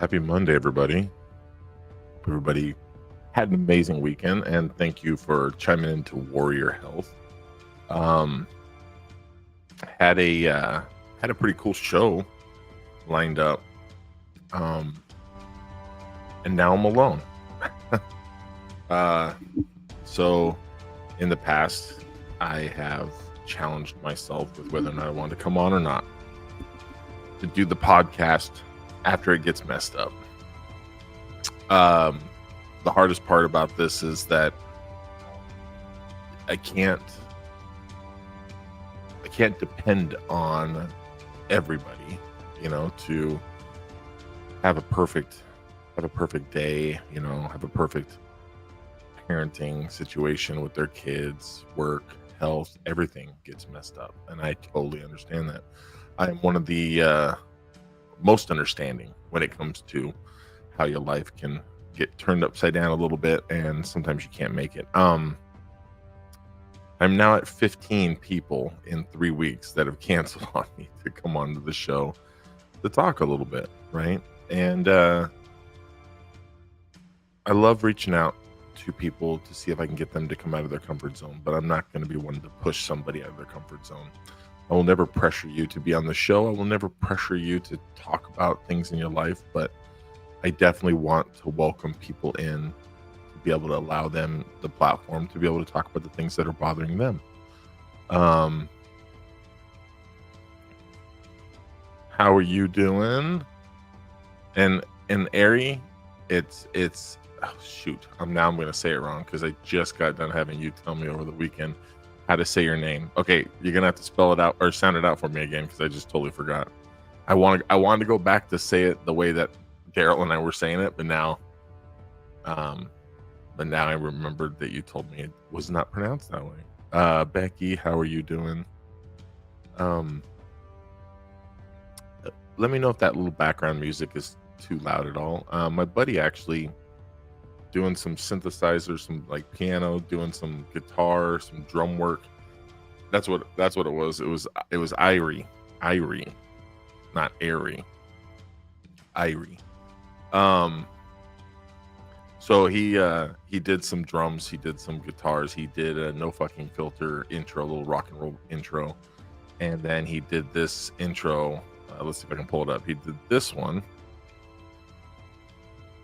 Happy Monday, everybody. Hope everybody had an amazing weekend, and thank you for chiming into Warrior Health. Um, had a pretty cool show lined up, um, and now I'm alone. uh, so in the past, I have challenged myself with whether or not I wanted to come on or not to do the podcast after it gets messed up. The hardest part about this is that I can't depend on everybody, to have a perfect day, have a perfect parenting situation with their kids, work, health, everything gets messed up. And I totally understand that. I am one of the most understanding when it comes to how your life can get turned upside down a little bit, and sometimes you can't make it. I'm now at 15 people in 3 weeks that have canceled on me to come onto the show to talk a little bit, right? And I love reaching out to people to see if I can get them to come out of their comfort zone, but I'm not going to be one to push somebody out of their comfort zone. I will never pressure you to be on the show. I will never pressure you to talk about things in your life, but I definitely want to welcome people in to be able to allow them the platform to be able to talk about the things that are bothering them. How are you doing? And Ari, it's oh shoot, I'm going to say it wrong because I just got done having you tell me over the weekend how to say your name. Okay, you're gonna have to spell it out or sound it out for me again because I just totally forgot. I wanted to go back to say it the way that Daryl and I were saying it, but now I remembered that you told me it was not pronounced that way. Becky, how are you doing? Let me know if that little background music is too loud at all. My buddy actually doing some synthesizer, some like piano, doing some guitar, some drum work. That's what it was. It was Irie, not Airy. Irie. So he did some drums, he did some guitars, he did a No Fucking Filter intro, a little rock and roll intro, and then he did this intro. Let's see if I can pull it up. He did this one.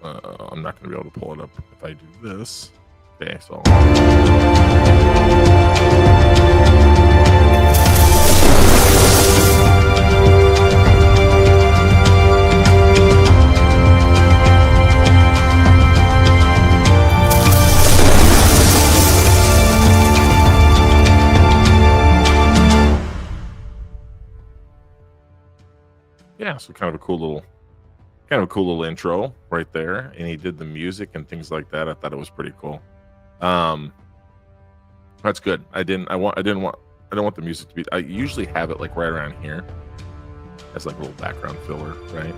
I'm not going to be able to pull it up if I do this. Okay, so yeah, so kind of a cool little intro right there, and he did the music and things like that. I thought it was pretty cool. That's good. I don't want the music to be. I usually have it like right around here as like a little background filler, right?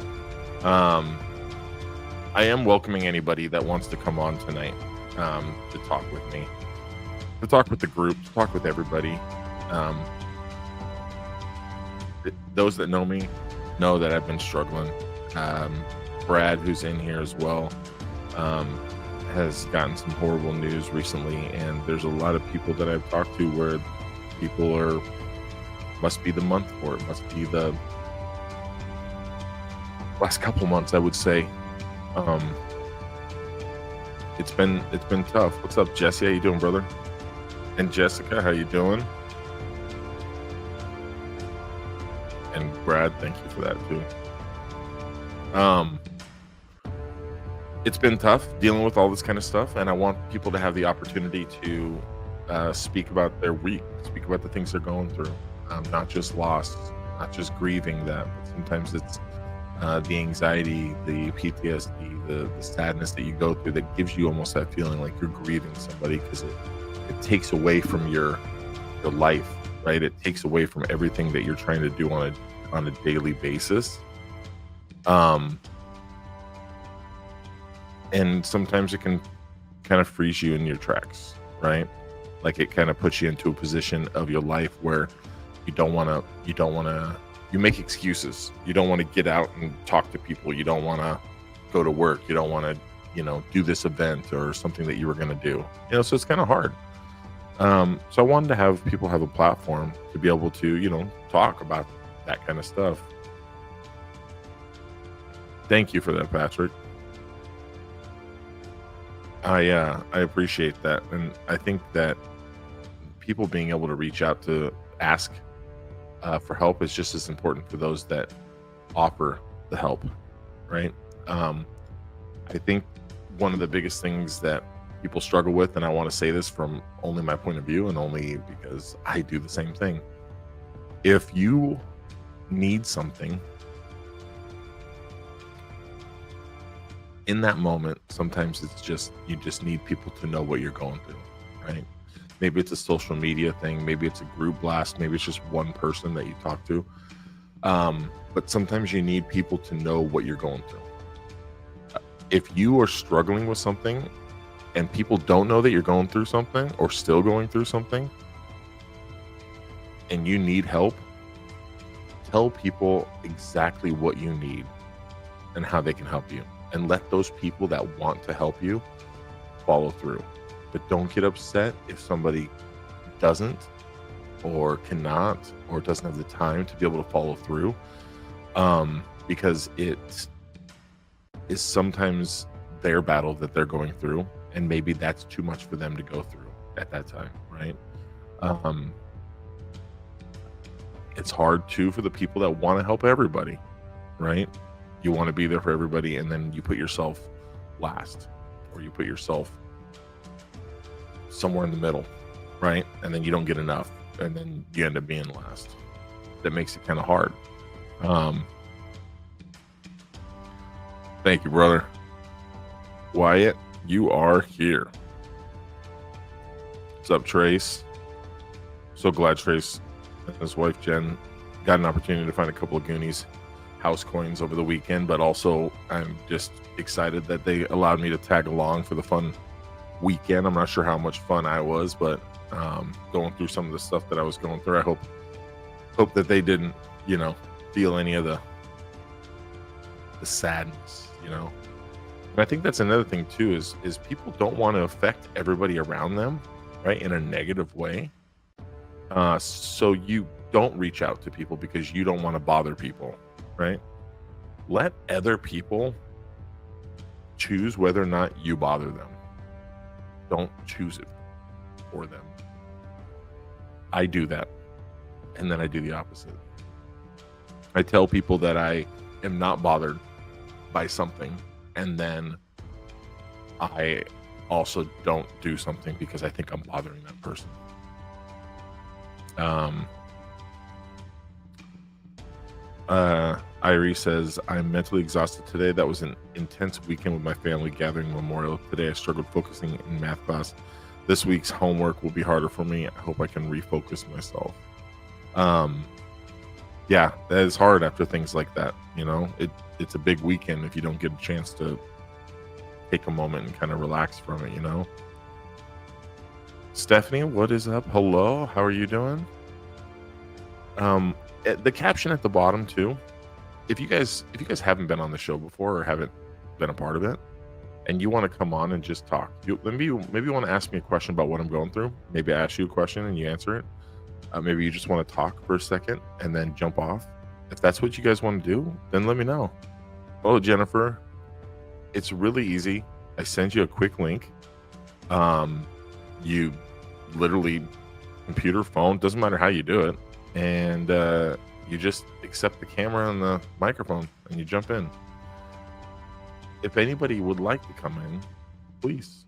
I am welcoming anybody that wants to come on tonight to talk with me, to talk with the group, to talk with everybody. Those that know me know that I've been struggling. Brad, who's in here as well, has gotten some horrible news recently, and there's a lot of people that I've talked to where people must be the month for it, must be the last couple months, I would say. It's been tough. What's up, Jesse? How you doing, brother? And Jessica, how you doing? And Brad, thank you for that too. It's been tough dealing with all this kind of stuff, and I want people to have the opportunity to speak about their week, speak about the things they're going through, not just loss, not just grieving that, but sometimes it's the anxiety, the PTSD, the sadness that you go through that gives you almost that feeling like you're grieving somebody, because it takes away from your life, right? It takes away from everything that you're trying to do on a daily basis. And sometimes it can kind of freeze you in your tracks, right? Like it kind of puts you into a position of your life where you make excuses. You don't want to get out and talk to people. You don't want to go to work. You don't want to, do this event or something that you were going to do. So it's kind of hard. So I wanted to have people have a platform to be able to, talk about that kind of stuff. Thank you for that, Patrick. I appreciate that, and I think that people being able to reach out to ask for help is just as important for those that offer the help, right? I think one of the biggest things that people struggle with, and I want to say this from only my point of view and only because I do the same thing. If you need something in that moment, sometimes it's just, you just need people to know what you're going through, right? Maybe it's a social media thing, maybe it's a group blast, maybe it's just one person that you talk to. But sometimes you need people to know what you're going through. If you are struggling with something and people don't know that you're going through something or still going through something and you need help, tell people exactly what you need and how they can help you, and let those people that want to help you follow through. But don't get upset if somebody doesn't or cannot or doesn't have the time to be able to follow through, because it is sometimes their battle that they're going through, and maybe that's too much for them to go through at that time, right? It's hard too for the people that want to help everybody, right? You want to be there for everybody, and then you put yourself last, or you put yourself somewhere in the middle, right? And then you don't get enough, and then you end up being last. That makes it kind of hard. Thank you, brother. Wyatt, you are here. What's up, Trace? So glad Trace and his wife Jen got an opportunity to find a couple of Goonies house coins over the weekend, but also I'm just excited that they allowed me to tag along for the fun weekend. I'm not sure how much fun I was, but going through some of the stuff that I was going through, I hope that they didn't, feel any of the sadness, And I think that's another thing too, is people don't want to affect everybody around them, right, in a negative way. So you don't reach out to people because you don't want to bother people, right? Let other people choose whether or not you bother them. Don't choose it for them. I do that, and then I do the opposite. I tell people that I am not bothered by something, and then I also don't do something because I think I'm bothering that person. Irie says, I'm mentally exhausted today. That was an intense weekend with my family gathering memorial. Today I struggled focusing in math class. This week's homework will be harder for me. I hope I can refocus myself. Yeah, that is hard after things like that. It's a big weekend if you don't get a chance to take a moment and kind of relax from it, Stephanie, what is up? Hello, how are you doing? The caption at the bottom too, if you guys haven't been on the show before or haven't been a part of it and you want to come on and just talk, maybe you want to ask me a question about what I'm going through. Maybe I ask you a question and you answer it. Maybe you just want to talk for a second and then jump off. If that's what you guys want to do, then let me know. Oh, Jennifer, it's really easy. I send you a quick link. You literally, computer, phone, doesn't matter how you do it, and you just accept the camera and the microphone and you jump in. If anybody would like to come in, please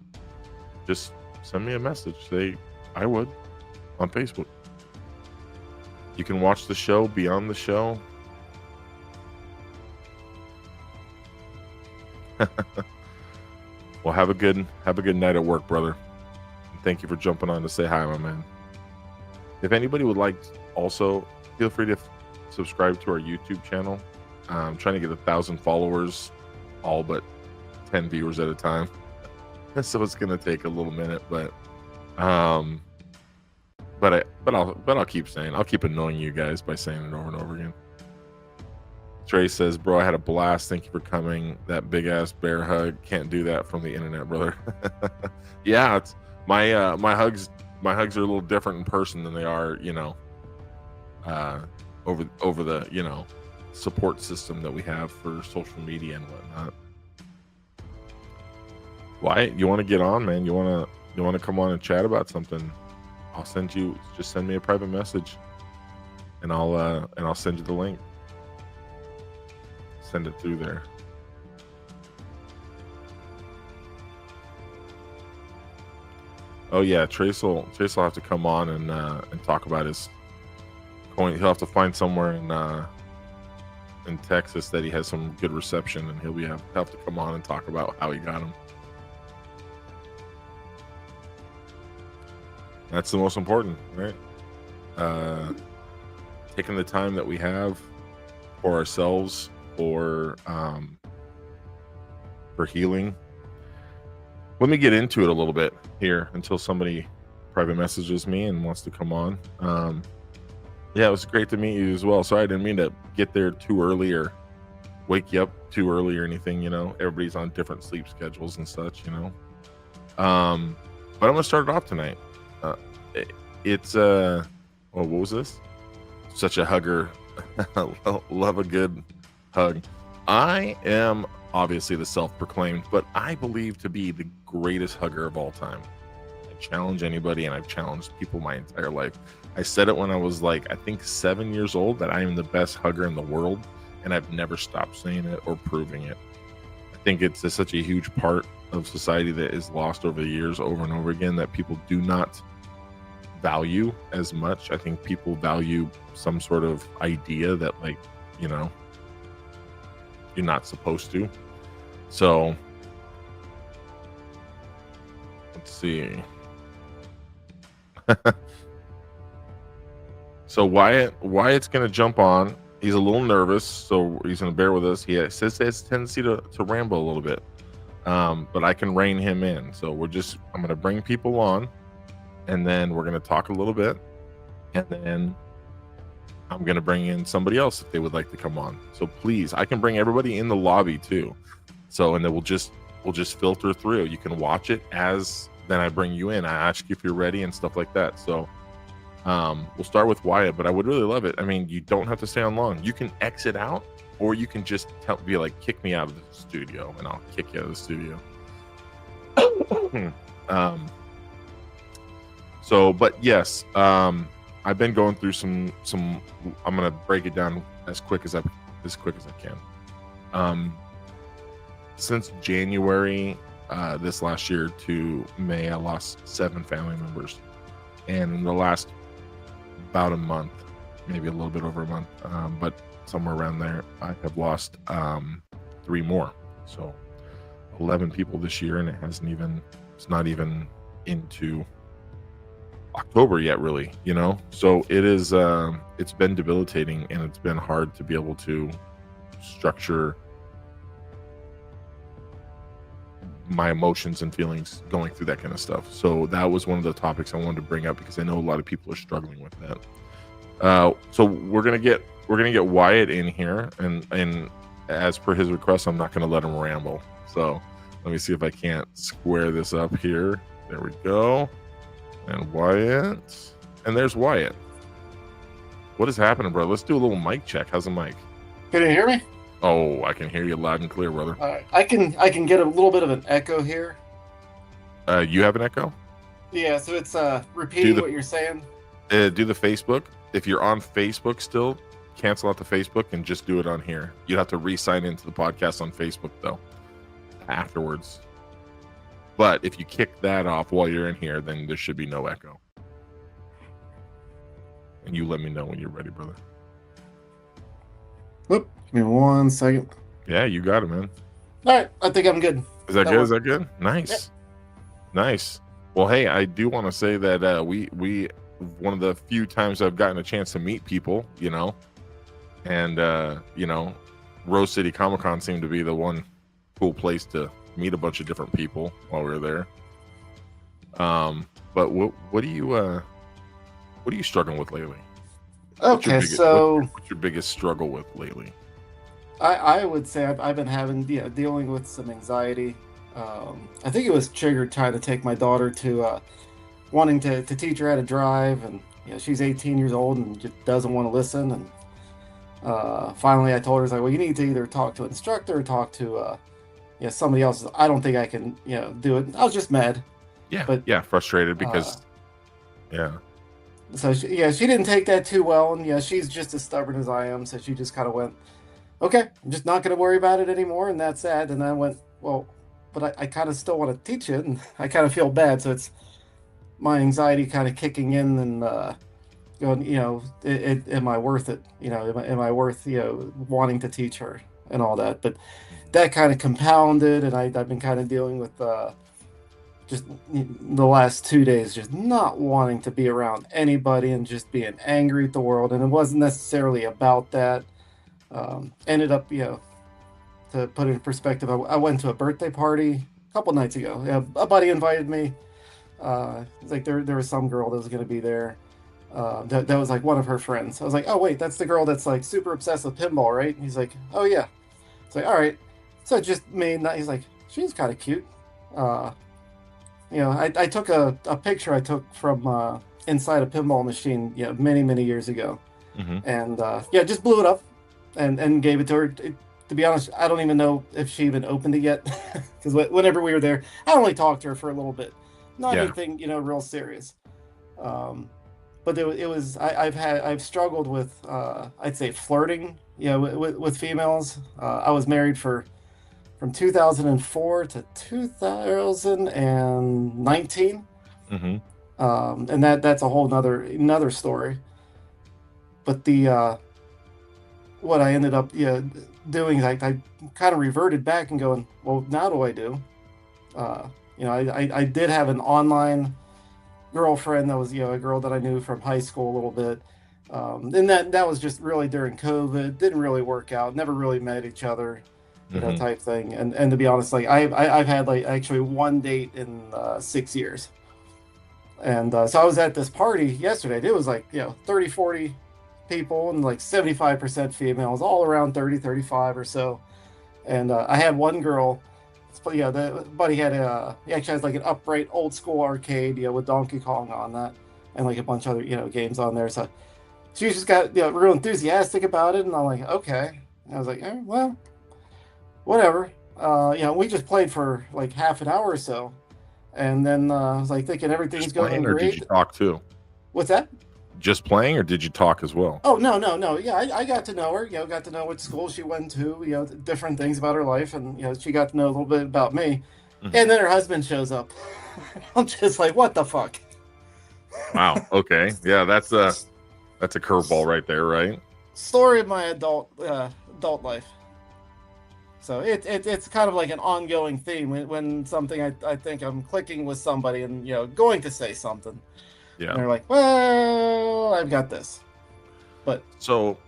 just send me a message. Say I would on Facebook. You can watch the show, be on the show. Well, have a good night at work, brother. And thank you for jumping on to say hi, my man. If anybody would like, also feel free to subscribe to our YouTube channel. I'm trying to get 1,000 followers, all but 10 viewers at a time. So it's gonna take a little minute, but I'll keep saying, I'll keep annoying you guys by saying it over and over again. Trey says, "Bro, I had a blast. Thank you for coming. That big ass bear hug. Can't do that from the internet, brother." Yeah, it's my hugs. My hugs are a little different in person than they are, over the support system that we have for social media and whatnot. Wyatt, you want to get on, man? You want to come on and chat about something? I'll send me a private message, and I'll send you the link. Send it through there. Oh yeah, Trace will have to come on and talk about his coin. He'll have to find somewhere in Texas that he has some good reception, and he'll have to come on and talk about how he got them. That's the most important, right? Taking the time that we have for ourselves, for healing. Let me get into it a little bit here until somebody private messages me and wants to come on. Yeah, it was great to meet you as well. Sorry, I didn't mean to get there too early or wake you up too early or anything. Everybody's on different sleep schedules and such. But I'm gonna start it off tonight. It's what was this? Such a hugger. Love a good hug. I am obviously the self-proclaimed, but I believe to be the greatest hugger of all time. I challenge anybody, and I've challenged people my entire life. I said it when I was I think 7 years old, that I am the best hugger in the world, and I've never stopped saying it or proving it. I think it's such a huge part of society that is lost over the years, over and over again, that people do not value as much. I think people value some sort of idea that you're not supposed to. So let's see. So Wyatt's gonna jump on. He's a little nervous, so he's gonna bear with us. He says he has a tendency to ramble a little bit, but I can rein him in. So I'm gonna bring people on, and then we're gonna talk a little bit, and then I'm gonna bring in somebody else if they would like to come on. So please, I can bring everybody in the lobby too. So, and then we'll just filter through. You can watch it as then I bring you in. I ask you if you're ready and stuff like that. So we'll start with Wyatt, but I would really love it. I mean, you don't have to stay on long. You can exit out, or you can just kick me out of the studio, and I'll kick you out of the studio. But yes, I've been going through some. I'm gonna break it down as quick as I can. Since January this last year to May, I lost 7 family members, and in the last about a month, maybe a little bit over a month, but somewhere around there, I have lost 3 more. So 11 people this year, and it's not even into October yet, really, So it is it's been debilitating, and it's been hard to be able to structure my emotions and feelings going through that kind of stuff. So that was one of the topics I wanted to bring up, because I know a lot of people are struggling with that. So we're gonna get Wyatt in here, and as per his request, I'm not gonna let him ramble. So let me see if I can't square this up here. There we go. And Wyatt, and there's Wyatt. What is happening, bro? Let's do a little mic check. How's the mic? Can you hear me? Oh, I can hear you loud and clear, brother. All right. I can get a little bit of an echo here. You have an echo? Yeah, so it's repeating what you're saying. Do the Facebook. If you're on Facebook still, cancel out the Facebook and just do it on here. You'd have to re-sign into the podcast on Facebook though afterwards. But if you kick that off while you're in here, then there should be no echo. And you let me know when you're ready, brother. Whoop, give me 1 second. Yeah, you got it, man. All right, I think I'm good. Is that good? Is that good? Nice. Yep. Nice. Well, hey, I do want to say that we one of the few times I've gotten a chance to meet people, and Rose City Comic Con seemed to be the one cool place to meet a bunch of different people while we were there. But what are you struggling with lately? Okay, what's your biggest struggle with lately? I would say I've been having dealing with some anxiety. I think it was triggered trying to take my daughter to wanting to teach her how to drive, and she's 18 years old and just doesn't want to listen. And finally, I told her, I was like, well, you need to either talk to an instructor or talk to somebody else. I don't think I can do it. I was just mad. Yeah, but frustrated because So she didn't take that too well, and she's just as stubborn as I am. So she just kind of went, okay, I'm just not going to worry about it anymore, and that's that. And I went, well, but I kind of still want to teach it, and I kind of feel bad. So it's my anxiety kind of kicking in and going, am I worth it? Am I worth wanting to teach her and all that? But that kind of compounded, and I've been kind of dealing with just the last 2 days, just not wanting to be around anybody and just being angry at the world. And it wasn't necessarily about that. Ended up, to put it in perspective, I went to a birthday party a couple nights ago. A buddy invited me. It's like there was some girl that was going to be there. That was like one of her friends. I was like, oh wait, that's the girl that's like super obsessed with pinball, right? And he's like, oh yeah. It's like, all right. So it just made that. He's like, she's kind of cute. I took a picture I took from inside a pinball machine, many years ago, and just blew it up and gave it to her. To be honest, I don't even know if she even opened it yet, because whenever we were there, I only talked to her for a little bit, not anything real serious. But it was I've struggled with I'd say flirting, with females. I was married from 2004 to 2019. And that's a whole another story. But what I ended up doing is I kind of reverted back and going, well, now what do I do? I did have an online girlfriend that was a girl that I knew from high school a little bit. And that was just really during COVID. Didn't really work out. Never really met each other. Type thing. And to be honest, like I've had like actually one date in 6 years. And so I was at this party yesterday. It was like 30, 40 people and like 75% females, all around 30, 35 or so. And I had one girl. The buddy had he actually has like an upright old school arcade, with Donkey Kong on that, and like a bunch of other games on there. So she just got real enthusiastic about it, and I'm like, okay. And I was like, well, whatever. We just played for like half an hour or so, and then I was like thinking everything's just going great. Or did you talk too? What's that? Just playing, or did you talk as well? Oh, no. Yeah, I got to know her. Got to know what school she went to. Different things about her life, and she got to know a little bit about me. And then her husband shows up. I'm just like, what the fuck? Wow. Okay. Yeah, that's a curveball right there, right? Story of my adult life. So it's kind of like an ongoing theme when something I think I'm clicking with somebody and going to say something. Yeah. And they're like, well, I've got this. But so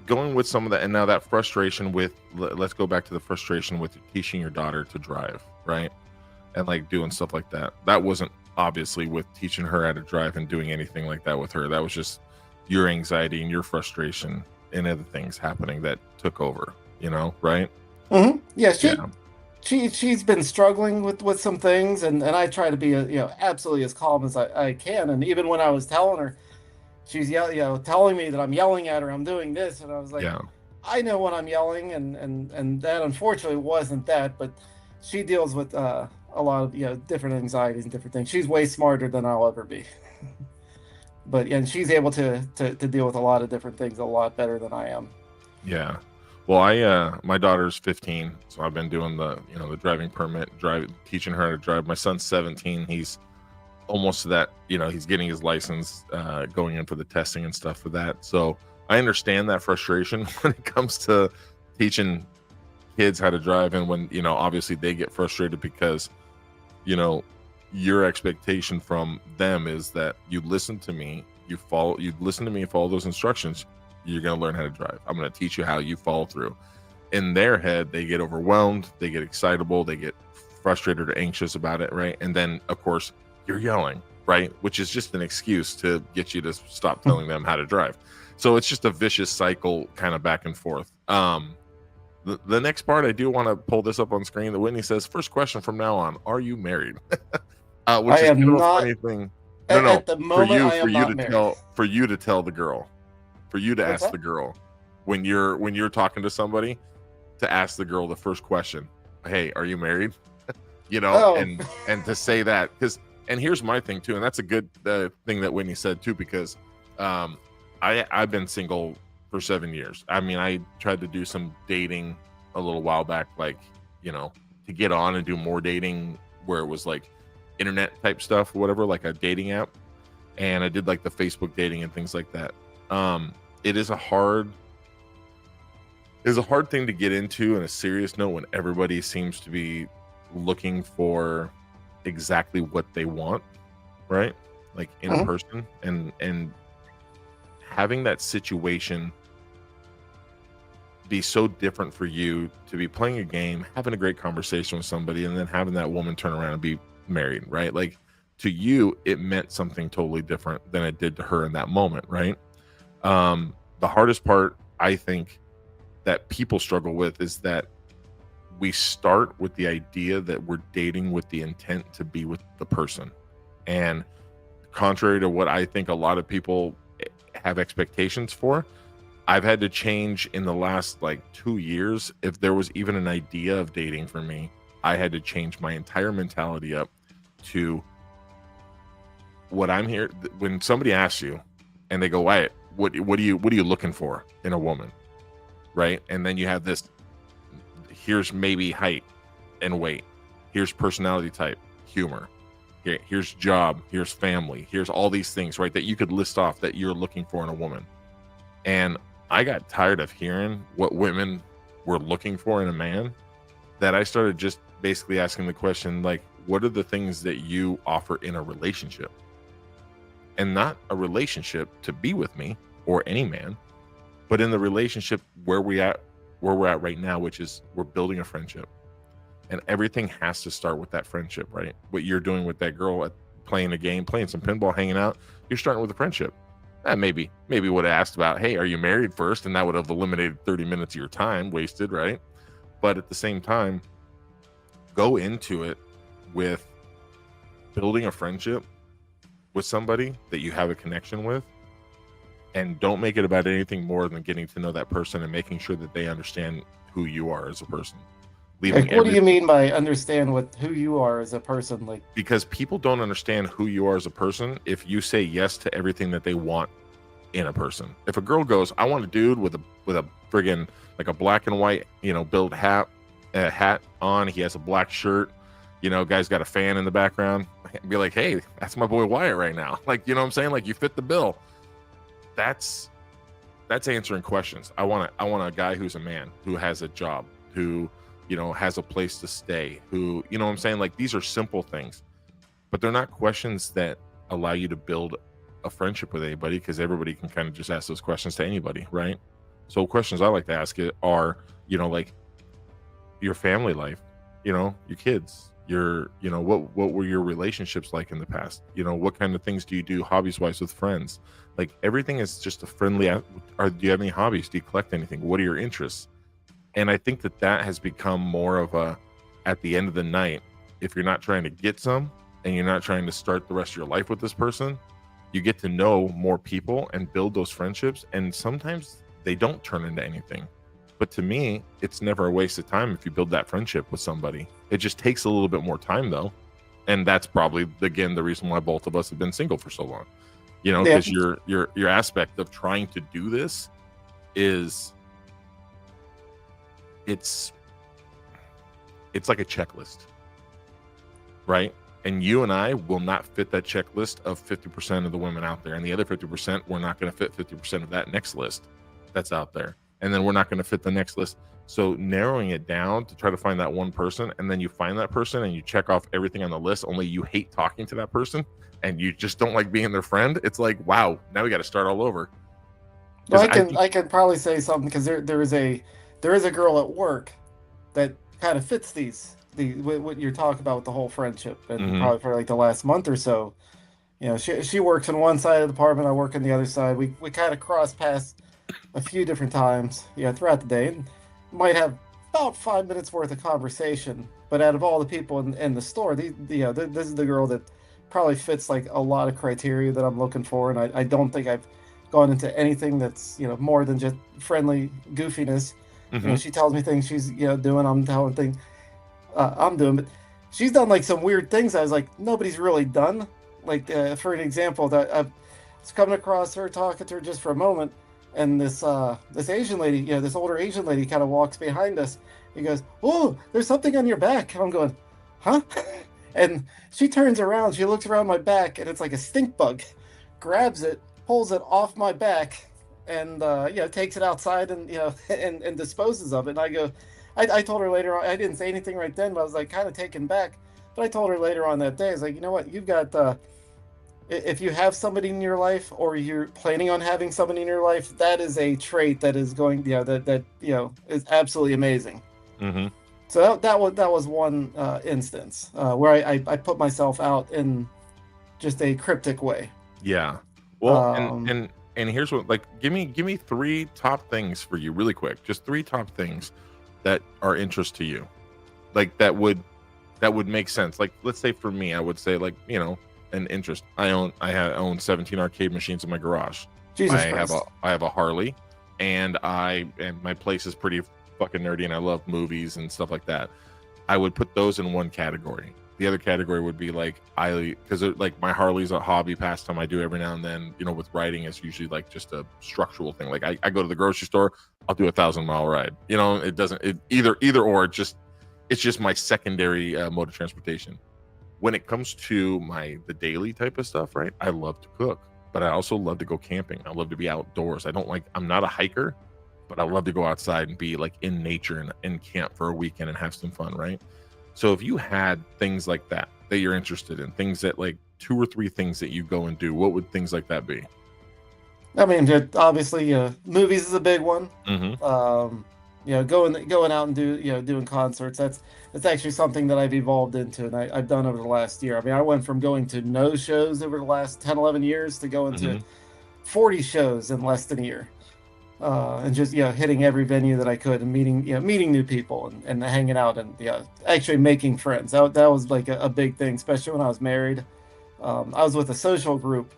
going with some of that, and now that frustration with, let's go back to the frustration with teaching your daughter to drive, right? And like doing stuff like that. That wasn't obviously with teaching her how to drive and doing anything like that with her. That was just your anxiety and your frustration and other things happening that took over, right? Mm-hmm. Yeah, she's been struggling with some things, and I try to be absolutely as calm as I can. And even when I was telling her, she's telling me that I'm yelling at her, I'm doing this, and I was like, I know when I'm yelling, and that unfortunately wasn't that, but she deals with a lot of different anxieties and different things. She's way smarter than I'll ever be. And she's able to deal with a lot of different things a lot better than I am. Yeah. Well, my daughter's 15, so I've been doing the driving permit, teaching her how to drive. My son's 17. He's almost to that, he's getting his license, going in for the testing and stuff for that. So I understand that frustration when it comes to teaching kids how to drive, and when obviously they get frustrated because your expectation from them is that you listen to me, you listen to me and follow those instructions. You're going to learn how to drive. I'm going to teach you how you follow through. In their head, they get overwhelmed, they get excitable, they get frustrated or anxious about it, right? And then, of course, you're yelling, right? Which is just an excuse to get you to stop telling them how to drive. So it's just a vicious cycle kind of back and forth. The next part, I do want to pull this up on screen. That Whitney says, first question from now on, are you married? Which I is kind am of a not funny thing. No, at the for moment. you, I am not married. for you to tell the girl, for you to What's ask that? the girl when you're talking to somebody, to ask the girl the first question, hey, are you married? Oh, And to say that, because, and here's my thing too, and that's a good thing that Whitney said too, because I've been single for 7 years. I mean, I tried to do some dating a little while back, like, to get on and do more dating where it was like internet type stuff or whatever, like a dating app. And I did like the Facebook dating and things like that. It is a hard thing to get into in a serious note when everybody seems to be looking for exactly what they want, right? Like in a mhm. person, and having that situation be so different for you to be playing a game, having a great conversation with somebody, and then having that woman turn around and be married, right? Like, to you, it meant something totally different than it did to her in that moment, right? The hardest part, I think, that people struggle with is that we start with the idea that we're dating with the intent to be with the person. And contrary to what I think a lot of people have expectations for, I've had to change in the last like 2 years. If there was even an idea of dating for me, I had to change my entire mentality up to what I'm here. When somebody asks you and they go, Wyatt, what are you looking for in a woman? Right. And then you have this, here's maybe height and weight, here's personality type, humor, here's job, here's family, here's all these things, right, that you could list off that you're looking for in a woman. And I got tired of hearing what women were looking for in a man, that I started just basically asking the question, like, what are the things that you offer in a relationship? And not a relationship to be with me or any man, but in the relationship where we're at right now, which is we're building a friendship. And everything has to start with that friendship, right? What you're doing with that girl, playing a game, playing some pinball, hanging out, you're starting with a friendship. Maybe would have asked about, hey, are you married first? And that would have eliminated 30 minutes of your time wasted, right? But at the same time, go into it with building a friendship with somebody that you have a connection with, and don't make it about anything more than getting to know that person and making sure that they understand who you are as a person. Like, what do you mean by understand who you are as a person? Like, because people don't understand who you are as a person if you say yes to everything that they want in a person. If a girl goes, I want a dude with a friggin' like a black and white, build hat on, he has a black shirt, guy's got a fan in the background, be like, hey, that's my boy Wyatt right now. Like, what I'm saying? Like, you fit the bill. That's answering questions. I want a guy who's a man, who has a job, who has a place to stay, who, what I'm saying? Like, these are simple things, but they're not questions that allow you to build a friendship with anybody, because everybody can kind of just ask those questions to anybody, right? So questions I like to ask it are, like your family life, your kids, what were your relationships like in the past? What kind of things do you do hobbies wise with friends? Like, everything is just a friendly, or do you have any hobbies? Do you collect anything? What are your interests? And I think that has become more of a, at the end of the night, if you're not trying to get some and you're not trying to start the rest of your life with this person, you get to know more people and build those friendships. And sometimes they don't turn into anything. But to me, it's never a waste of time if you build that friendship with somebody. It just takes a little bit more time, though. And that's probably, again, the reason why both of us have been single for so long. Because your aspect of trying to do this is, it's like a checklist, right? And you and I will not fit that checklist of 50% of the women out there. And the other 50%, we're not going to fit 50% of that next list that's out there. And then we're not going to fit the next list. So narrowing it down to try to find that one person, and then you find that person and you check off everything on the list, only you hate talking to that person and you just don't like being their friend. It's like, wow, now we got to start all over. well, I can probably say something, because there is a girl at work that kind of fits what you're talking about with the whole friendship, and probably for like the last month or so. She works on one side of the department, I work on the other side. We kind of cross paths a few different times, throughout the day, and might have about 5 minutes worth of conversation. But out of all the people in the store, this is the girl that probably fits like a lot of criteria that I'm looking for, and I don't think I've gone into anything that's more than just friendly goofiness. She tells me things she's doing. I'm telling things I'm doing, but she's done like some weird things. I was like, nobody's really done. Like for an example, that I was coming across her, talking to her just for a moment, and this Asian lady, this older Asian lady, kind of walks behind us. He goes, "Oh, there's something on your back." And I'm going, "Huh?" And she turns around. She looks around my back, and it's like a stink bug. Grabs it, pulls it off my back, and takes it outside and and disposes of it. And I go, I told her later on. I didn't say anything right then, but I was like kind of taken back. But I told her later on that day, I was like, you know what, you've got. If you have somebody in your life, or you're planning on having somebody in your life, that is a trait that is going, that is absolutely amazing. Mm-hmm. So that was one instance where I put myself out in just a cryptic way. Yeah. Well, and here's what, like, give me 3 top things for you really quick. Just 3 top things that are interest to you, like that would make sense. Like, let's say for me, I would say, like, an interest. I own 17 arcade machines in my garage. Jesus I Christ. have a Harley, and my place is pretty fucking nerdy, and I love movies and stuff like that. I would put those in one category. The other category would be like, because like my Harley's a hobby pastime I do every now and then. With writing, it's usually like just a structural thing. Like I go to the grocery store, I'll do a 1,000-mile ride. It doesn't, either or. It's just my secondary mode of transportation. When it comes to the daily type of stuff, right? I love to cook, but I also love to go camping. I love to be outdoors. I'm not a hiker, but I love to go outside and be like in nature and camp for a weekend and have some fun, right? So if you had things like that you're interested in, things that, like, 2 or 3 things that you go and do, what would things like that be? I mean, obviously, movies is a big one. Mm-hmm. Going out and doing concerts. That's actually something that I've evolved into, and I've done over the last year. I mean, I went from going to no shows over the last 10, 11 years to going to 40 shows in less than a year. And just hitting every venue that I could, and meeting new people, and hanging out, and actually making friends. That was like a big thing, especially when I was married. I was with a social group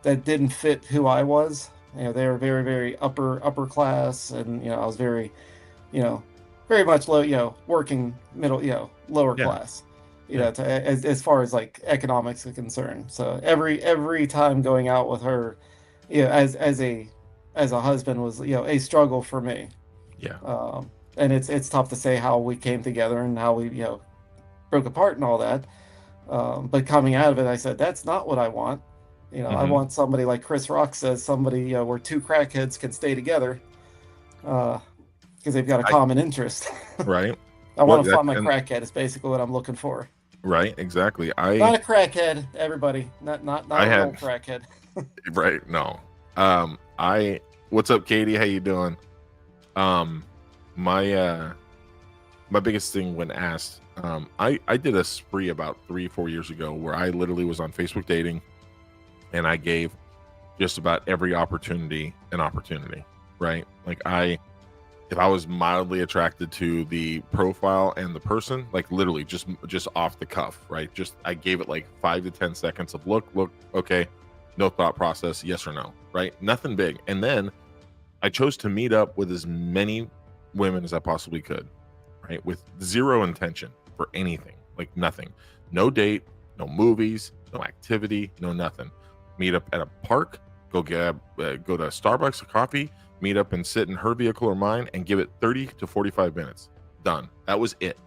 that didn't fit who I was. They were very, very upper class, and I was very, very much low, working middle, lower class. As far as like economics are concerned. So every time going out with her, as a husband was a struggle for me. And it's tough to say how we came together and how we broke apart and all that. But coming out of it, I said, that's not what I want. I want somebody, like Chris Rock says, somebody where 2 crackheads can stay together because they've got a common interest. Right. I want to find my crackhead is basically what I'm looking for. Right, exactly. Not a crackhead, everybody. Not an old crackhead. Right, no. What's up, Katie? How you doing? My biggest thing when asked, I did a spree about 3-4 years ago where I literally was on Facebook dating, and I gave just about every opportunity an opportunity, right? Like if I was mildly attracted to the profile and the person, like literally just off the cuff, right? Just I gave it like 5 to 10 seconds of look, okay, no thought process, yes or no, right? Nothing big. And then I chose to meet up with as many women as I possibly could, right? With zero intention for anything, like nothing. No date, no movies, no activity, no nothing. Meet up at a park, go to Starbucks, a coffee, meet up and sit in her vehicle or mine and give it 30 to 45 minutes. Done. That was it.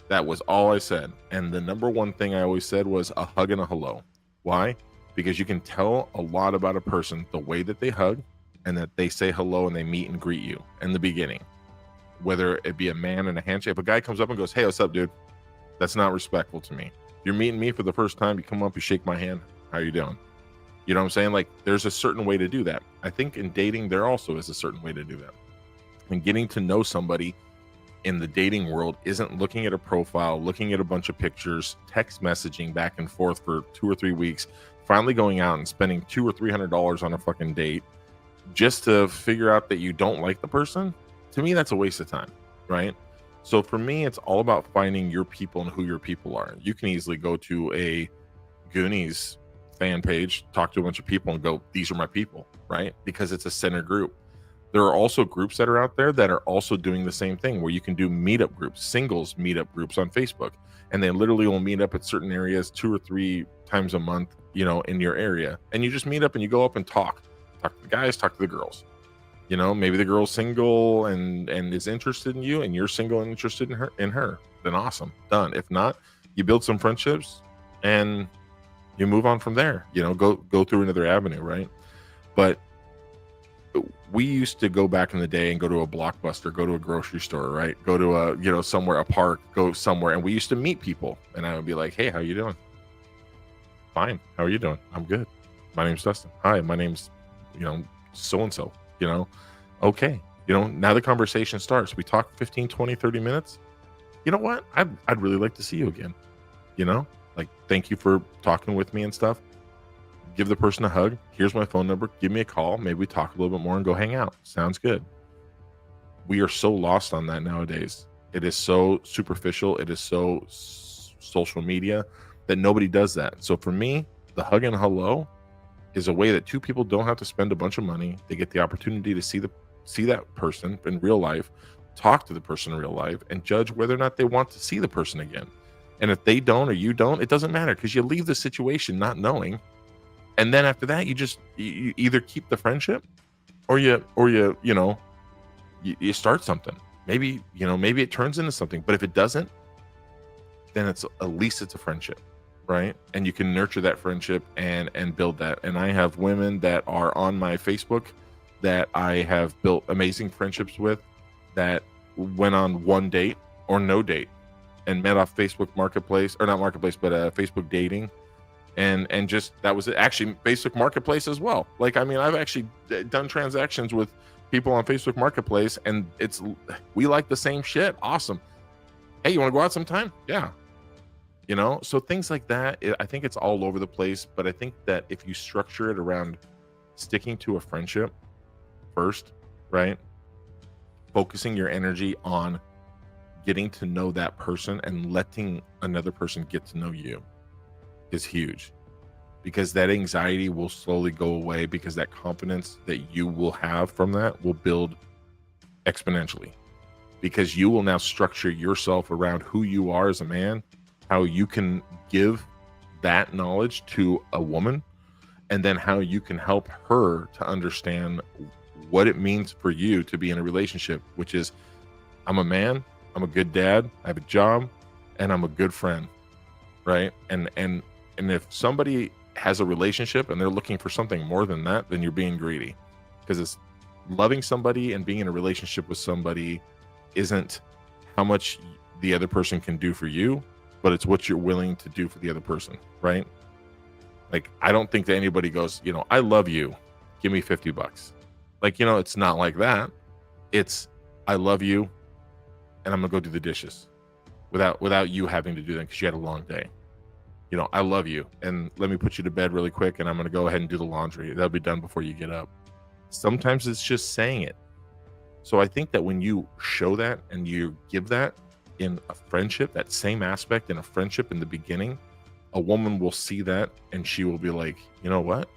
That was all I said. And the number one thing I always said was a hug and a hello. Why? Because you can tell a lot about a person the way that they hug and that they say hello and they meet and greet you in the beginning. Whether it be a man and a handshake. If a guy comes up and goes, hey, what's up, dude? That's not respectful to me. If you're meeting me for the first time, you come up, you shake my hand. How you doing? You know what I'm saying? Like, there's a certain way to do that. I think in dating, there also is a certain way to do that. And getting to know somebody in the dating world isn't looking at a profile, looking at a bunch of pictures, text messaging back and forth for 2 or 3 weeks, finally going out and spending $200 or $300 on a fucking date just to figure out that you don't like the person. To me, that's a waste of time, right? So for me, it's all about finding your people and who your people are. You can easily go to a Goonies fan page, talk to a bunch of people and go, these are my people, right? Because it's a center group. There are also groups that are out there that are also doing the same thing, where you can do meetup groups, singles meetup groups on Facebook, and they literally will meet up at certain areas 2 or 3 times a month, in your area, and you just meet up and you go up and talk to the guys, talk to the girls. Maybe the girl's single and is interested in you, and you're single and interested in her. Then awesome, done. If not, you build some friendships and you move on from there. Go through another avenue, right? But we used to go back in the day and go to a Blockbuster, go to a grocery store, right? Go to somewhere, a park, go somewhere, and we used to meet people. And I would be like, "Hey, how you doing?" "Fine. How are you doing?" "I'm good. My name's Dustin." "Hi, my name's so and so." Okay. Now the conversation starts. We talk 15, 20, 30 minutes. You know what? I'd really like to see you again. Like, thank you for talking with me and stuff. Give the person a hug. Here's my phone number. Give me a call. Maybe we talk a little bit more and go hang out. Sounds good. We are so lost on that nowadays. It is so superficial. It is so social media that nobody does that. So for me, the hug and hello is a way that two people don't have to spend a bunch of money. They get the opportunity to see that person in real life, talk to the person in real life, and judge whether or not they want to see the person again. And if they don't or you don't, it doesn't matter, because you leave the situation not knowing. And then after that, you either keep the friendship or you start something. Maybe it turns into something. But if it doesn't, then at least it's a friendship, right? And you can nurture that friendship and build that. And I have women that are on my Facebook that I have built amazing friendships with, that went on one date or no date and met off Facebook Marketplace, or not Marketplace, but Facebook dating. And just, that was actually Facebook Marketplace as well. Like, I mean, I've actually done transactions with people on Facebook Marketplace, and we like the same shit. Awesome. Hey, you want to go out sometime? Yeah. So things like that, I think it's all over the place. But I think that if you structure it around sticking to a friendship first, right? Focusing your energy on getting to know that person and letting another person get to know you is huge, because that anxiety will slowly go away, because that confidence that you will have from that will build exponentially, because you will now structure yourself around who you are as a man, how you can give that knowledge to a woman, and then how you can help her to understand what it means for you to be in a relationship, which is, I'm a man, I'm a good dad, I have a job, and I'm a good friend, right? And if somebody has a relationship and they're looking for something more than that, then you're being greedy, because it's loving somebody and being in a relationship with somebody isn't how much the other person can do for you, but it's what you're willing to do for the other person, right? Like, I don't think that anybody goes, I love you, give me $50. Like, it's not like that. It's, I love you, and I'm gonna go do the dishes without you having to do them because you had a long day. I love you, and let me put you to bed really quick, and I'm gonna go ahead and do the laundry. That'll be done before you get up. Sometimes it's just saying it. So I think that when you show that and you give that in a friendship, that same aspect in a friendship in the beginning, a woman will see that and she will be like, you know what?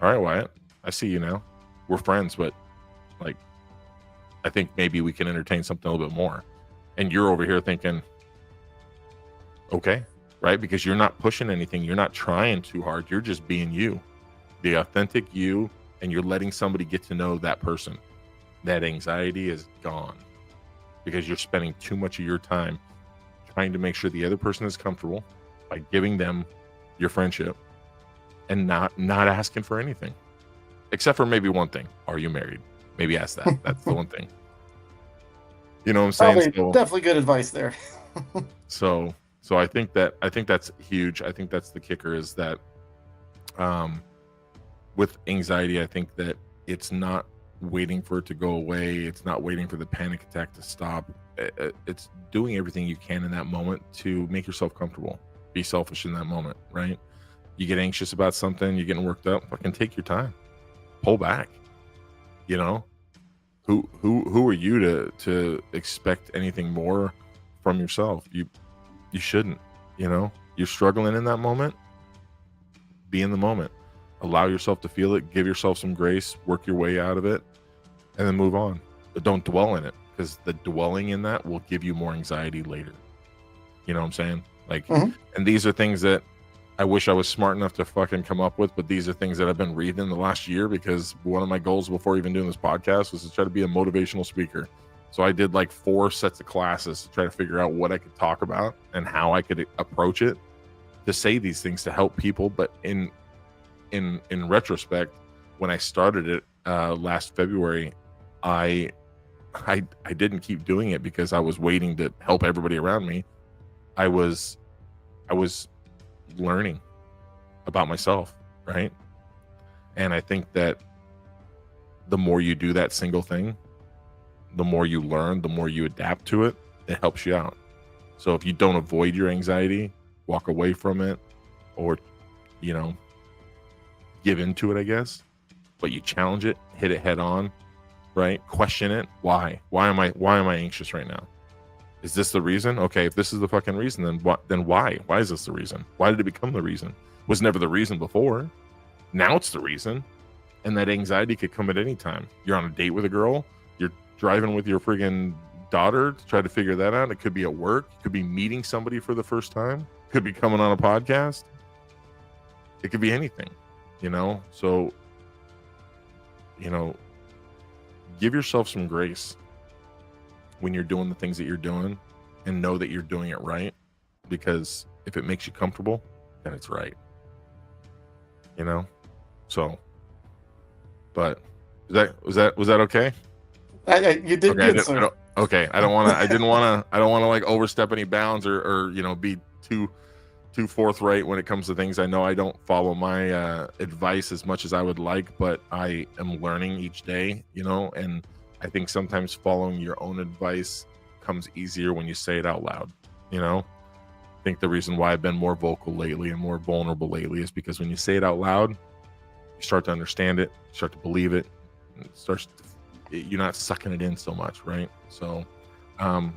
All right, Wyatt, I see you now. We're friends, but like, I think maybe we can entertain something a little bit more. And you're over here thinking, okay, right? Because you're not pushing anything. You're not trying too hard. You're just being you, the authentic you, and you're letting somebody get to know that person. That anxiety is gone because you're spending too much of your time trying to make sure the other person is comfortable by giving them your friendship and not asking for anything, except for maybe one thing. Are you married? Maybe ask that. That's the one thing. You know what I'm saying? Definitely good advice there. So I think that's huge. I think that's the kicker, is that with anxiety, I think that it's not waiting for it to go away. It's not waiting for the panic attack to stop. It's doing everything you can in that moment to make yourself comfortable. Be selfish in that moment, right? You get anxious about something, you're getting worked up, fucking take your time. Pull back. who are you to expect anything more from yourself? You shouldn't. You're struggling in that moment. Be in the moment. Allow yourself to feel it. Give yourself some grace. Work your way out of it, and then move on. But don't dwell in it, because the dwelling in that will give you more anxiety later. You know what I'm saying? Like, and these are things that I wish I was smart enough to fucking come up with, but these are things that I've been reading in the last year, because one of my goals before even doing this podcast was to try to be a motivational speaker. So I did like 4 sets of classes to try to figure out what I could talk about and how I could approach it to say these things to help people. But in retrospect, when I started it last February, I didn't keep doing it because I was waiting to help everybody around me. I was learning about myself, right? And I think that the more you do that single thing, the more you learn, the more you adapt to it, it helps you out. So if you don't avoid your anxiety, walk away from it, or give into it, I guess, but you challenge it, hit it head on, right? Question it. Why am I anxious right now? Is this the reason? Okay, if this is the fucking reason, then why? Why is this the reason? Why did it become the reason? It was never the reason before. Now it's the reason. And that anxiety could come at any time. You're on a date with a girl. You're driving with your friggin' daughter to try to figure that out. It could be at work. It could be meeting somebody for the first time. It could be coming on a podcast. It could be anything, So, give yourself some grace when you're doing the things that you're doing, and know that you're doing it right, because if it makes you comfortable, then it's right. So, but was that okay? You did good, sir. Okay, I don't want to like overstep any bounds or be too forthright when it comes to things. I know I don't follow my advice as much as I would like, but I am learning each day, and I think sometimes following your own advice comes easier when you say it out loud. I think the reason why I've been more vocal lately and more vulnerable lately is because when you say it out loud, you start to understand it, you start to believe it, and you're not sucking it in so much, right? So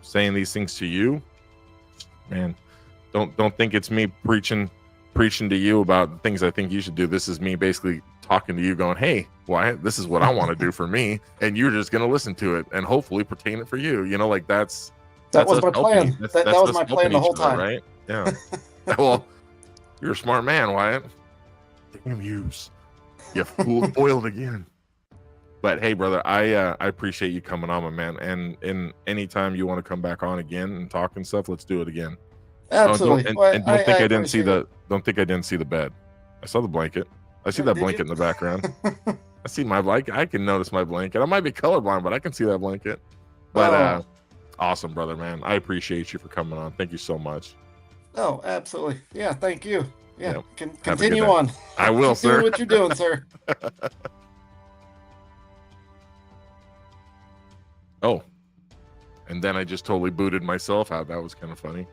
saying these things to you, man, don't think it's me preaching to you about the things I think you should do. This is me basically talking to you going, hey, this is what I want to do for me, and you're just going to listen to it and hopefully pertain it for you. That was my plan. That was my plan the whole time, right? Yeah. Well, you're a smart man, Wyatt. Damn yous. You foiled again. But hey, brother, I appreciate you coming on, my man. And anytime you want to come back on again and talk and stuff, let's do it again. Absolutely. Don't think I didn't see the bed. I saw the blanket. I see that blanket in the background. I see my blanket. I can notice my blanket. I might be colorblind, but I can see that blanket. But awesome, brother, man. I appreciate you for coming on. Thank you so much. Oh, absolutely. Yeah, thank you. Yeah, continue on. I will, sir. Doing what you're doing, sir. Oh, and then I just totally booted myself out. That was kind of funny.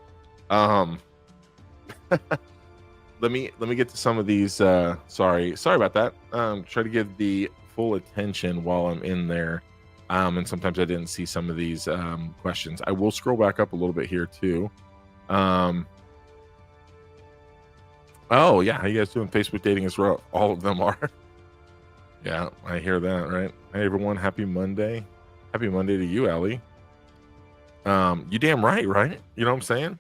Let me get to some of these. Sorry about that. Try to give the full attention while I'm in there. And sometimes I didn't see some of these questions. I will scroll back up a little bit here too. Oh yeah, how you guys doing? Facebook dating is rough. All of them are. Yeah, I hear that, right? Hey everyone, happy Monday. Happy Monday to you, Allie. You damn right? You know what I'm saying?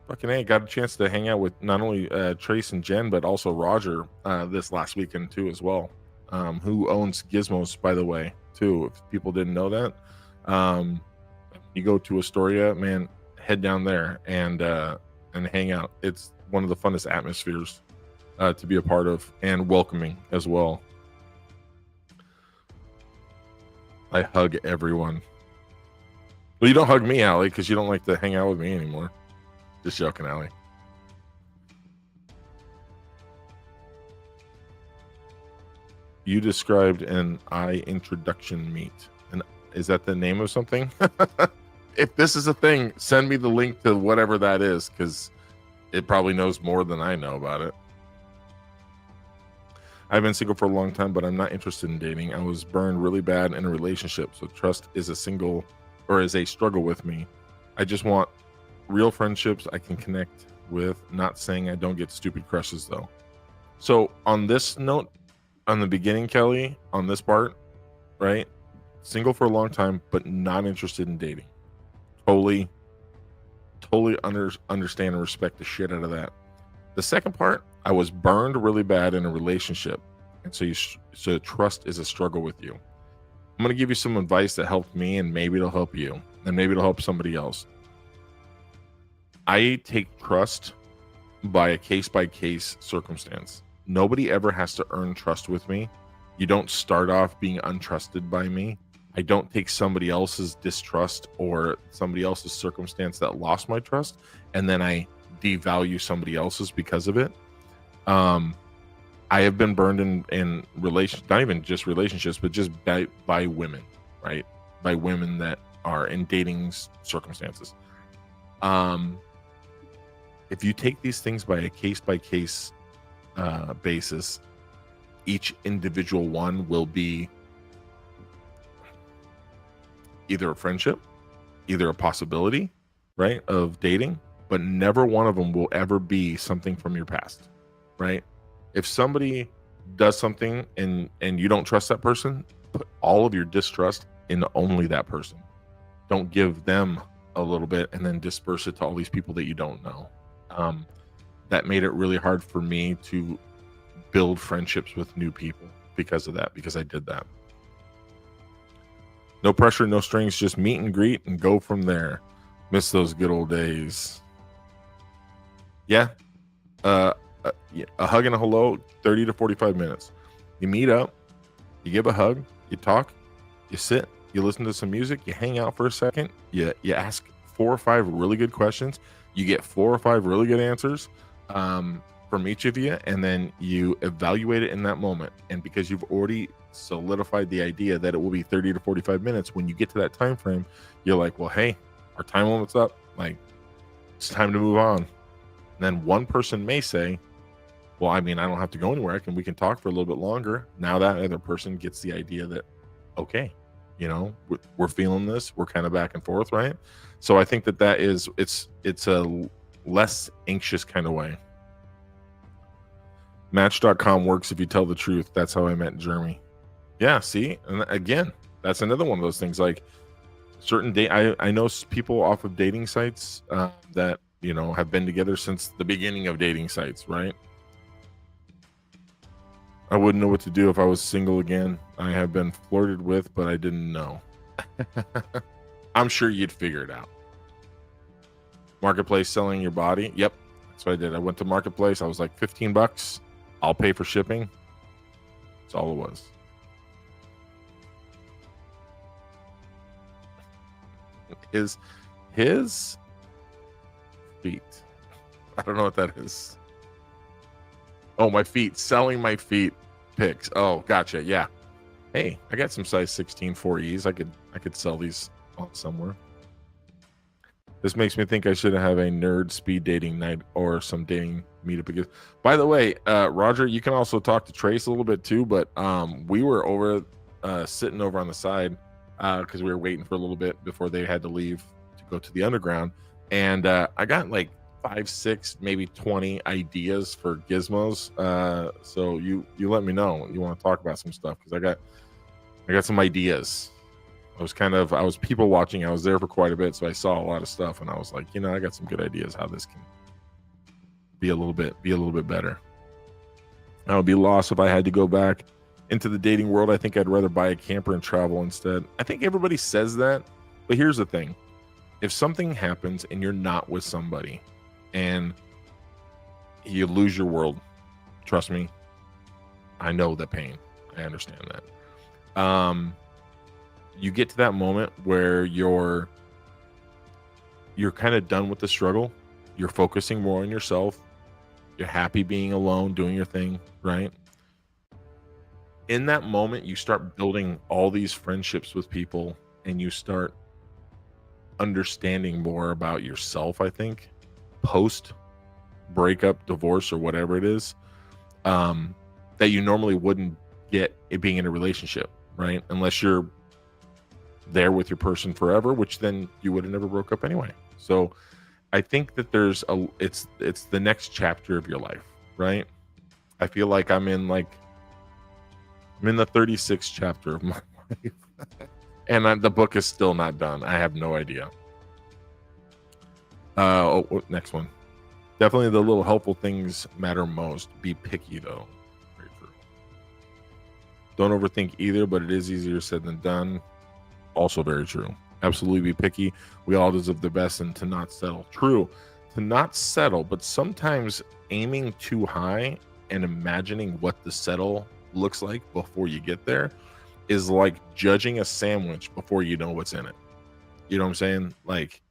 Fucking A, got a chance to hang out with not only Trace and Jen, but also Roger this last weekend too as well. Who owns Gizmos, by the way, too, if people didn't know that. You go to Astoria, man, head down there and hang out. It's one of the funnest atmospheres to be a part of, and welcoming as well. I hug everyone. Well, you don't hug me, Allie, because you don't like to hang out with me anymore. Just joking, Allie. You described an eye introduction meet. And is that the name of something? If this is a thing, send me the link to whatever that is, because it probably knows more than I know about it. I've been single for a long time, but I'm not interested in dating. I was burned really bad in a relationship, so trust is a struggle with me. I just want real friendships I can connect with. Not saying I don't get stupid crushes though. So on this note, on the beginning, Kelly, on this part, right? Single for a long time, but not interested in dating. Totally understand and respect the shit out of that. The second part, I was burned really bad in a relationship, and so trust is a struggle with you. I'm going to give you some advice that helped me, and maybe it'll help you, and maybe it'll help somebody else. I take trust by a case-by-case circumstance. Nobody ever has to earn trust with me. You don't start off being untrusted by me. I don't take somebody else's distrust or somebody else's circumstance that lost my trust, and then I devalue somebody else's because of it. I have been burned in relations, not even just relationships, but just by women, right? By women that are in dating circumstances. If you take these things by a case-by-case basis, each individual one will be either a friendship, either a possibility, right, of dating, but never one of them will ever be something from your past, right? If somebody does something and you don't trust that person, put all of your distrust into only that person. Don't give them a little bit and then disperse it to all these people that you don't know. That made it really hard for me to build friendships with new people because of that, because I did that. No pressure, no strings, just meet and greet and go from there. Miss those good old days. Yeah. A hug and a hello, 30 to 45 minutes. You meet up, you give a hug, you talk, you sit, you listen to some music, you hang out for a second, you ask 4 or 5 really good questions, you get 4 or 5 really good answers from each of you, and then you evaluate it in that moment. And because you've already solidified the idea that it will be 30 to 45 minutes, when you get to that time frame, you're like, well, hey, our time limit's up, like it's time to move on. And then one person may say, well, I mean, I don't have to go anywhere, we can talk for a little bit longer. Now that other person gets the idea that, okay, you know, we're feeling this, we're kind of back and forth, right? So I think that is it's a less anxious kind of way. Match.com works if you tell the truth. That's how I met Jeremy. Yeah, see, and again, that's another one of those things. Like certain I know people off of dating sites that, you know, have been together since the beginning of dating sites, right? I wouldn't know what to do if I was single again. I have been flirted with, but I didn't know. I'm sure you'd figure it out. Marketplace selling your body. Yep, that's what I did. I went to Marketplace. I was like, $15. I'll pay for shipping. That's all it was. His feet. I don't know what that is. Oh, my feet. Selling my feet pics. Oh, gotcha. Yeah. Hey, I got some size 16 4Es. I could sell these on somewhere. This makes me think I should have a nerd speed dating night or some dating meetup. Because, by the way, Roger, you can also talk to Trace a little bit too. But we were over sitting over on the side because we were waiting for a little bit before they had to leave to go to the underground. And I got like 5, 6, maybe 20 ideas for gizmos. So you let me know you want to talk about some stuff, because I got some ideas. I was people watching. I was there for quite a bit, so I saw a lot of stuff, and I was like, you know, I got some good ideas how this can be a little bit better. I would be lost if I had to go back into the dating world. I think I'd rather buy a camper and travel instead. I think everybody says that, but here's the thing. If something happens and you're not with somebody and you lose your world, trust me, I know the pain. I understand that. You get to that moment where you're kind of done with the struggle. You're focusing more on yourself. You're happy being alone, doing your thing, right? In that moment, you start building all these friendships with people, and you start understanding more about yourself, I think, post breakup, divorce, or whatever it is. that you normally wouldn't get it being in a relationship, right? Unless you're there with your person forever, which then you would have never broke up anyway. So I think that it's the next chapter of your life, right? I feel like I'm in the 36th chapter of my life, and the book is still not done. I have no idea. Next one. Definitely the little helpful things matter most. Be picky, though. Very true. Don't overthink either, but it is easier said than done. Also very true. Absolutely be picky. We all deserve the best, and to not settle. True. To not settle, but sometimes aiming too high and imagining what the settle looks like before you get there is like judging a sandwich before you know what's in it. You know what I'm saying? Like,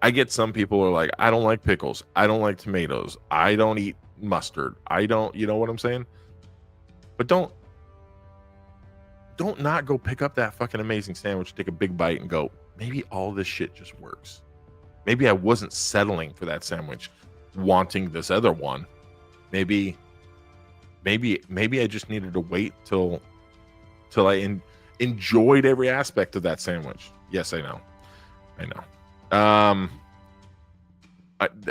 I get some people are like, I don't like pickles. I don't like tomatoes. I don't eat mustard. I don't, you know what I'm saying? But don't not go pick up that fucking amazing sandwich, take a big bite and go, maybe all this shit just works. Maybe I wasn't settling for that sandwich, wanting this other one. Maybe I just needed to wait till I enjoyed every aspect of that sandwich. Yes, I know.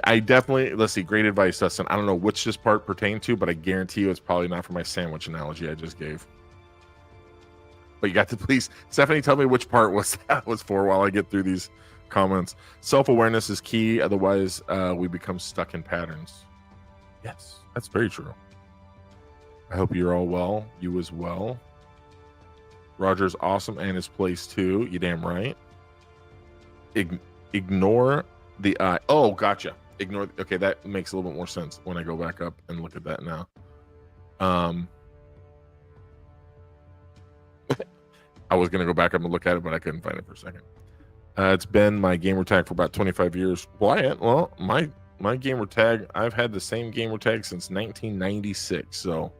I definitely, let's see, great advice, Dustin. I don't know which this part pertained to, but I guarantee you it's probably not for my sandwich analogy I just gave. But you got to please, Stephanie, tell me which part that was for while I get through these comments. Self-awareness is key. Otherwise, we become stuck in patterns. Yes, that's very true. I hope you're all well. You as well. Roger's awesome and his place too. You damn right. Ignore the eye. Oh, gotcha. Okay, that makes a little bit more sense when I go back up and look at that now. I was gonna go back up and look at it, but I couldn't find it for a second. It's been my gamer tag for about 25 years. Wyatt, well, my gamer tag, I've had the same gamer tag since 1996, so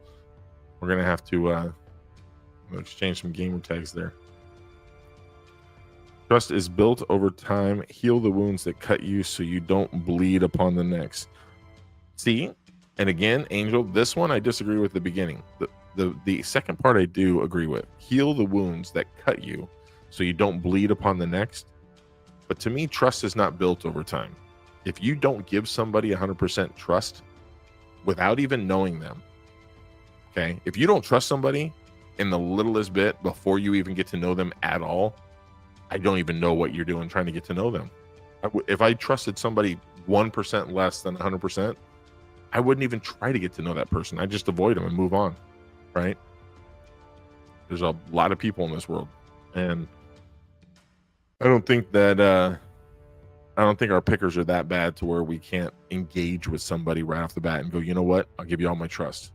we're gonna have to exchange some gamer tags there. Trust is built over time. Heal the wounds that cut you so you don't bleed upon the next. See, and again, Angel, this one I disagree with the beginning. The second part I do agree with. Heal the wounds that cut you so you don't bleed upon the next. But to me, trust is not built over time. If you don't give somebody 100% trust without even knowing them, okay? If you don't trust somebody in the littlest bit before you even get to know them at all, I don't even know what you're doing trying to get to know them. If I trusted somebody 1% less than 100%, I wouldn't even try to get to know that person. I just avoid them and move on, right? There's a lot of people in this world, and I don't think our pickers are that bad to where we can't engage with somebody right off the bat and go, you know what? I'll give you all my trust.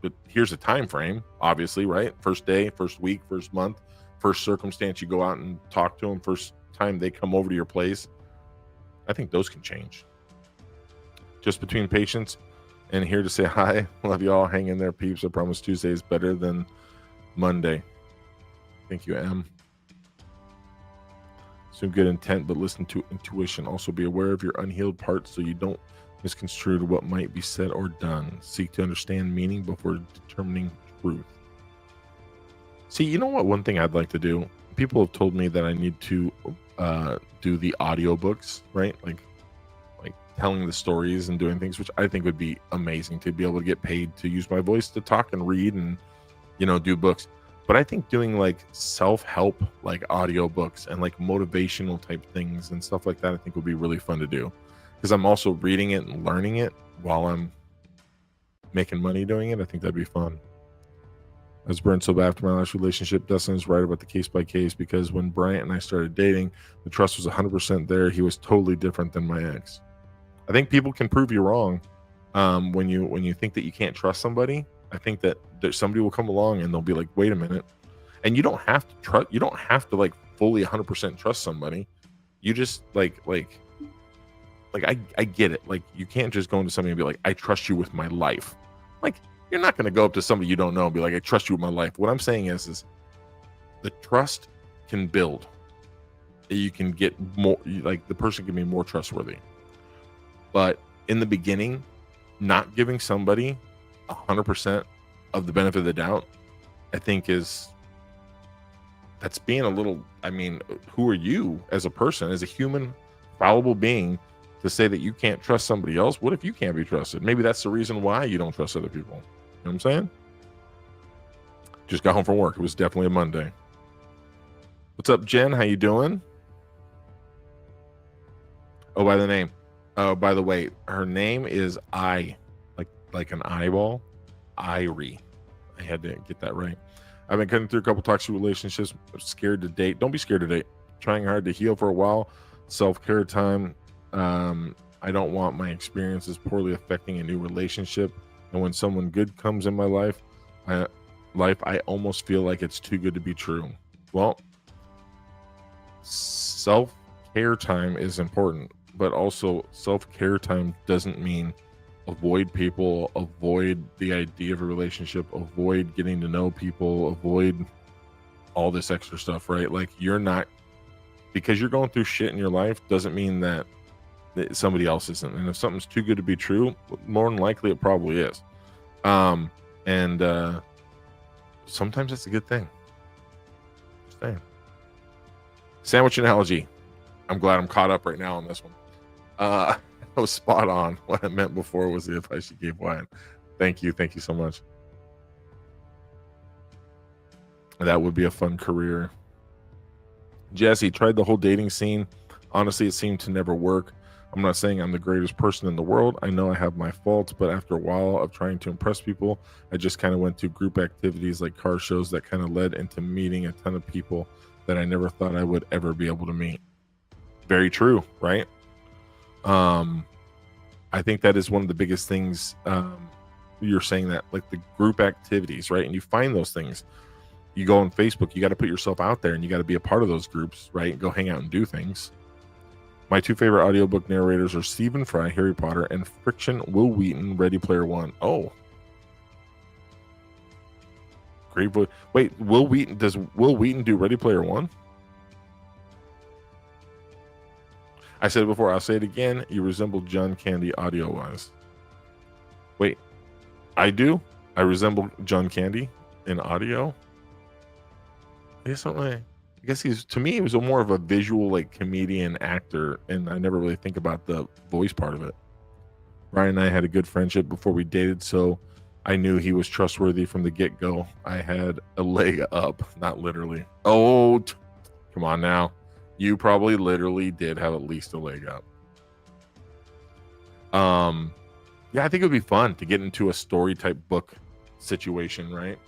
But here's a time frame, obviously, right? First day, first week, first month, first circumstance you go out and talk to them, first time they come over to your place. I think those can change. Just between patients and here to say hi. Love you all. Hang in there, peeps. I promise Tuesday is better than Monday. Thank you, Em. Assume good intent, but listen to intuition. Also be aware of your unhealed parts so you don't misconstrue what might be said or done. Seek to understand meaning before determining truth. See, you know what? One thing I'd like to do, people have told me that I need to do the audiobooks, right? Like telling the stories and doing things, which I think would be amazing to be able to get paid to use my voice to talk and read and, do books. But I think doing like self-help, like audiobooks and like motivational type things and stuff like that, I think would be really fun to do, because I'm also reading it and learning it while I'm making money doing it. I think that'd be fun. I was burned so bad after my last relationship. Dustin is right about the case by case, because when Bryant and I started dating, the trust was 100% there. He was totally different than my ex. I think people can prove you wrong when you think that you can't trust somebody. I think that somebody will come along and they'll be like, wait a minute. And you don't have to trust. You don't have to like fully 100% trust somebody. You just like I get it. Like, you can't just go into somebody and be like, I trust you with my life. Like, you're not going to go up to somebody you don't know and be like, I trust you with my life. What I'm saying is the trust can build. You can get more, like the person can be more trustworthy. But in the beginning, not giving somebody 100% of the benefit of the doubt, I think that's being a little, I mean, who are you as a person, as a human, fallible being, to say that you can't trust somebody else? What if you can't be trusted? Maybe that's the reason why you don't trust other people. You know what I'm saying? Just got home from work. It was definitely a Monday. What's up, Jen? How you doing? Oh, by the way, her name is like an eyeball, Irie. I had to get that right. I've been cutting through a couple toxic relationships. I'm scared to date. Don't be scared to date. Trying hard to heal for a while. Self-care time. I don't want my experiences poorly affecting a new relationship. And when someone good comes in my life, I almost feel like it's too good to be true. Well, self-care time is important, but also self-care time doesn't mean avoid people, avoid the idea of a relationship, avoid getting to know people, avoid all this extra stuff, right? Like, you're not, because you're going through shit in your life doesn't mean that somebody else isn't. And if something's too good to be true, more than likely it probably is. And sometimes it's a good thing. Just saying. Sandwich analogy. I'm glad I'm caught up right now on this one. I was spot on. What I meant before was the advice you gave Wyatt. Thank you so much. That would be a fun career. Jesse, tried the whole dating scene. Honestly, it seemed to never work. I'm not saying I'm the greatest person in the world. I know I have my faults, but after a while of trying to impress people, I just kind of went to group activities like car shows that kind of led into meeting a ton of people that I never thought I would ever be able to meet. Very true, right? I think that is one of the biggest things. You're saying that, like the group activities, right? And you find those things. You go on Facebook, you got to put yourself out there and you got to be a part of those groups, right? Go hang out and do things. My two favorite audiobook narrators are Stephen Fry, Harry Potter, and Friction, Will Wheaton, Ready Player One. Oh. Great voice. Wait, does Will Wheaton do Ready Player One? I said it before, I'll say it again. You resemble John Candy audio-wise. Wait, I do? I resemble John Candy in audio? I guess he's, to me, he was more of a visual, like, comedian actor, and I never really think about the voice part of it. Ryan and I had a good friendship before we dated, so I knew he was trustworthy from the get-go. I had a leg up, not literally. Oh, come on now. You probably literally did have at least a leg up. Yeah, I think it would be fun to get into a story type book situation, right?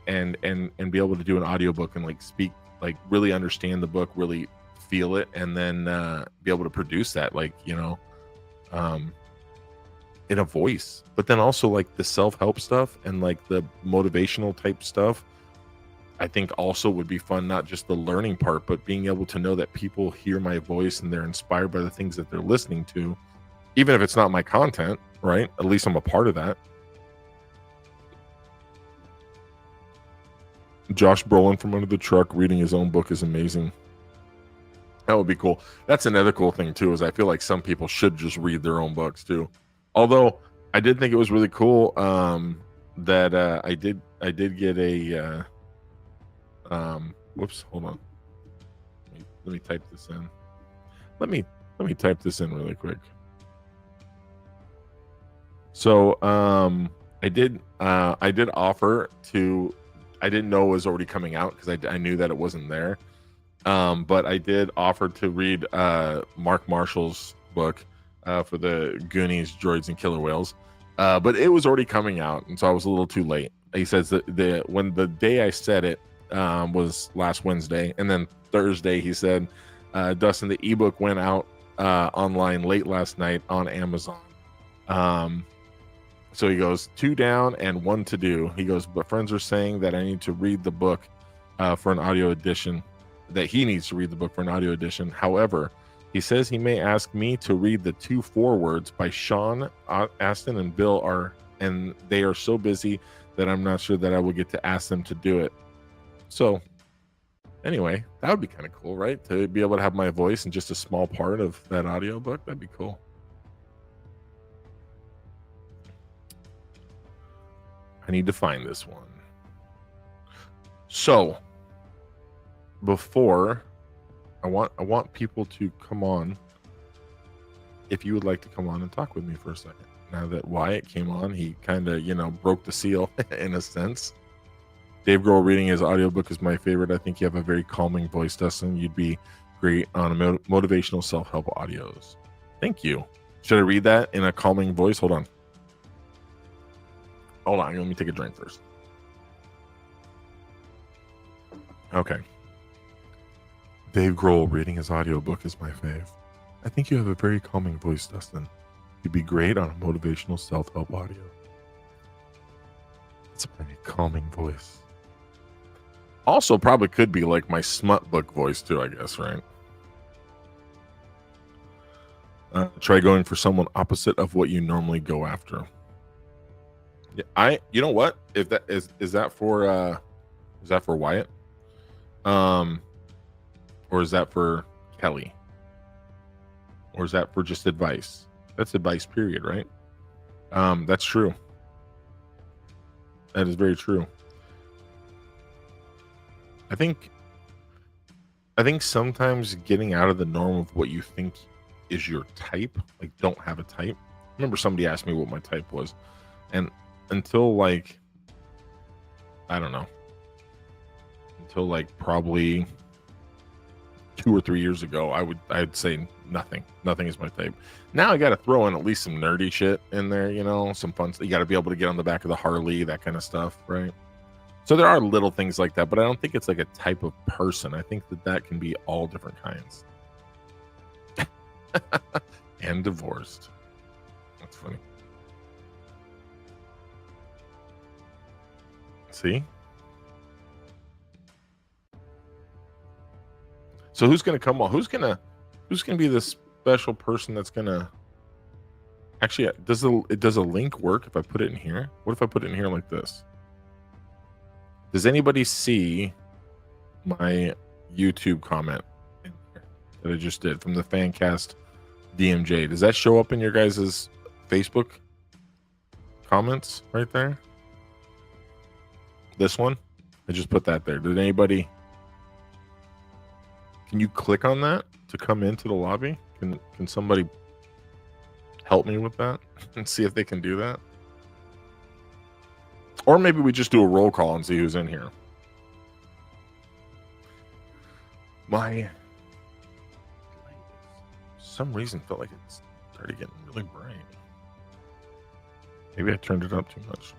And be able to do an audiobook and like speak, like really understand the book, really feel it, and then be able to produce that, like, you know, in a voice. But then also like the self-help stuff and like the motivational type stuff, I think also would be fun, not just the learning part, but being able to know that people hear my voice and they're inspired by the things that they're listening to, even if it's not my content, right? At least I'm a part of that. Josh Brolin from under the truck reading his own book is amazing. That would be cool. That's another cool thing too, is I feel like some people should just read their own books too. Although I did think it was really cool that I did get a whoops, hold on. Let me type this in. Let me type this in really quick. So I did offer to, I didn't know it was already coming out because I knew that it wasn't there. But I did offer to read Mark Marshall's book for the Goonies, Droids, and Killer Whales. But it was already coming out, and so I was a little too late. He says that when the day I said it was last Wednesday, and then Thursday he said, Dustin, the ebook went out online late last night on Amazon. So he goes, 2 down and 1 to do. He goes, but friends are saying that I need to read the book for an audio edition, that he needs to read the book for an audio edition. However, he says he may ask me to read the 2 forewords by Sean Astin and Bill and they are so busy that I'm not sure that I will get to ask them to do it. So anyway, that would be kind of cool, right? To be able to have my voice in just a small part of that audio book. That'd be cool. I need to find this one. So before I want people to come on. If you would like to come on and talk with me for a second. Now that Wyatt came on, he kind of, broke the seal in a sense. Dave Grohl reading his audiobook is my favorite. I think you have a very calming voice, Dustin. You'd be great on motivational self-help audios. Thank you. Should I read that in a calming voice? Hold on. Let me take a drink first. Okay. Dave Grohl reading his audiobook is my fave. I think you have a very calming voice, Dustin. You'd be great on a motivational self-help audio. It's a very calming voice. Also, probably could be like my smut book voice too, I guess, right? Try going for someone opposite of what you normally go after. Yeah, you know what? If that is that for Wyatt? Or is that for Kelly? Or is that for just advice? That's advice, period, right? That's true. That is very true. I think sometimes getting out of the norm of what you think is your type, like don't have a type. I remember somebody asked me what my type was, and until like, I don't know, until like probably 2 or 3 years ago, I'd say nothing is my type. Now I got to throw in at least some nerdy shit in there, some fun stuff. You got to be able to get on the back of the Harley, that kind of stuff, right? So there are little things like that, but I don't think it's like a type of person. I think that can be all different kinds. And divorced. That's funny. See? So who's gonna come on? Who's gonna be the special person that's gonna actually does a link work if I put it in here? What if I put it in here like this? Does anybody see my YouTube comment in here that I just did from the Fancast DMJ? Does that show up in your guys' Facebook comments right there? This one? I just put that there. Did anybody? Can you click on that to come into the lobby? Can somebody help me with that and see if they can do that? Or maybe we just do a roll call and see who's in here. My for some reason felt like it started getting really bright. Maybe I turned it up too much.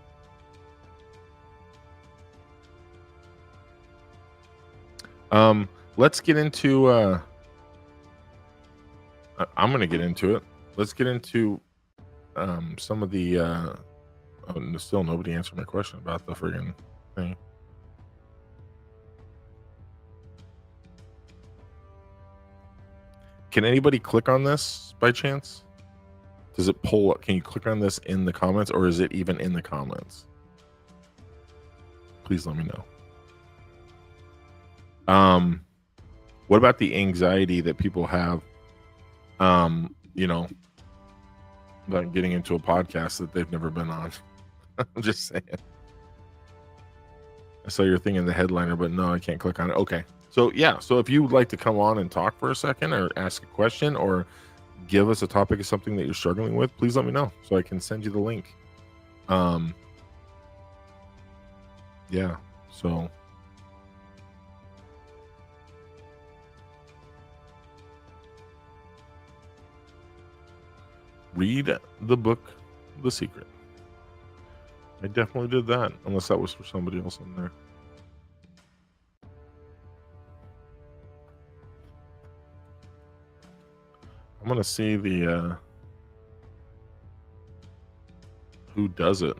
Let's get into I'm gonna get into it. Let's get into some of the still nobody answered my question about the friggin' thing. Can anybody click on this by chance? Does it pull up? Can you click on this in the comments, or is it even in the comments? Please let me know. What about the anxiety that people have, about getting into a podcast that they've never been on? I'm just saying. I saw your thing in the headliner, but no, I can't click on it. Okay. So yeah. So if you would like to come on and talk for a second or ask a question or give us a topic of something that you're struggling with, please let me know so I can send you the link. Yeah. So read the book, The Secret. I definitely did that, unless that was for somebody else in there. I'm gonna see the who does it.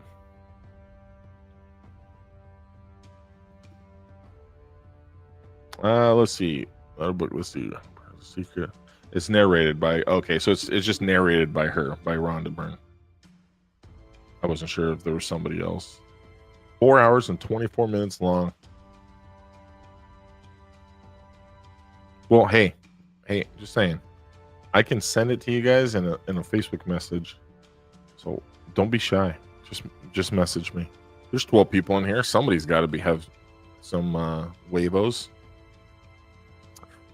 Let's see. Book. Let's see. The Secret. It's narrated by. Okay, so it's just narrated by her, by Rhonda Byrne. I wasn't sure if there was somebody else. 4 hours and 24 minutes long. Well, hey, just saying. I can send it to you guys in a Facebook message. So don't be shy. Just message me. There's 12 people in here. Somebody's got to have some Wavos.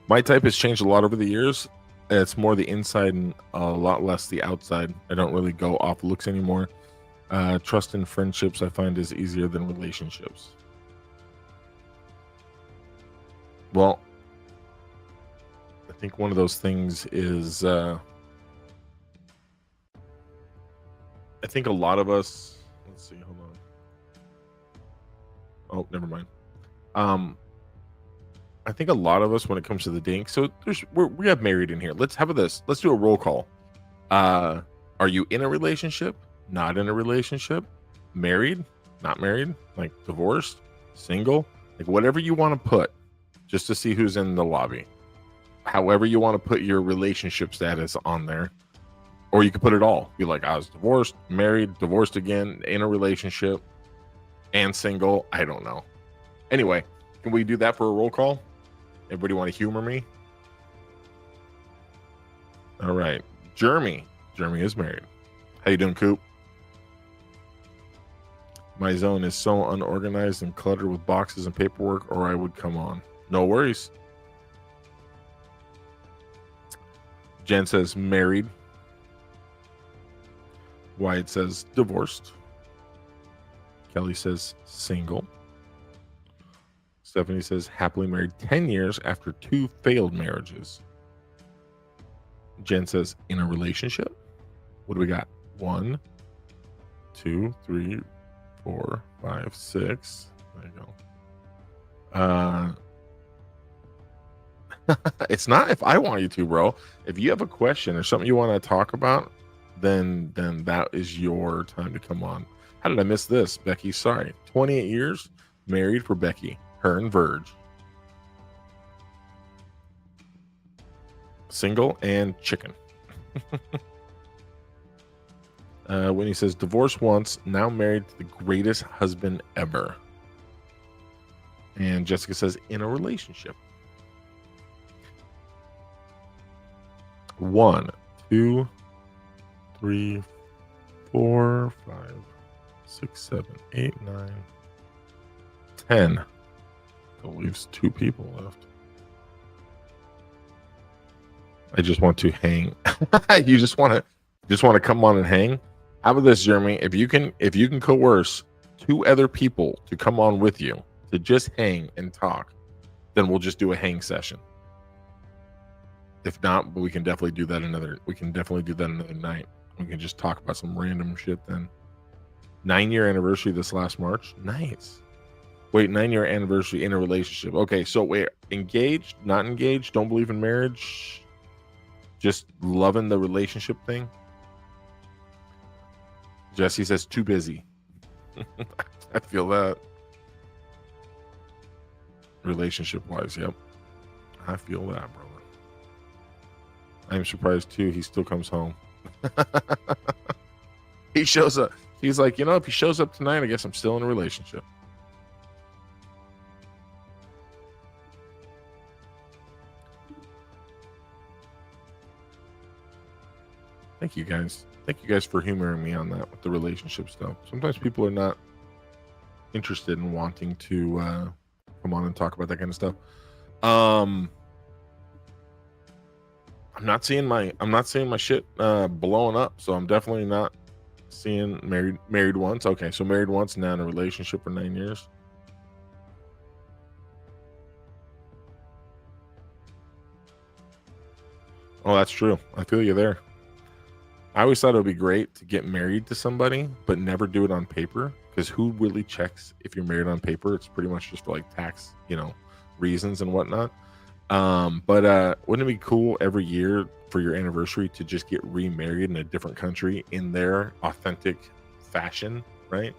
My type has changed a lot over the years. It's more the inside and a lot less the outside. I don't really go off looks anymore. Trust in friendships I find is easier than relationships. Well, I think one of those things is I think a lot of us, let's see, hold on. Oh, never mind. I think a lot of us when it comes to the dating, so we have married in here. Let's do a roll call. Are you in a relationship? Not in a relationship? Married? Not married? Like divorced? Single? Like whatever you want to put, just to see who's in the lobby. However you want to put your relationship status on there. Or you could put it all. Be like, I was divorced, married, divorced again, in a relationship, and single. I don't know. Anyway, can we do that for a roll call? Everybody want to humor me? All right. Jeremy. Jeremy is married. How you doing, Coop? My zone is so unorganized and cluttered with boxes and paperwork, or I would come on. No worries. Jen says married. Wyatt says divorced. Kelly says single. Stephanie says happily married 10 years after 2 failed marriages. Jen says in a relationship. What do we got? 1, 2, 3, 4, 5, 6. There you go. It's not if I want you to, bro. If you have a question or something you want to talk about, then that is your time to come on. How did I miss this, Becky? Sorry. 28 years married for Becky. Her and Verge. Single and chicken. When he says divorced once, now married to the greatest husband ever. And Jessica says in a relationship. 1, 2, 3, 4, 5, 6, 7, 8, 9, 10. That leaves 2 people left. I just want to hang. You just want to come on and hang. How about this, Jeremy? If you can coerce 2 other people to come on with you to just hang and talk, then we'll just do a hang session. If not, but we can definitely do that another night. We can just talk about some random shit then. 9-year anniversary this last March. Nice. Wait, 9-year anniversary in a relationship. Okay, so wait, engaged, not engaged, don't believe in marriage, just loving the relationship thing. Jesse says too busy. I feel that. Relationship wise, yep. I feel that, brother. I'm surprised too. He still comes home. He shows up. He's like, if he shows up tonight, I guess I'm still in a relationship. Thank you guys. Thank you guys for humoring me on that with the relationship stuff. Sometimes people are not interested in wanting to come on and talk about that kind of stuff. I'm not seeing my shit blowing up, so I'm definitely not seeing married once. Okay, so married once, now in a relationship for 9 years. Oh, that's true. I feel you there. I always thought it would be great to get married to somebody, but never do it on paper, because who really checks if you're married on paper? It's pretty much just for like tax, reasons and whatnot. But wouldn't it be cool every year for your anniversary to just get remarried in a different country in their authentic fashion, right?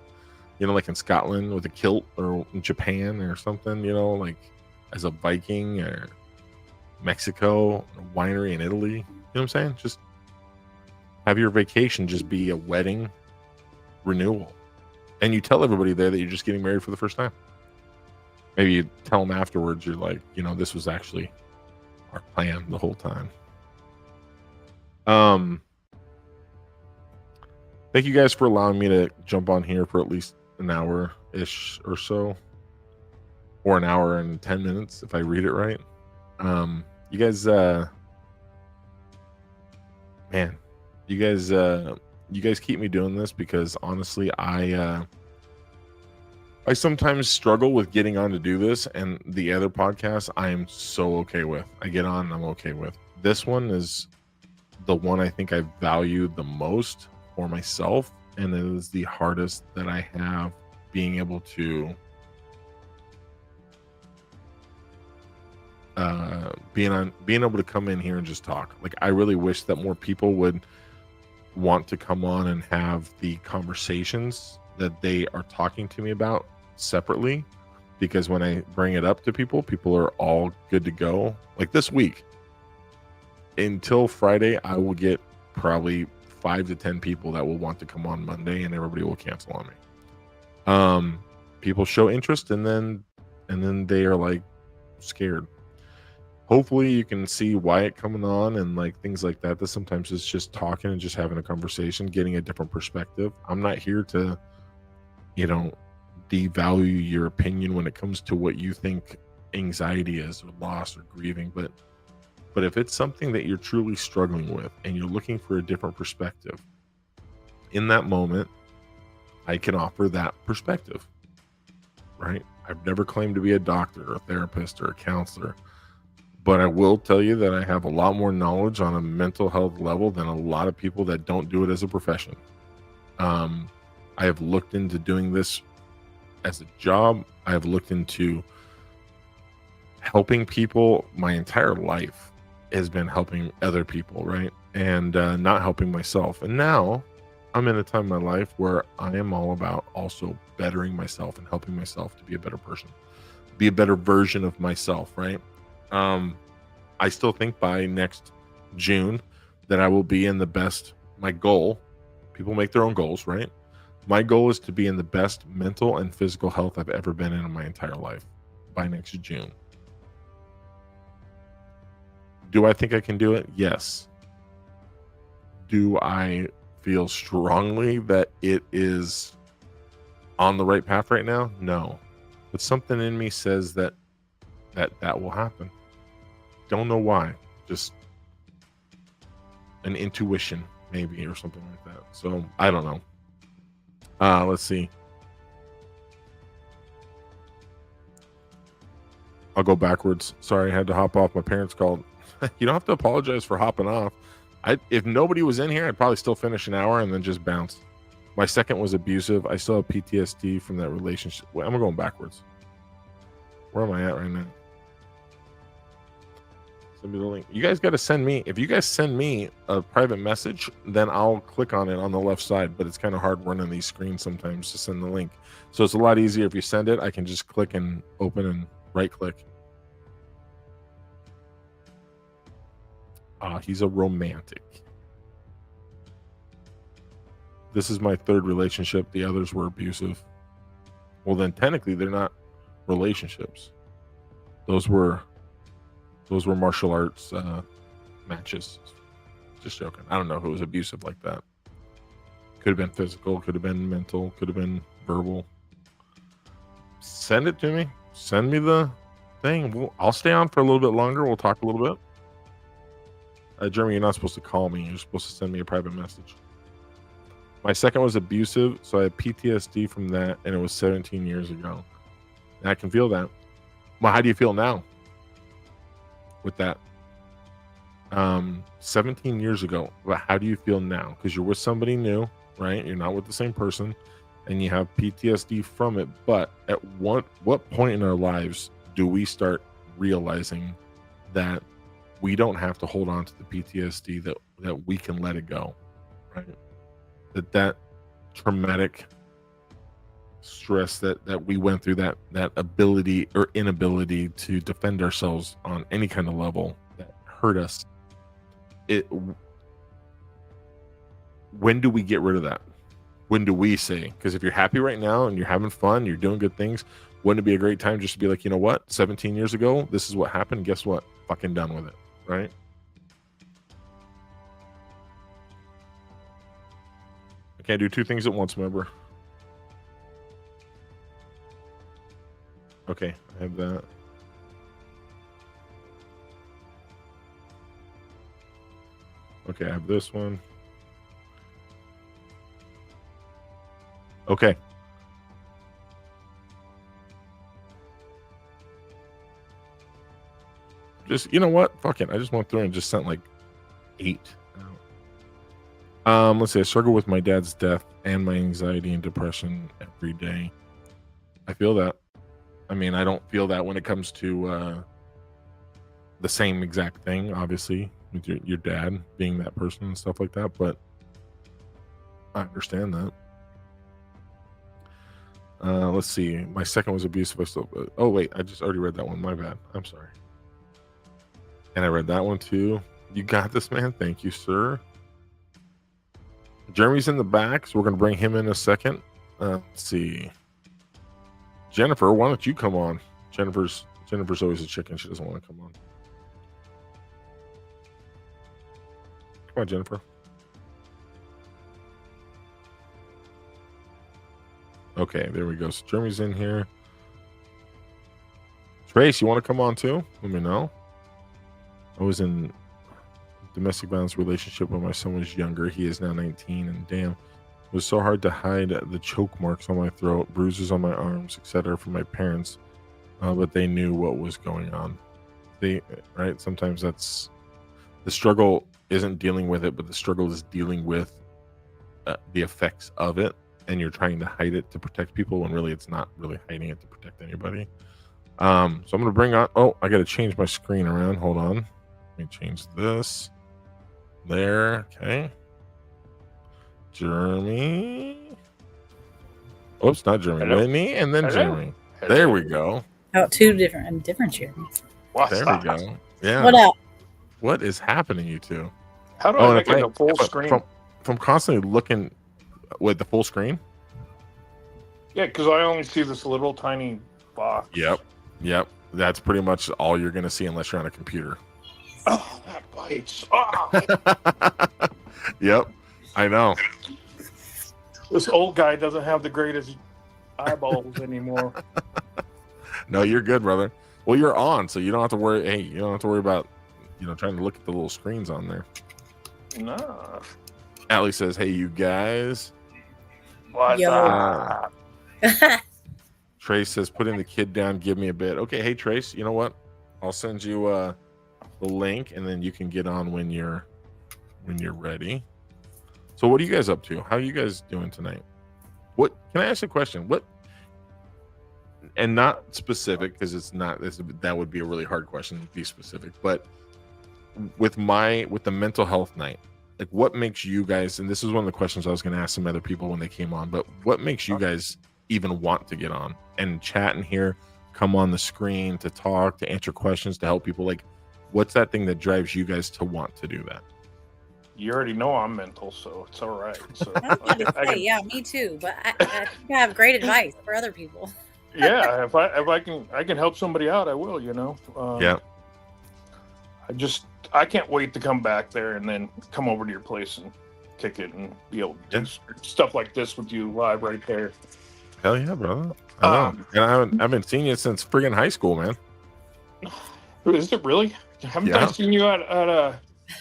Like in Scotland with a kilt, or in Japan or something, like as a Viking, or Mexico, a winery in Italy. You know what I'm saying? Just have your vacation just be a wedding renewal. And you tell everybody there that you're just getting married for the first time. Maybe you tell them afterwards, you're like, this was actually our plan the whole time. Thank you guys for allowing me to jump on here for at least an hour ish or so, or an hour and 10 minutes if I read it right. You guys, man, you guys keep me doing this, because honestly, I sometimes struggle with getting on to do this, and the other podcasts I am so okay with. I get on and I'm okay with. This one is the one I think I value the most for myself, and it is the hardest that I have being able to being able to come in here and just talk. Like, I really wish that more people would want to come on and have the conversations that they are talking to me about separately, because when I bring it up to people are all good to go. Like this week, until Friday, I will get probably 5 to 10 people that will want to come on Monday, and everybody will cancel on me. People show interest, and then they are like scared. Hopefully you can see Wyatt coming on and like things like that. That sometimes it's just talking and just having a conversation, getting a different perspective. I'm not here to, devalue your opinion when it comes to what you think anxiety is, or loss, or grieving. But if it's something that you're truly struggling with and you're looking for a different perspective, in that moment, I can offer that perspective, right? I've never claimed to be a doctor or a therapist or a counselor, but I will tell you that I have a lot more knowledge on a mental health level than a lot of people that don't do it as a profession. I have looked into doing this as a job. I have looked into helping people. My entire life has been helping other people, right? And not helping myself. And now I'm in a time in my life where I am all about also bettering myself and helping myself to be a better person, be a better version of myself, right? I still think by next June that I will be in the best. My goal, people make their own goals, right? My goal is to be in the best mental and physical health I've ever been in my entire life by next June. Do I think I can do it? Yes. Do I feel strongly that it is on the right path right now? No. But something in me says that will happen. Don't know why. Just an intuition, maybe, or something like that. So I don't know. Let's see. I'll go backwards. Sorry, I had to hop off. My parents called. You don't have to apologize for hopping off. If nobody was in here, I'd probably still finish an hour and then just bounce. My second was abusive. I still have PTSD from that relationship. Wait, I'm going backwards. Where am I at right now? Send me the link. You guys got to send me. If you guys send me a private message, then I'll click on it on the left side. But it's kind of hard running these screens sometimes to send the link. So it's a lot easier if you send it. I can just click and open and right click. He's a romantic. This is my third relationship. The others were abusive. Well, then technically they're not relationships. Those were martial arts matches. Just joking. I don't know if it was abusive like that. Could have been physical, could have been mental, could have been verbal. Send it to me. Send me the thing. I'll stay on for a little bit longer. We'll talk a little bit. Jeremy, you're not supposed to call me. You're supposed to send me a private message. My second was abusive, so I had PTSD from that, and it was 17 years ago. And I can feel that. Well, how do you feel now with that? 17 years ago, but how do you feel now? Because you're with somebody new, right? You're not with the same person, and you have PTSD from it. But at what point in our lives do we start realizing that we don't have to hold on to the PTSD, that we can let it go, right? That traumatic stress that we went through, that ability or inability to defend ourselves on any kind of level that hurt us. When do we get rid of that? When do we say, because if you're happy right now and you're having fun, you're doing good things, wouldn't it be a great time just to be like, you know what, 17 years ago, this is what happened. Guess what? Fucking done with it, right? I can't do two things at once, remember? Okay, I have that. Okay, I have this one. Okay. Just, you know what? Fuck it. I just went through and just sent like 8 out. Let's see. I struggle with my dad's death and my anxiety and depression every day. I feel that. I mean, I don't feel that when it comes to the same exact thing, obviously, with your dad being that person and stuff like that, but I understand that. Let's see. My second was abusive. Oh, wait. I just already read that one. My bad. I'm sorry. And I read that one too. You got this, man. Thank you, sir. Jeremy's in the back, so we're going to bring him in a second. Let's see. Jennifer, why don't you come on? Jennifer's always a chicken. She doesn't want to come on. Come on, Jennifer. Okay, there we go. So Jeremy's in here. Trace, you want to come on too? Let me know. I was in a domestic violence relationship when my son was younger. He is now 19, and damn, it was so hard to hide the choke marks on my throat, bruises on my arms, etc. from my parents, but they knew what was going on. Right? Sometimes that's the struggle isn't dealing with it, but the struggle is dealing with the effects of it, and you're trying to hide it to protect people when really it's not really hiding it to protect anybody. So I'm going to bring on... Oh, I got to change my screen around. Hold on. Let me change this. There. Okay. Jeremy. Oops, not Jeremy. Hello. Whitney, and then Hello. Jeremy. Hello. There we go. Oh, two different Jeremys. There we go. Yeah. What up? What is happening, you two? How do I make it a full if screen? If I'm constantly looking with the full screen. Yeah, because I only see this little tiny box. Yep. That's pretty much all you're going to see unless you're on a computer. Oh, that bites. Oh. Yep, I know. This old guy doesn't have the greatest eyeballs anymore. No, you're good, brother. Well, you're on, so you don't have to worry. Hey, you don't have to worry about, trying to look at the little screens on there. Nah. Allie says, "Hey, you guys." What's up? Trace says, "Putting the kid down. Give me a bit." Okay, hey Trace, you know what? I'll send you the link, and then you can get on when you're ready. So, what are you guys up to? How are you guys doing tonight? What can I ask a question? What? And not specific, because it's not. That would be a really hard question to be specific. But with the mental health night, like, what makes you guys? And this is one of the questions I was going to ask some other people when they came on. But what makes you guys even want to get on and chat in here, come on the screen to talk, to answer questions, to help people? Like, what's that thing that drives you guys to want to do that? You already know I'm mental, so it's all right. So yeah, me too. But I think I have great advice for other people. Yeah, if I can help somebody out, I will. Yeah. I can't wait to come back there and then come over to your place and kick it and be able to do stuff like this with you live right there. Hell yeah, brother! I know. And I haven't seen you since friggin' high school, man. Is it really? Haven't I seen you at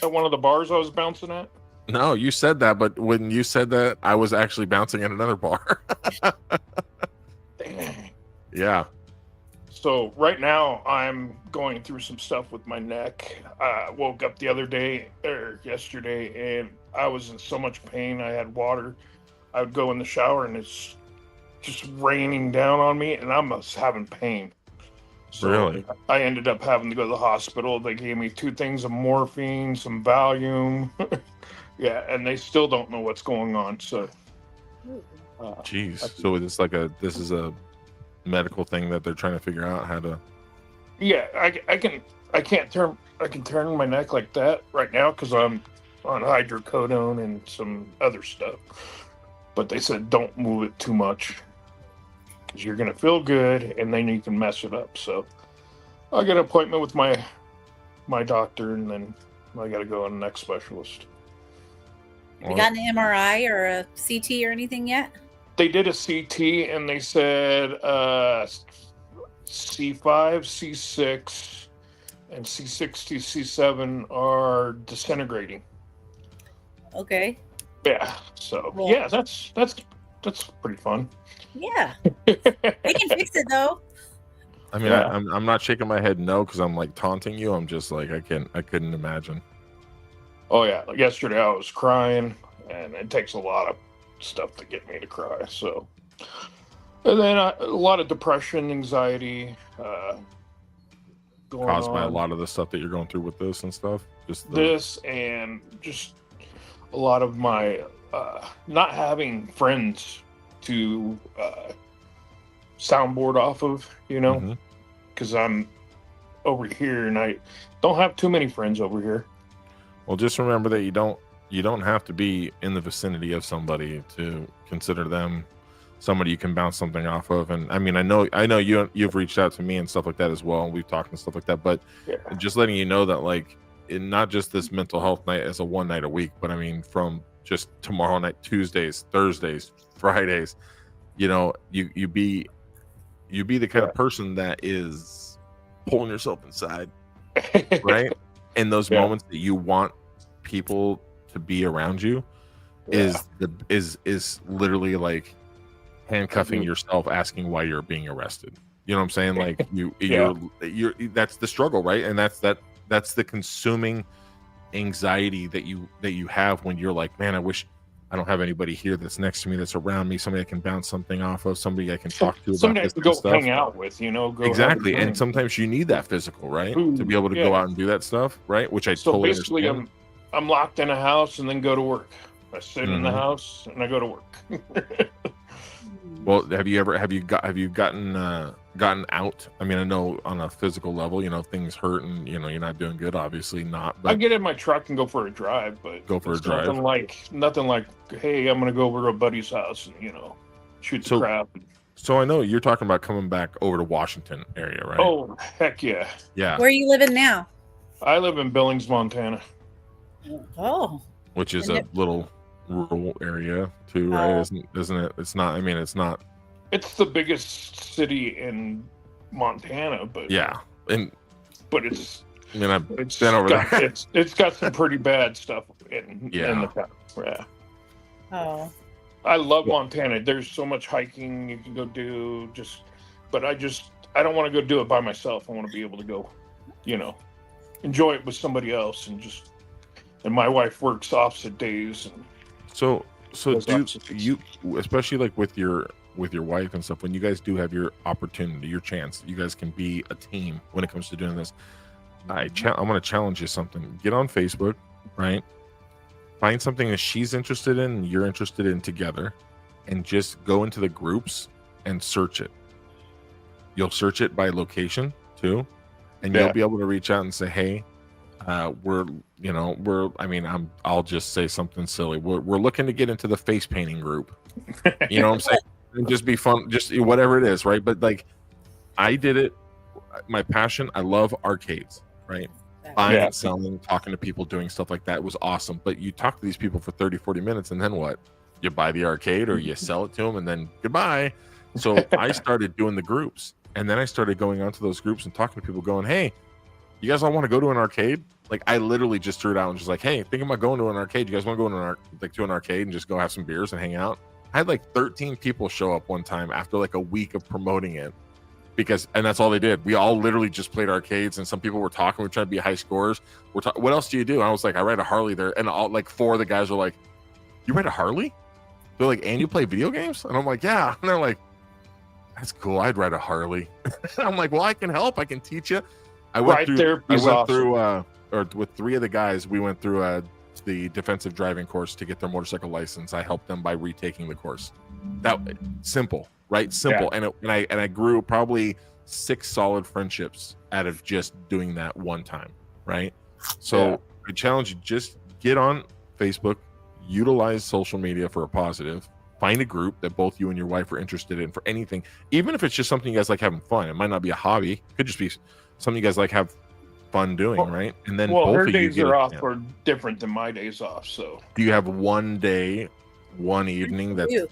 one of the bars I was bouncing at? No, you said that, but when you said that, I was actually bouncing at another bar. Dang. Yeah. So right now I'm going through some stuff with my neck. I woke up the other day or yesterday and I was in so much pain. I had water. I would go in the shower and it's just raining down on me and I'm having pain. So really? I ended up having to go to the hospital. They gave me 2 things of morphine, some Valium. Yeah, and they still don't know what's going on. So jeez. So it's like this is a medical thing that they're trying to figure out how to. Yeah, I can turn my neck like that right now because I'm on hydrocodone and some other stuff. But they said don't move it too much because you're gonna feel good and then you can mess it up. So I got an appointment with my doctor and then I got to go on the next specialist. Have you gotten an MRI or a CT or anything yet? They did a CT and they said C5, C6, and C6 to C7 are disintegrating. Okay. Yeah. So Well- yeah, that's pretty fun. Yeah. They can fix it though. I mean, Yeah. I'm not shaking my head no because I'm like taunting you. I'm just like I couldn't imagine. Oh yeah. Yesterday I was crying, and it takes a lot of stuff to get me to cry. So, and then a lot of depression, anxiety, going Caused on. by a lot of the stuff that you're going through with this and stuff. Just This and just a lot of my not having friends to soundboard off of, Mhm. because I'm over here and I don't have too many friends over here. Well, just remember that you don't have to be in the vicinity of somebody to consider them somebody you can bounce something off of. And I mean, I know you've reached out to me and stuff like that as well, and we've talked and stuff like that. But Yeah. just letting you know that like, in not just this mental health night as a one night a week, but I mean from just tomorrow night, Tuesdays, Thursdays, Fridays, you be the kind of person that is pulling yourself inside, right? In those Yeah. moments that you want people to be around you is literally like handcuffing yourself, asking why you're being arrested. You know what I'm saying? Like you're that's the struggle, right? And that's the consuming anxiety that you have when you're like, man, I wish I don't have anybody here that's next to me, that's around me, somebody I can bounce something off of, somebody I can talk to about Somebody I this can kind go of stuff. hang out with, go Exactly. have a And drink. sometimes you need that physical, right? To be able to go Yeah. out and do that stuff, right? Which I So totally basically, understand. I'm locked in a house and then go to work. I sit in the Mhm. house and I go to work. Well, have you gotten out? I mean, I know on a physical level, things hurt and you're not doing good, obviously not, I but get in my truck and go for a drive, but Go for a it's drive. Nothing like, hey, I'm gonna go over to a buddy's house and shoot the So- crap. so I know you're talking about coming back over to Washington area, right? Oh heck yeah! Yeah, Where are you living now? I live in Billings, Montana. Oh. which is And a little rural area too, right? Oh. Isn't it? It's not. I mean, it's not. It's the biggest city in Montana, but Yeah, and but it's I mean, I've it's been over got, there. it's got some pretty bad stuff in Yeah. the town. Yeah. Oh. I love Yeah. Montana. There's so much hiking you can go do. But I don't want to go do it by myself. I want to be able to go, enjoy it with somebody else and my wife works opposite days. And So Those do opposites. you, especially like with your wife and stuff, when you guys do have your opportunity, your chance, you guys can be a team when it comes to doing this. I'm going to challenge you something. Get on Facebook, right? Find something that she's interested in and you're interested in together, and just go into the groups and search it. You'll search it by location too, and Yeah. you'll be able to reach out and say, hey, I'll just say something silly. We're looking to get into the face painting group. You know what I'm saying? And just be fun, just whatever it is, right? But like, I did it. My passion. I love arcades, right? Buying Yeah. and selling, talking to people, doing stuff like that was awesome. But you talk to these people for 30, 40 minutes, and then what? You buy the arcade or you sell it to them, and then goodbye. So I started doing the groups, and then I started going onto those groups and talking to people, going, hey, you guys all want to go to an arcade? Like, I literally just threw it out and just like, hey, think about going to an arcade. You guys want to go to an arcade and just go have some beers and hang out? I had like 13 people show up one time after like a week of promoting it, and that's all they did. We all literally just played arcades, and some people were talking. We're trying to be high scorers. What else do you do? And I was like, I ride a Harley there, and all like 4 of the guys were like, you ride a Harley? They're like, and you play video games? And I'm like, yeah. And they're like, that's cool. I'd ride a Harley. I'm like, well, I can help. I can teach you. I went through, with 3 of the guys, we went through the defensive driving course to get their motorcycle license. I helped them by retaking the course. That simple, right? Simple. Yeah. And I grew probably 6 solid friendships out of just doing that one time, right? So Yeah. I challenge you, just get on Facebook, utilize social media for a positive. Find a group that both you and your wife are interested in for anything, even if it's just something you guys like having fun. It might not be a hobby; it could just be something you guys like have fun doing, right? And then both her of you days get are a off chance. are different than my days off. So Do you have one day, one evening that's You.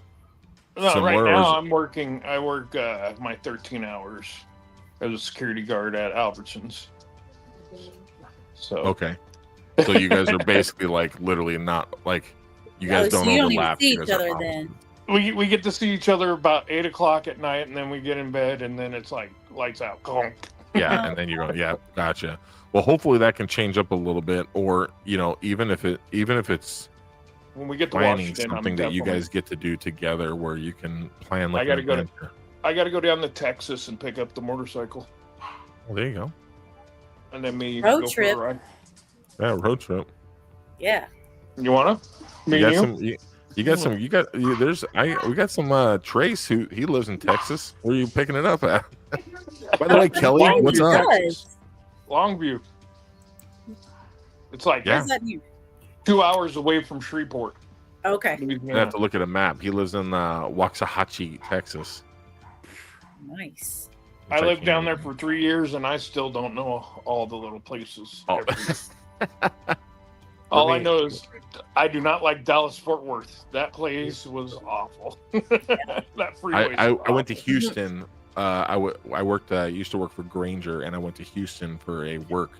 no, right similar, or now is- I'm working. I work my 13 hours. as a security guard at Albertsons. So Okay. So you guys are basically like literally not like you guys so don't you don't even overlap. see You each guys are other then. we get to see each other about 8 o'clock at night, and then we get in bed, and then it's like lights out. Conk. Yeah, and then you're going, yeah, gotcha. Well, hopefully that can change up a little bit, or even if it's When we get to planning Washington, something that you guys get to do together, where you can plan like I gotta an go to- adventure. I got to go down to Texas and pick up the motorcycle, Well, there you go. and then me Road go trip. for a ride. Yeah, road trip. Yeah. You wanna? Me You and got you? some. You got some. We got some. Trace, who he lives in Texas. Where are you picking it up at? By the way, Kelly, Longview, what's up? Texas. Longview. It's like Yeah. What does that mean? 2 hours away from Shreveport. Okay. I Louisiana. have to look at a map. He lives in Waxahachie, Texas. Nice. I which lived can't down there even- for 3 years, and I still don't know all the little places. Oh. All I me- know is I do not like Dallas Fort Worth. That place was awful. That freeway. I went to Houston. I worked. Used to work for Granger, and I went to Houston for a work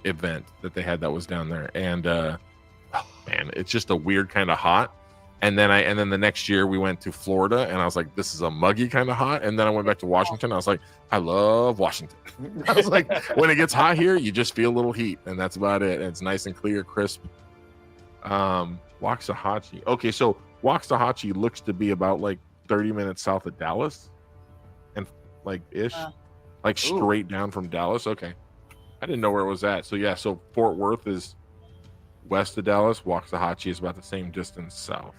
event that they had that was down there. And man, it's just a weird kind of hot. And then the next year we went to Florida, and I was like, this is a muggy kind of hot. And then I went back to Washington. I was like, I love Washington. I was like, when it gets hot here, you just feel a little heat, and that's about it. And it's nice and clear, crisp. Waxahachie. Okay, so Waxahachie looks to be about like 30 minutes south of Dallas, and like like straight down from Dallas. Okay, I didn't know where it was at. So yeah, so Fort Worth is west of Dallas. Waxahachie is about the same distance south.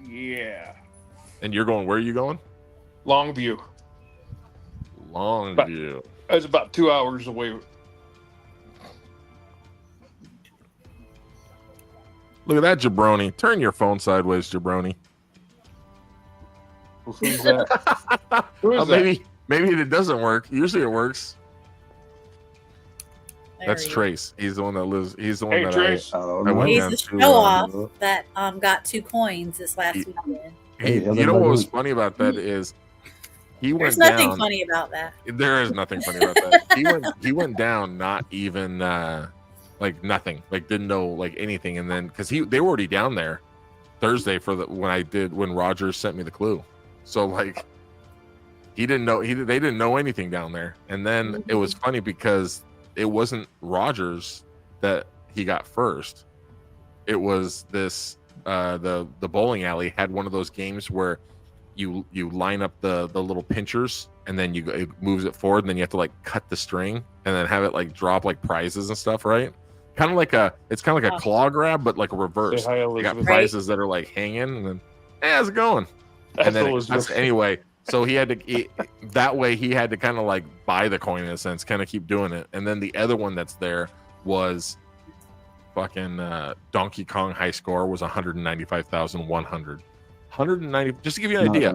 Yeah. And you're going? Where are you going? Longview. Longview. I was about 2 hours away. Look at that, jabroni. Turn your phone sideways, jabroni. Who's that? Who is that? Maybe it doesn't work. Usually it works. There That's we go. Trace. He's the one that lives. He's the one Hey, that Trace. I went He's down the to, show off that got 2 coins this last He- weekend. Hey, Hey, you know what was everybody. funny about that is he There's went nothing down. funny about that. There is nothing funny about that. He went down not even like nothing, like didn't know like anything, and then because they were already down there Thursday for when Rogers sent me the clue, so like he didn't know they didn't know anything down there, and then it was funny because it wasn't Rogers that he got first. It was this the bowling alley had one of those games where you line up the little pinchers, and then it moves it forward, and then you have to like cut the string and then have it like drop like prizes and stuff, right? Kind of like a claw grab, but like a reverse. Say hi, You got Elizabeth. prizes that are like hanging, and then hey, how's it going? That's And then Elizabeth. anyway, so he had to that way he had to kind of like buy the coin in a sense, kind of keep doing it. And then the other one that's there was fucking Donkey Kong high score was 195,100. 190. Just to give you an idea,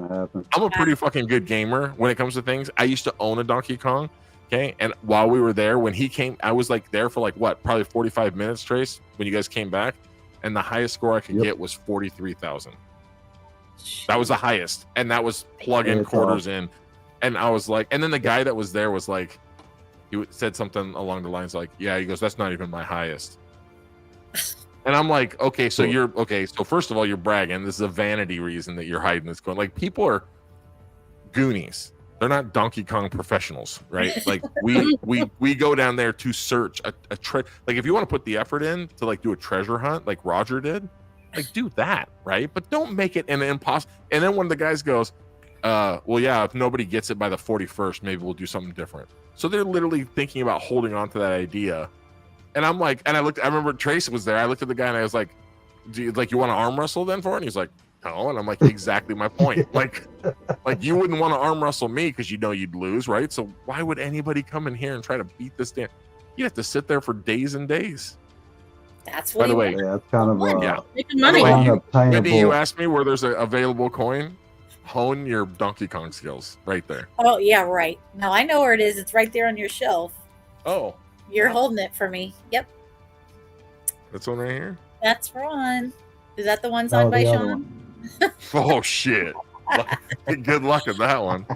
I'm a pretty fucking good gamer when it comes to things. I used to own a Donkey Kong. Okay, and while we were there, when he came, I was like there for like what, probably 45 minutes, Trace, when you guys came back, and the highest score I could get was 43,000. That was the highest, and that was plug-in That's quarters in. And I was like, and then the guy that was there was like, he said something along the lines like, "Yeah," he goes, "That's not even my highest." And I'm like, okay, so so first of all, you're bragging. This is a vanity reason that you're hiding this coin. Like, people are Goonies. They're not Donkey Kong professionals, right? Like we go down there to search a like if you want to put the effort in to like do a treasure hunt like Roger did, like do that, right? But don't make it an impossible. And then when the guys goes, well, yeah, if nobody gets it by the 41st, maybe we'll do something different. So they're literally thinking about holding on to that idea. And I'm like, and I remember Trace was there. I looked at the guy and I was like, do you want to arm wrestle then for it? And he's like, no. And I'm like, exactly my point. Like you wouldn't want to arm wrestle me because you know you'd lose, right? So why would anybody come in here and try to beat this damn? You have to sit there for days and days. That's By what the he way, wants. Yeah, it's kind of Yeah. Making By the money. way, unobtainable. Maybe you asked me where there's an available coin. Hone your Donkey Kong skills right there. Oh yeah, right. No, I know where it is. It's right there on your shelf. Oh, You're holding it for me. Yep, that's one right here. that's Ron. Is that the one No, signed by the other Sean? one. Oh shit! Good luck at that one.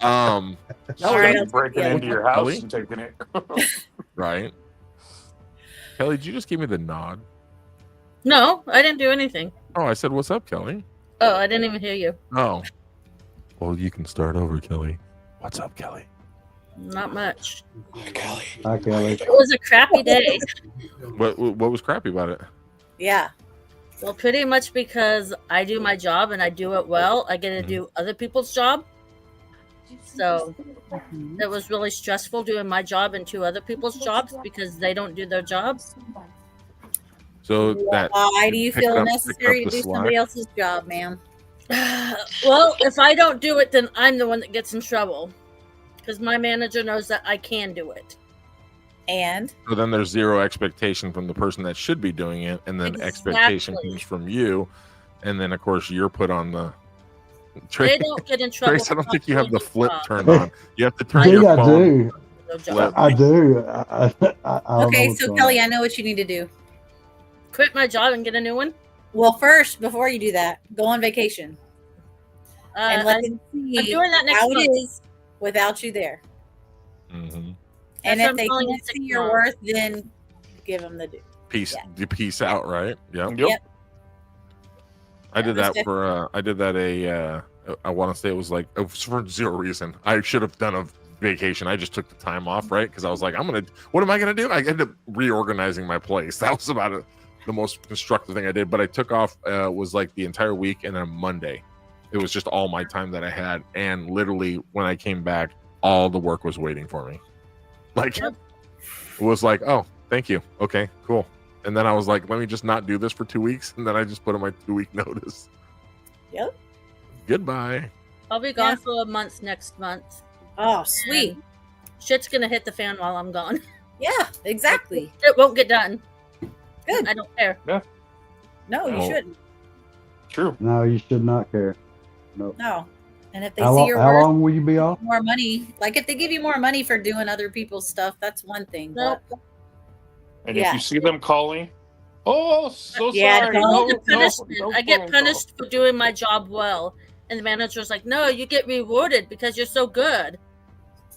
All right, Kelly I'll breaking take it. into your house Kelly? and taking it. Right. Kelly, did you just give me the nod? No, I didn't do anything. Oh, I said, "What's up, Kelly?" Oh, I didn't even hear you. Oh. Well, you can start over, Kelly. What's up, Kelly? Not much. Hi, Kelly. It was a crappy day. What was crappy about it? Yeah. Well, pretty much because I do my job and I do it well. I get to do other people's job. So it was really stressful doing my job and 2 other people's jobs because they don't do their jobs. So that Why do you picked feel up- necessary to picked up the do slack? somebody else's job, ma'am? Well, if I don't do it, then I'm the one that gets in trouble because my manager knows that I can do it. And So then there's zero expectation from the person that should be doing it, and then expectation Exactly. comes from you, and then of course you're put on the. They Trace, don't get in trouble. Trace, I don't for think you have the doing flip their job. turned on. You have to turn I your I phone. do. Their job. Flip. I do. I don't okay, know what's so going Kelly, on. I know what you need to do. Quit my job and get a new one. Well, first, before you do that, go on vacation and let them I'm see doing that next how month. it is without you there. Mhm. And That's what if I'm they telling you, can't 6 see your months. worth, then give them the due. Peace. Yeah. You peace out, right? Yeah. Yep. I did that's that for. I did that I want to say it was like for zero reason. I should have done a vacation. I just took the time off, right? Because I was like, what am I gonna do? I ended up reorganizing my place. That was about it. The most constructive thing I did. But I took off was like the entire week, and then Monday, it was just all my time that I had. And literally, when I came back, all the work was waiting for me. Like, it was like, oh, thank you. Okay, cool. And then I was like, let me just not do this for 2 weeks. And then I just put in my 2-week notice. Yep. Goodbye. I'll be gone for a month next month. Oh, sweet. Shit's gonna hit the fan while I'm gone. Yeah, exactly. It won't get done. Good. I don't care. No, you Oh. shouldn't. True. No, you should not care. No. No. And if they How, see lo- your how worth, long will you be off? more money. Like if they give you more money for doing other people's stuff, that's one thing. Nope. But And Yeah. if you see them calling, oh, so Yeah, sorry. don't- No, I get punishment. no I get phone call. punished for doing my job well. And the manager's like, no, you get rewarded because you're so good.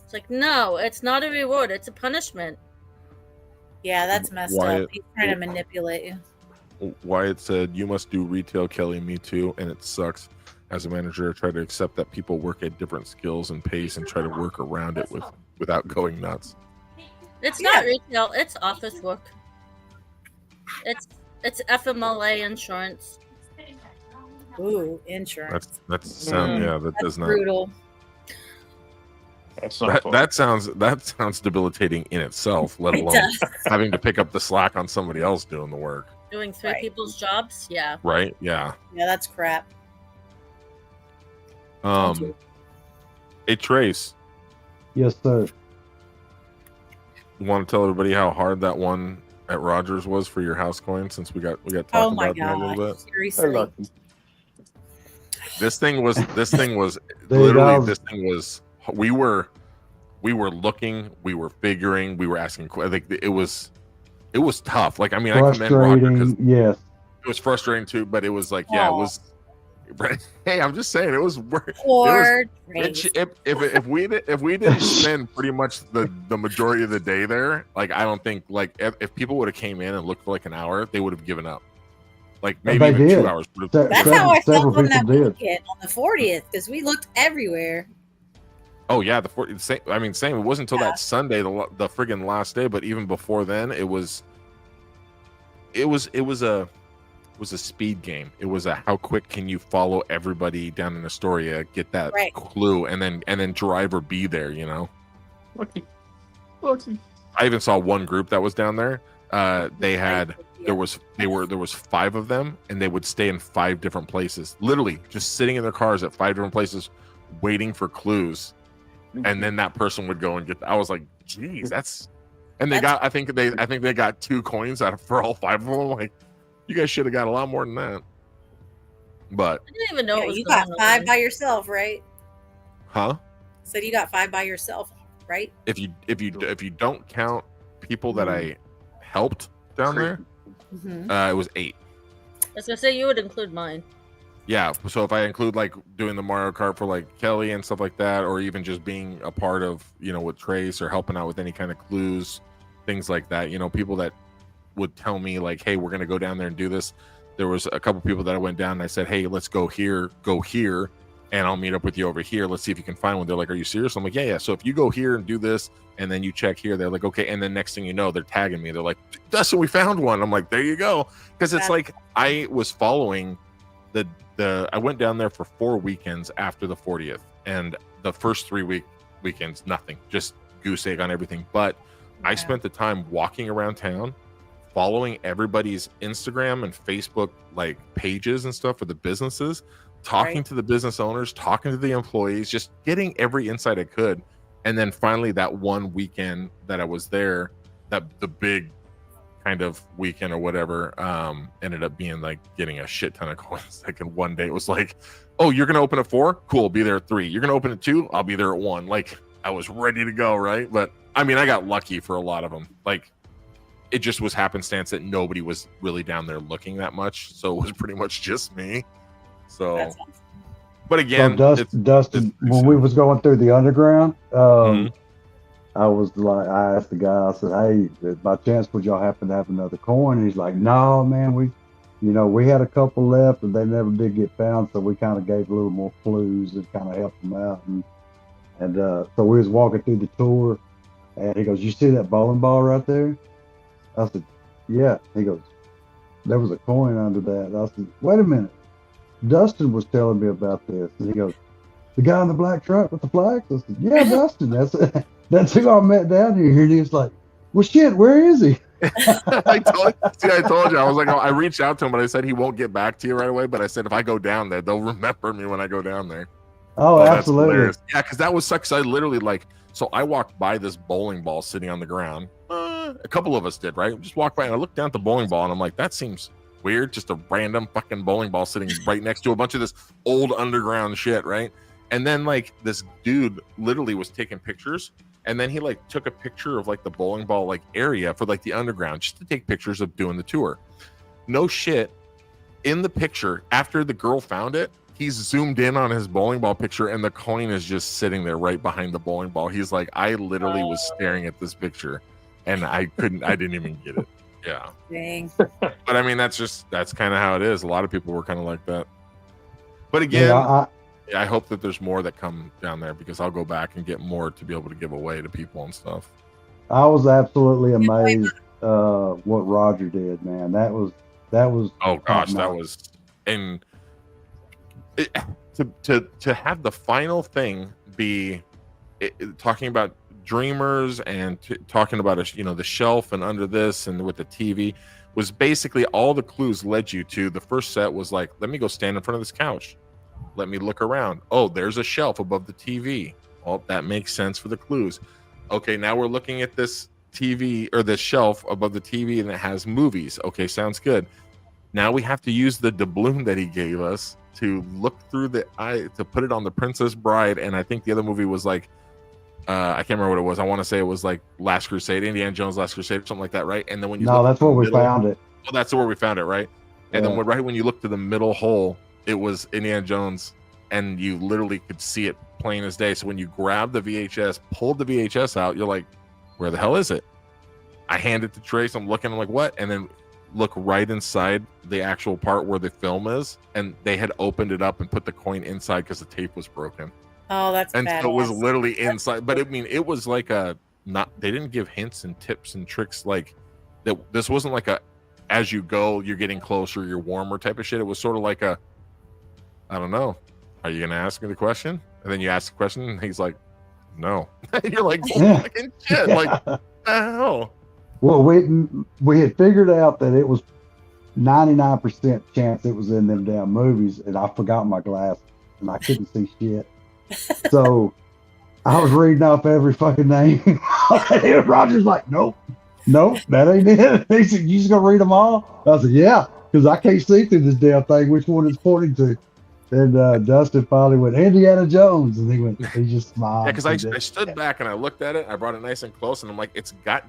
It's like, no, it's not a reward. It's a punishment. yeah, that's messed Wyatt- up. He's trying to manipulate you. Wyatt said, you must do retail, Kelly. Me too. And it sucks. As a manager, I try to accept that people work at different skills and pace and try to work around it without going nuts. It's not retail. It's office work. It's FMLA insurance. Ooh, insurance. That's sound yeah, that That's does not brutal. That's not that fun. that sounds debilitating in itself, let It alone does. having to pick up the slack on somebody else doing the work. Doing 3 Right. people's jobs. Yeah. Right? Yeah. Yeah, that's crap. Hey Trace, Yes, sir. you want to tell everybody how hard that one at Rogers was for your house coin, since we got talking Oh my about that a little gosh. bit. Seriously. This thing was There you literally go. this thing was we were looking, we were figuring, we were asking. I think it was tough. Like, I mean, I commend Roger because Frustrating. Yes. it was frustrating too, but it was like, yeah, it was. Hey, I'm just saying, it was work. Poor If, Trace. if we didn't spend pretty much the majority of the day there, like, I don't think, like, if people would have came in and looked for like an hour, they would have given up. Like maybe They even did. 2 hours. would have- That- That's several- how I several felt on that people did. weekend on the 40th because we looked everywhere. Oh yeah, same. I mean, same. It wasn't until Yeah. that Sunday, the friggin' last day. But even before then, it was a speed game. It was a how quick can you follow everybody down in Astoria, get that Right. clue, and then drive or be there. You know. Lucky. I even saw one group that was down there. They had there was 5 of them, and they would stay in 5 different places, literally just sitting in their cars at 5 different places, waiting for clues. And then that person would go and get. I was like, "Geez, that's." And they got. I think they got 2 coins out of for all 5 of them. I'm like, you guys should have got a lot more than that. But I didn't even know Yeah, it was you going got on. 5 by yourself, right? huh? So you got 5 by yourself, right? If you don't count people that I helped down there, Mm-hmm. it was 8. I was gonna say you would include mine. Yeah, so if I include like doing the Mario Kart for like Kelly and stuff like that, or even just being a part of, with Trace or helping out with any kind of clues, things like that, people that would tell me like, hey, we're going to go down there and do this. There was a couple people that I went down and I said, hey, let's go here, and I'll meet up with you over here. Let's see if you can find one. They're like, are you serious? I'm like, yeah. So if you go here and do this, and then you check here, they're like, okay. And then next thing you know, they're tagging me. They're like, Dustin, we found one. I'm like, there you go. Because it's like, I was following I went down there for 4 weekends after the 40th, and the first 3 weekends, nothing, just goose egg on everything. But I spent the time walking around town, following everybody's Instagram and Facebook like pages and stuff for the businesses, talking to the business owners, talking to the employees, just getting every insight I could. And then finally that one weekend that I was there, that the big kind of weekend or whatever, ended up being like getting a shit ton of coins. Like in one day it was like, oh, you're gonna open at 4? Cool, I'll be there at 3. You're gonna open at 2? I'll be there at 1. Like I was ready to go, right? But I mean, I got lucky for a lot of them. Like it just was happenstance that nobody was really down there looking that much, so it was pretty much just me. So That's awesome. but again, Dustin, when we was going through the underground, I was like, I asked the guy, I said, hey, by chance would y'all happen to have another coin? And he's like, no, man, we had a couple left, but they never did get found, so we kind of gave a little more clues and kind of helped them out. And so we was walking through the tour, and he goes, you see that bowling ball right there? I said, yeah. He goes, there was a coin under that. I said, wait a minute. Dustin was telling me about this. And he goes, the guy in the black truck with the flags? I said, yeah, Dustin. That's who I met down here. And he was like, well, shit, where is he? I told you. I was like, I reached out to him, but I said he won't get back to you right away. But I said, if I go down there, they'll remember me when I go down there. Oh, absolutely. Yeah, because that was sucks. I literally so I walked by this bowling ball sitting on the ground. A couple of us did, right? Just walked by and I looked down at the bowling ball and I'm like, that seems weird. Just a random fucking bowling ball sitting right next to a bunch of this old underground shit, right? And then like this dude literally was taking pictures, and then he like took a picture of like the bowling ball like area for like the underground just to take pictures of doing the tour. No shit. In the picture, after the girl found it, he's zoomed in on his bowling ball picture and the coin is just sitting there right behind the bowling ball. He's like, I literally was staring at this picture and I didn't even get it. Yeah. Dang. But I mean, that's kind of how it is. A lot of people were kind of like that. But again, I hope that there's more that come down there, because I'll go back and get more to be able to give away to people and stuff. I was absolutely amazed what Roger did, man. That was oh gosh, that was, and to have the final thing be talking about dreamers and talking about the shelf and under this and with the TV was basically all the clues led you to. The first set was like, let me go stand in front of this couch, let me look around. Oh, there's a shelf above the TV. Oh, that makes sense for the clues. Okay, now we're looking at this TV or this shelf above the TV and it has movies. Okay, sounds good. Now we have to use the doubloon that he gave us to look through the eye to put it on the Princess Bride. And I think the other movie was like, I can't remember what it was. I want to say it was like Last Crusade, Indiana Jones Last Crusade, or something like that, right? And then when you that's where we found it. Oh, that's where we found it, right? And then right when you look to the middle hole, it was Indiana Jones, and you literally could see it plain as day. So when you grab the VHS, pulled the VHS out, you're like, where the hell is it? I hand it to Trace. I'm looking, I'm like, what? And then look right inside the actual part where the film is, and they had opened it up and put the coin inside because the tape was broken. Oh, that's and badass. so it was literally inside. But I mean, it was like they didn't give hints and tips and tricks like that. This wasn't like a as you go, you're getting closer, you're warmer type of shit. It was sort of like I don't know, are you gonna ask me the question? And then you ask the question and he's like, no. You're like, fucking shit, like the hell. Well, we had figured out that it was 99% chance it was in them damn movies, and I forgot my glasses and I couldn't see shit. So I was reading off every fucking name. And Roger's like, nope, that ain't it. He said, you just gonna read them all? I said, yeah, because I can't see through this damn thing which one it's pointing to. Then Dustin finally went, Indiana Jones, and he just smiled. Yeah, because I stood back and I looked at it. I brought it nice and close, and I'm like,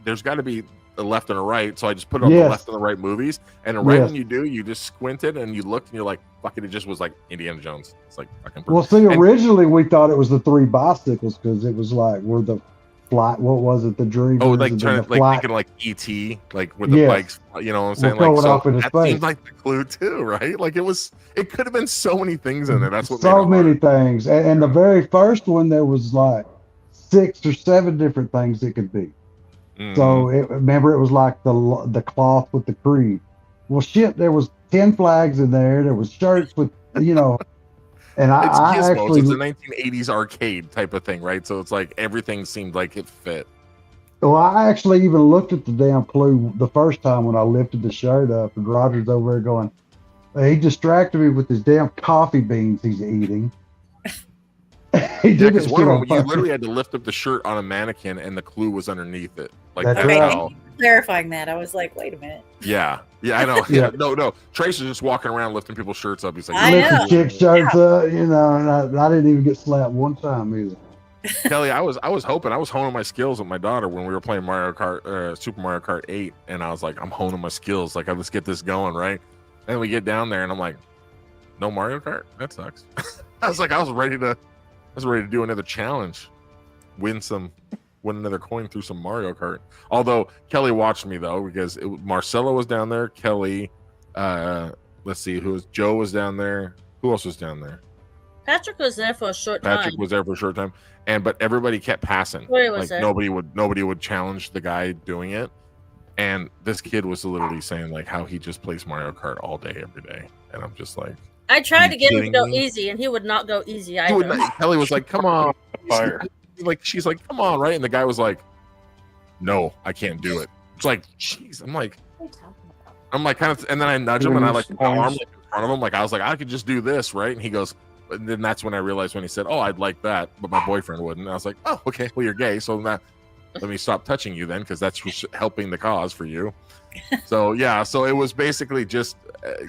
there's got to be the left and a right. So I just put it on the left and the right movies. And right when you do, you just squinted and you looked and you're like, fuck it. It just was like Indiana Jones. It's like fucking perfect. Well, see, originally we thought it was the 3 bicycles because it was like where the flight. What was it? The dream. Oh, like trying to thinking like ET, like with the bikes. You know what I'm saying? Like so that seemed like the clue too, right? Like it could have been so many things in there. That's what so many things. And the very first one, there was like 6 or 7 different things it could be. So remember, it was like the cloth with the creed. Well, shit, there was 10 flags in there. There was shirts with, and I actually, it's a 1980s arcade type of thing, right? So it's like everything seemed like it fit. Well, I actually even looked at the damn clue the first time when I lifted the shirt up, and Roger's over there going, he distracted me with his damn coffee beans he's eating. Because one of them, you literally had to lift up the shirt on a mannequin, and the clue was underneath it. Like that's how. Clarifying that, I was like, wait a minute. Yeah, I know. Yeah, no. Trace is just walking around lifting people's shirts up. He's like, lifting chicks' shirts up, and I didn't even get slapped one time either. Kelly, I was hoping, I was honing my skills with my daughter when we were playing Super Mario Kart 8, and I was like, I'm honing my skills. Like, let's get this going, right? And we get down there, and I'm like, no Mario Kart? That sucks. I was ready to do another challenge, win another coin through some Mario Kart. Although Kelly watched me though, because Marcelo was down there, Kelly, let's see, Joe was down there. Who else was down there? Patrick was there for a short time. But everybody kept passing. Like nobody would challenge the guy doing it. And this kid was literally saying like how he just plays Mario Kart all day, every day. And I'm just like, I tried to get him to go easy, and he would not go easy either. Kelly was like, "Come on!" She's like, "Come on!" Right? And the guy was like, "No, I can't do it." It's like, "Jeez!" I'm like, kind of, and then I nudge him, and I like my arm in front of him, like I was like, "I could just do this, right?" And he goes, and then that's when I realized when he said, "Oh, I'd like that, but my boyfriend wouldn't." And I was like, "Oh, okay. Well, you're gay, so let me stop touching you then, because that's helping the cause for you." So yeah, so it was basically just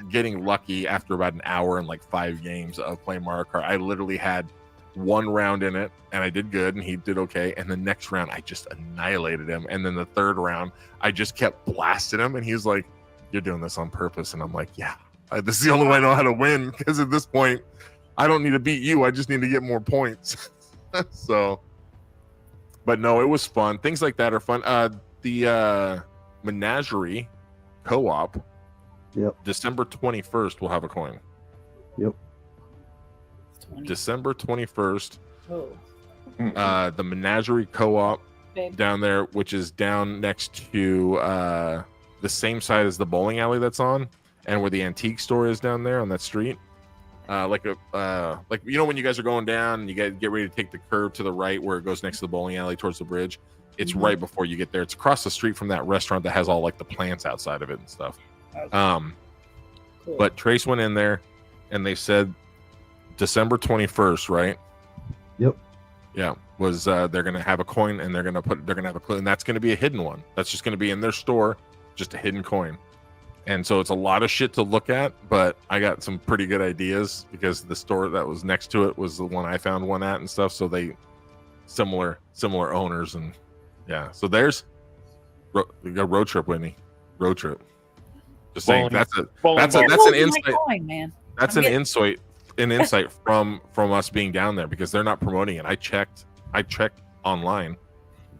getting lucky after about an hour and like 5 games of playing Mario Kart. I literally had 1 round in it, and I did good, and he did okay. And the next round, I just annihilated him. And then the 3rd round, I just kept blasting him, and he was like, "You're doing this on purpose." And I'm like, "Yeah, this is the only way I know how to win, because at this point, I don't need to beat you. I just need to get more points." So, but no, it was fun. Things like that are fun. The Menagerie co-op. Yep. December 21st, we'll have a coin. Yep. December 21st. Oh. The Menagerie co-op down there, which is down next to the same side as the bowling alley that's on, and where the antique store is down there on that street. Like when you guys are going down and you get ready to take the curve to the right where it goes next to the bowling alley towards the bridge. It's right before you get there. It's across the street from that restaurant that has all like the plants outside of it and stuff. Cool. But Trace went in there, and they said December 21st, right? Yep. Yeah, was they're gonna have a coin, and they're gonna have a clue, and that's gonna be a hidden one. That's just gonna be in their store, just a hidden coin. And so it's a lot of shit to look at, but I got some pretty good ideas because the store that was next to it was the one I found one at and stuff. So they similar owners, and yeah. So we got road trip, Whitney. Road trip. Just saying that's an insight. Coin, man. That's an insight from us being down there, because they're not promoting it. I checked online.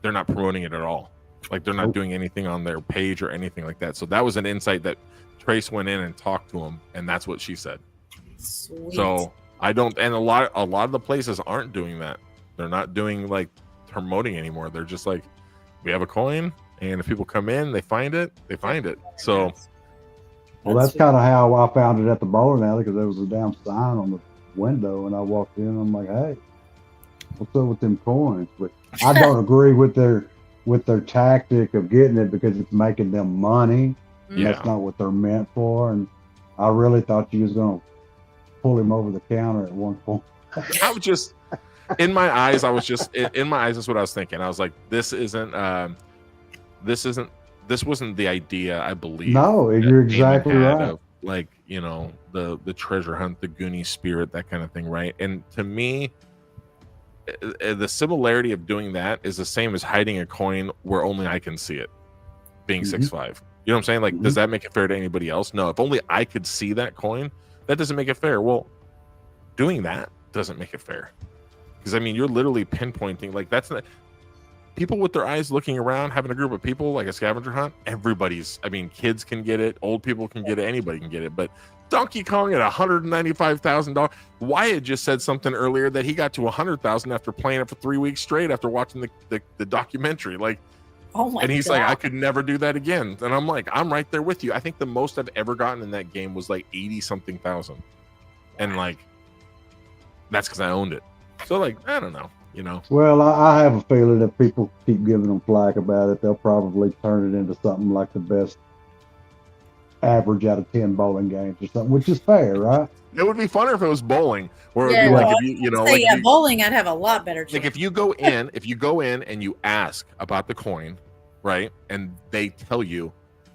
They're not promoting it at all. Like they're not doing anything on their page or anything like that. So that was an insight that Trace went in and talked to him, and that's what she said. Sweet. So I don't, and a lot of the places aren't doing that. They're not doing like promoting anymore. They're just like, we have a coin, and if people come in, they find it. So. Well, that's kind of how I found it at the bowling alley, because there was a damn sign on the window, and I walked in, and I'm like, "Hey, what's up with them coins?" But I don't agree with their tactic of getting it, because it's making them money. Yeah. That's not what they're meant for. And I really thought you was gonna pull him over the counter at one point. I was just in my eyes. That's what I was thinking. I was like, this wasn't the idea, I believe. No, you're exactly right. like, you know, the treasure hunt, the Goonies spirit, that kind of thing, right? And to me, the similarity of doing that is the same as hiding a coin where only I can see it, being 6'5". You know what I'm saying? Like, does that make it fair to anybody else? No. If only I could see that coin, that doesn't make it fair. Well, doing that doesn't make it fair, because I mean, you're literally pinpointing. Like, that's not people with their eyes looking around, having a group of people like a scavenger hunt. Everybody's, I mean, kids can get it, old people can get it, anybody can get it. But Donkey Kong at $195,000. Wyatt just said something earlier that he got to 100,000 after playing it for 3 weeks straight after watching the documentary. Like, Oh my and he's God. like, I could never do that again. And I'm like, I'm right there with you. I think the most I've ever gotten in that game was like 80 something thousand. And like, that's because I owned it. So like, I don't know, you know. Well, I have a feeling if people keep giving them flack about it, they'll probably turn it into something like the best average out of 10 bowling games or something, which is fair, right? It would be funner if it was bowling, or Yeah, it'd be like, well, if you know, Say, like, yeah, you, bowling, I'd have a lot better chance. like if you go in and you ask about the coin, right, and they tell you,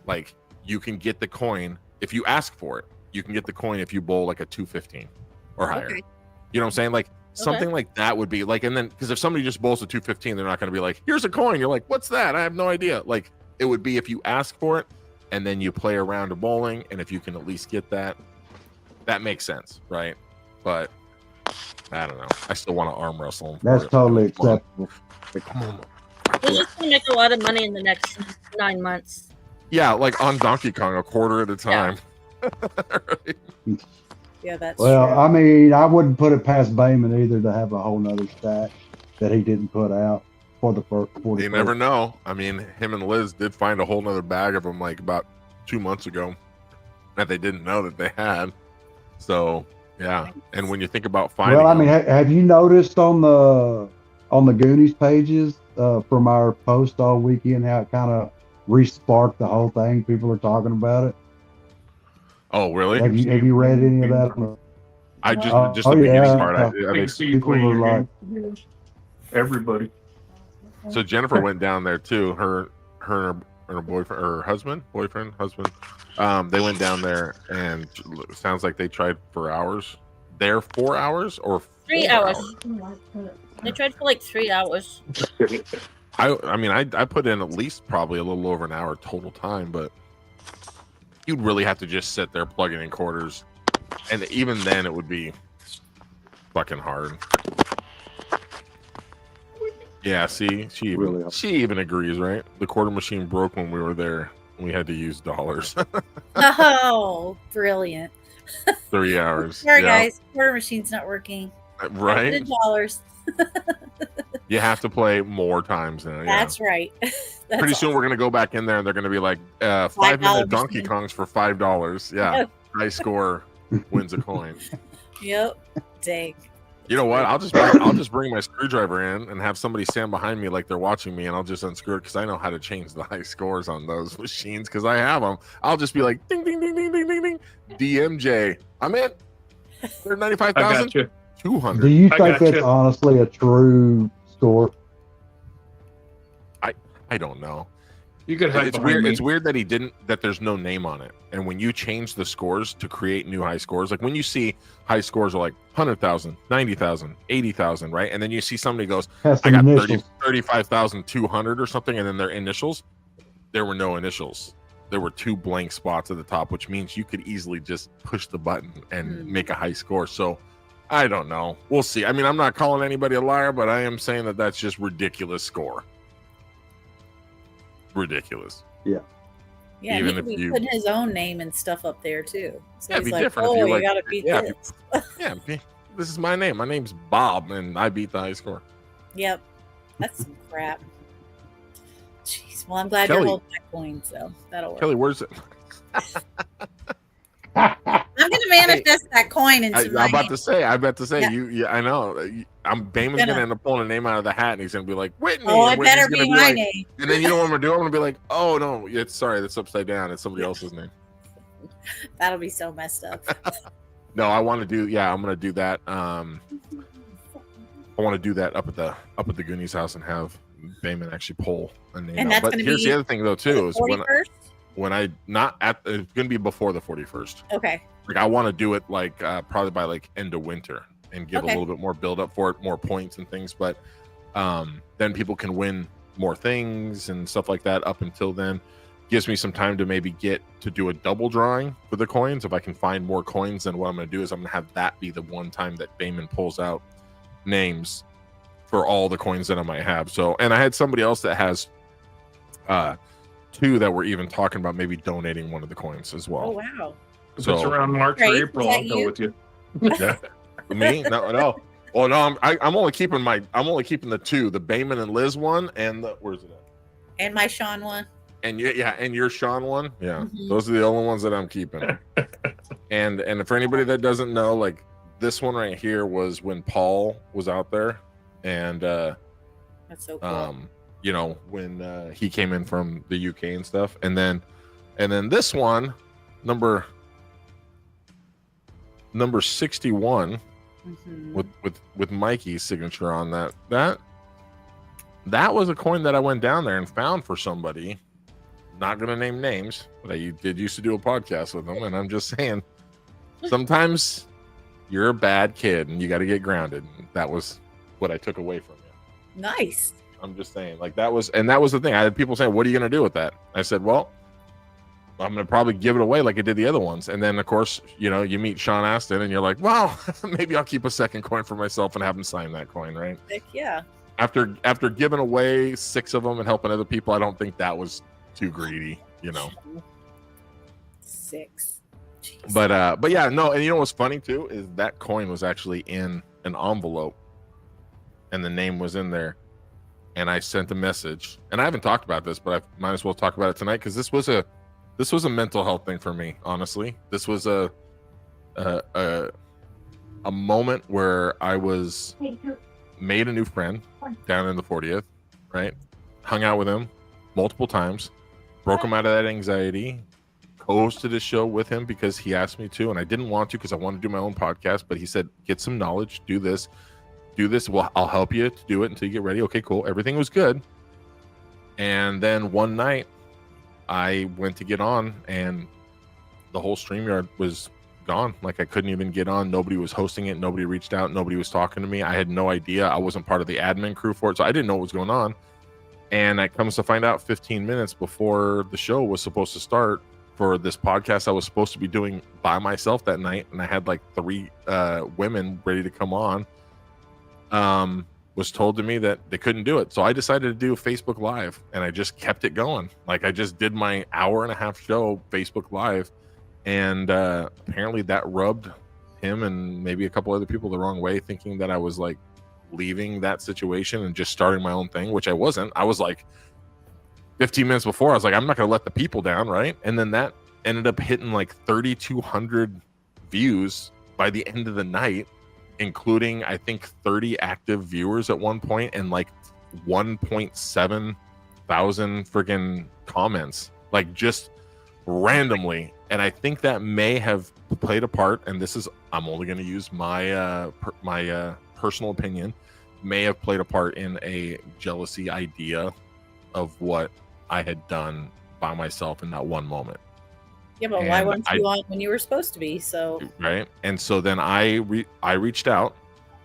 like, you can get the coin if you ask for it. You can get the coin if you bowl like a 215 or higher. Okay. You know what I'm saying? Like something like that would be like, and then because if somebody just bowls a 215, they're not going to be like, here's a coin. You're like, what's that? I have no idea. Like, it would be if you ask for it and then you play a round of bowling, and if you can at least get that, that makes sense, right? But I don't know. I still want to arm wrestle him. That's totally acceptable. Come on. We're just gonna make a lot of money in the next 9 months. Yeah, like on Donkey Kong, a quarter at a time. Right? Yeah, that's Well, true. I mean, I wouldn't put it past Bayman either to have a whole nother stack that he didn't put out for the first. You never know. I mean, him and Liz did find a whole nother bag of them like about 2 months ago that they didn't know that they had. So yeah, and when you think about finding, Well, I mean, them, have you noticed on the Goonies pages from our post all weekend how it kind of re-sparked the whole thing? People are talking about it. oh really? Have you read any of that? I just Oh, just the beginning yeah. part. I mean, People were like, everybody. so Jennifer went down there too. Her and her boyfriend, or her husband. They went down there, and it sounds like they tried for hours. There 4 hours or 3 4 hours. They tried for like 3 hours. I mean, I put in at least probably a little over an hour total time, but you'd really have to just sit there plugging in quarters, and even then it would be fucking hard. Yeah, see, she even agrees, right? The quarter machine broke when we were there. We had to use dollars. Oh, brilliant. 3 hours. Sorry, yeah. guys. Quarter machine's not working. Right? $100. You have to play more times now. Yeah. That's right. That's Pretty soon we're gonna go back in there and they're gonna be like 5-minute Donkey machine. Kongs for $5. Yeah. High score wins a coin. Yep. Dang. You know what? I'll just bring my screwdriver in and have somebody stand behind me like they're watching me, and I'll just unscrew it because I know how to change the high scores on those machines because I have them. I'll just be like ding ding ding ding ding ding ding. DMJ, I'm in. They're I 95,000. got you. 200. do you I think gotcha. that's honestly a true score? I don't know. You could hide It's behind weird. me. It's weird that he didn't. That there's no name on it. And when you change the scores to create new high scores, like when you see high scores are like 100,000, 90,000, 80,000, right? And then you see somebody goes, Has I some got initials. 35,200 or something, and then their initials. There were no initials. There were 2 blank spots at the top, which means you could easily just push the button and make a high score. So I don't know. We'll see. I mean, I'm not calling anybody a liar, but I am saying that that's just ridiculous score. Ridiculous. Yeah, Even he if could be you- putting his own name and stuff up there too. So Yeah, it'd he's be like, different if "Oh, you you like- gotta beat yeah, this." Yeah, this is my name. My name's Bob, and I beat the high score. Yep, that's some crap. Jeez, well, I'm glad Kelly- you're holding that coin, so that'll work. Kelly, where's it? I'm gonna manifest that coin into I'm my about to say. Yeah. You. Yeah, I know. Baemon's gonna end up pulling a name out of the hat, and he's gonna be like Whitney. Oh, and it Whitney's better gonna be my like- name. And then you know what I'm gonna do? I'm gonna be like, oh no, it's sorry, that's upside down. It's somebody else's name. That'll be so messed up. No, I want to do. Yeah, I'm gonna do that. I want to do that up at the Goonies house and have Bayman actually pull a name. And out. that's But gonna here's be the other thing though too is when 41st. when I not at it's gonna be before the 41st. Okay. Like I want to do it like probably by like end of winter and give a little bit more build up for it, more points and things. But then people can win more things and stuff like that up until then. Gives me some time to maybe get to do a double drawing for the coins. If I can find more coins, then what I'm going to do is I'm going to have that be the one time that Damon pulls out names for all the coins that I might have. So, and I had somebody else that has 2 that were even talking about maybe donating one of the coins as well. Oh wow. If it's around March or April, I'll go with you. Yeah. Me? No. Well, no, I'm only keeping the 2, the Bayman and Liz one, and the where's it at? And my Sean one. And and your Sean one. Yeah. Those are the only ones that I'm keeping. and for anybody that doesn't know, like this one right here was when Paul was out there, and that's so cool. you know, when he came in from the UK and stuff, and then this one, number 61, with Mikey's signature on that was a coin that I went down there and found for somebody. Not gonna name names, but I did used to do a podcast with them, and I'm just saying, sometimes you're a bad kid and you got to get grounded. That was what I took away from you. Nice. I'm just saying, like that was the thing. I had people saying, "What are you gonna do with that?" I said, "Well, I'm gonna probably give it away like I did the other ones." And then, of course, you know, you meet Sean Astin, and you're like, "Well, maybe I'll keep a second coin for myself and have him sign that coin, right?" Heck yeah. After giving away 6 of them and helping other people, I don't think that was too greedy, you know. 6. Jeez. But yeah, no. And you know what's funny too is that coin was actually in an envelope, and the name was in there. And I sent a message, and I haven't talked about this, but I might as well talk about it tonight because this was a mental health thing for me. Honestly, this was a moment where I was made a new friend down in the 40th, right? Hung out with him multiple times, broke him out of that anxiety, hosted a show with him because he asked me to, and I didn't want to because I wanted to do my own podcast, but he said, "Get some knowledge, do this. Well, I'll help you to do it until you get ready." Okay, cool. Everything was good. And then one night I went to get on and the whole StreamYard was gone. Like I couldn't even get on. Nobody was hosting it. Nobody reached out. Nobody was talking to me. I had no idea. I wasn't part of the admin crew for it. So I didn't know what was going on. And I comes to find out 15 minutes before the show was supposed to start for this podcast I was supposed to be doing by myself that night. And I had like 3 women ready to come on. Was told to me that they couldn't do it. So I decided to do Facebook Live, and I just kept it going. Like I just did my hour-and-a-half show Facebook Live, and apparently that rubbed him and maybe a couple other people the wrong way, thinking that I was like leaving that situation and just starting my own thing, which I wasn't. I was like 15 minutes before, I was like, I'm not going to let the people down, right? And then that ended up hitting like 3,200 views by the end of the night, including I think 30 active viewers at one point and like 1.7 thousand freaking comments, like just randomly. And I think that may have played a part, and this is, I'm only going to use my personal opinion, may have played a part in a jealousy idea of what I had done by myself in that one moment. Yeah, but why weren't you on when you were supposed to be? So right. And so then I reached out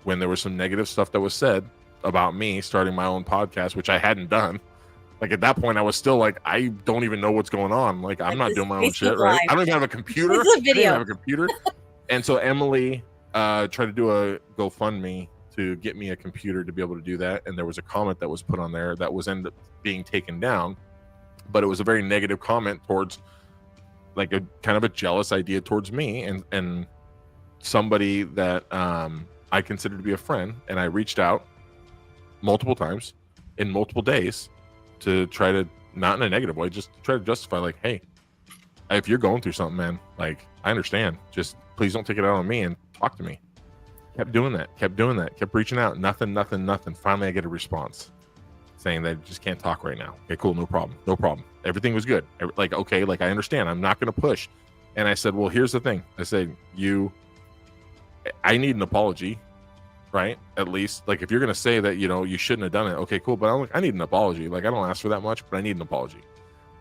when there was some negative stuff that was said about me starting my own podcast, which I hadn't done. Like at that point, I was still like, I don't even know what's going on. Like I'm not doing my own shit, right? I don't even have a computer. It's a video. I don't have a computer. And so Emily tried to do a GoFundMe to get me a computer to be able to do that. And there was a comment that was put on there that was ended up being taken down, but it was a very negative comment towards like a kind of a jealous idea towards me and somebody that I consider to be a friend. And I reached out multiple times in multiple days to try to, not in a negative way, just try to justify like, hey, if you're going through something, man, like I understand, just please don't take it out on me and talk to me. Kept doing that, kept reaching out. Nothing. Finally, I get a response saying that I just can't talk right now. Okay, cool. No problem. Everything was good. Like, okay, like I understand. I'm not going to push. And I said, well, here's the thing. I said, I need an apology, right? At least, like, if you're going to say that, you know, you shouldn't have done it. Okay, cool. But I need an apology. Like, I don't ask for that much, but I need an apology.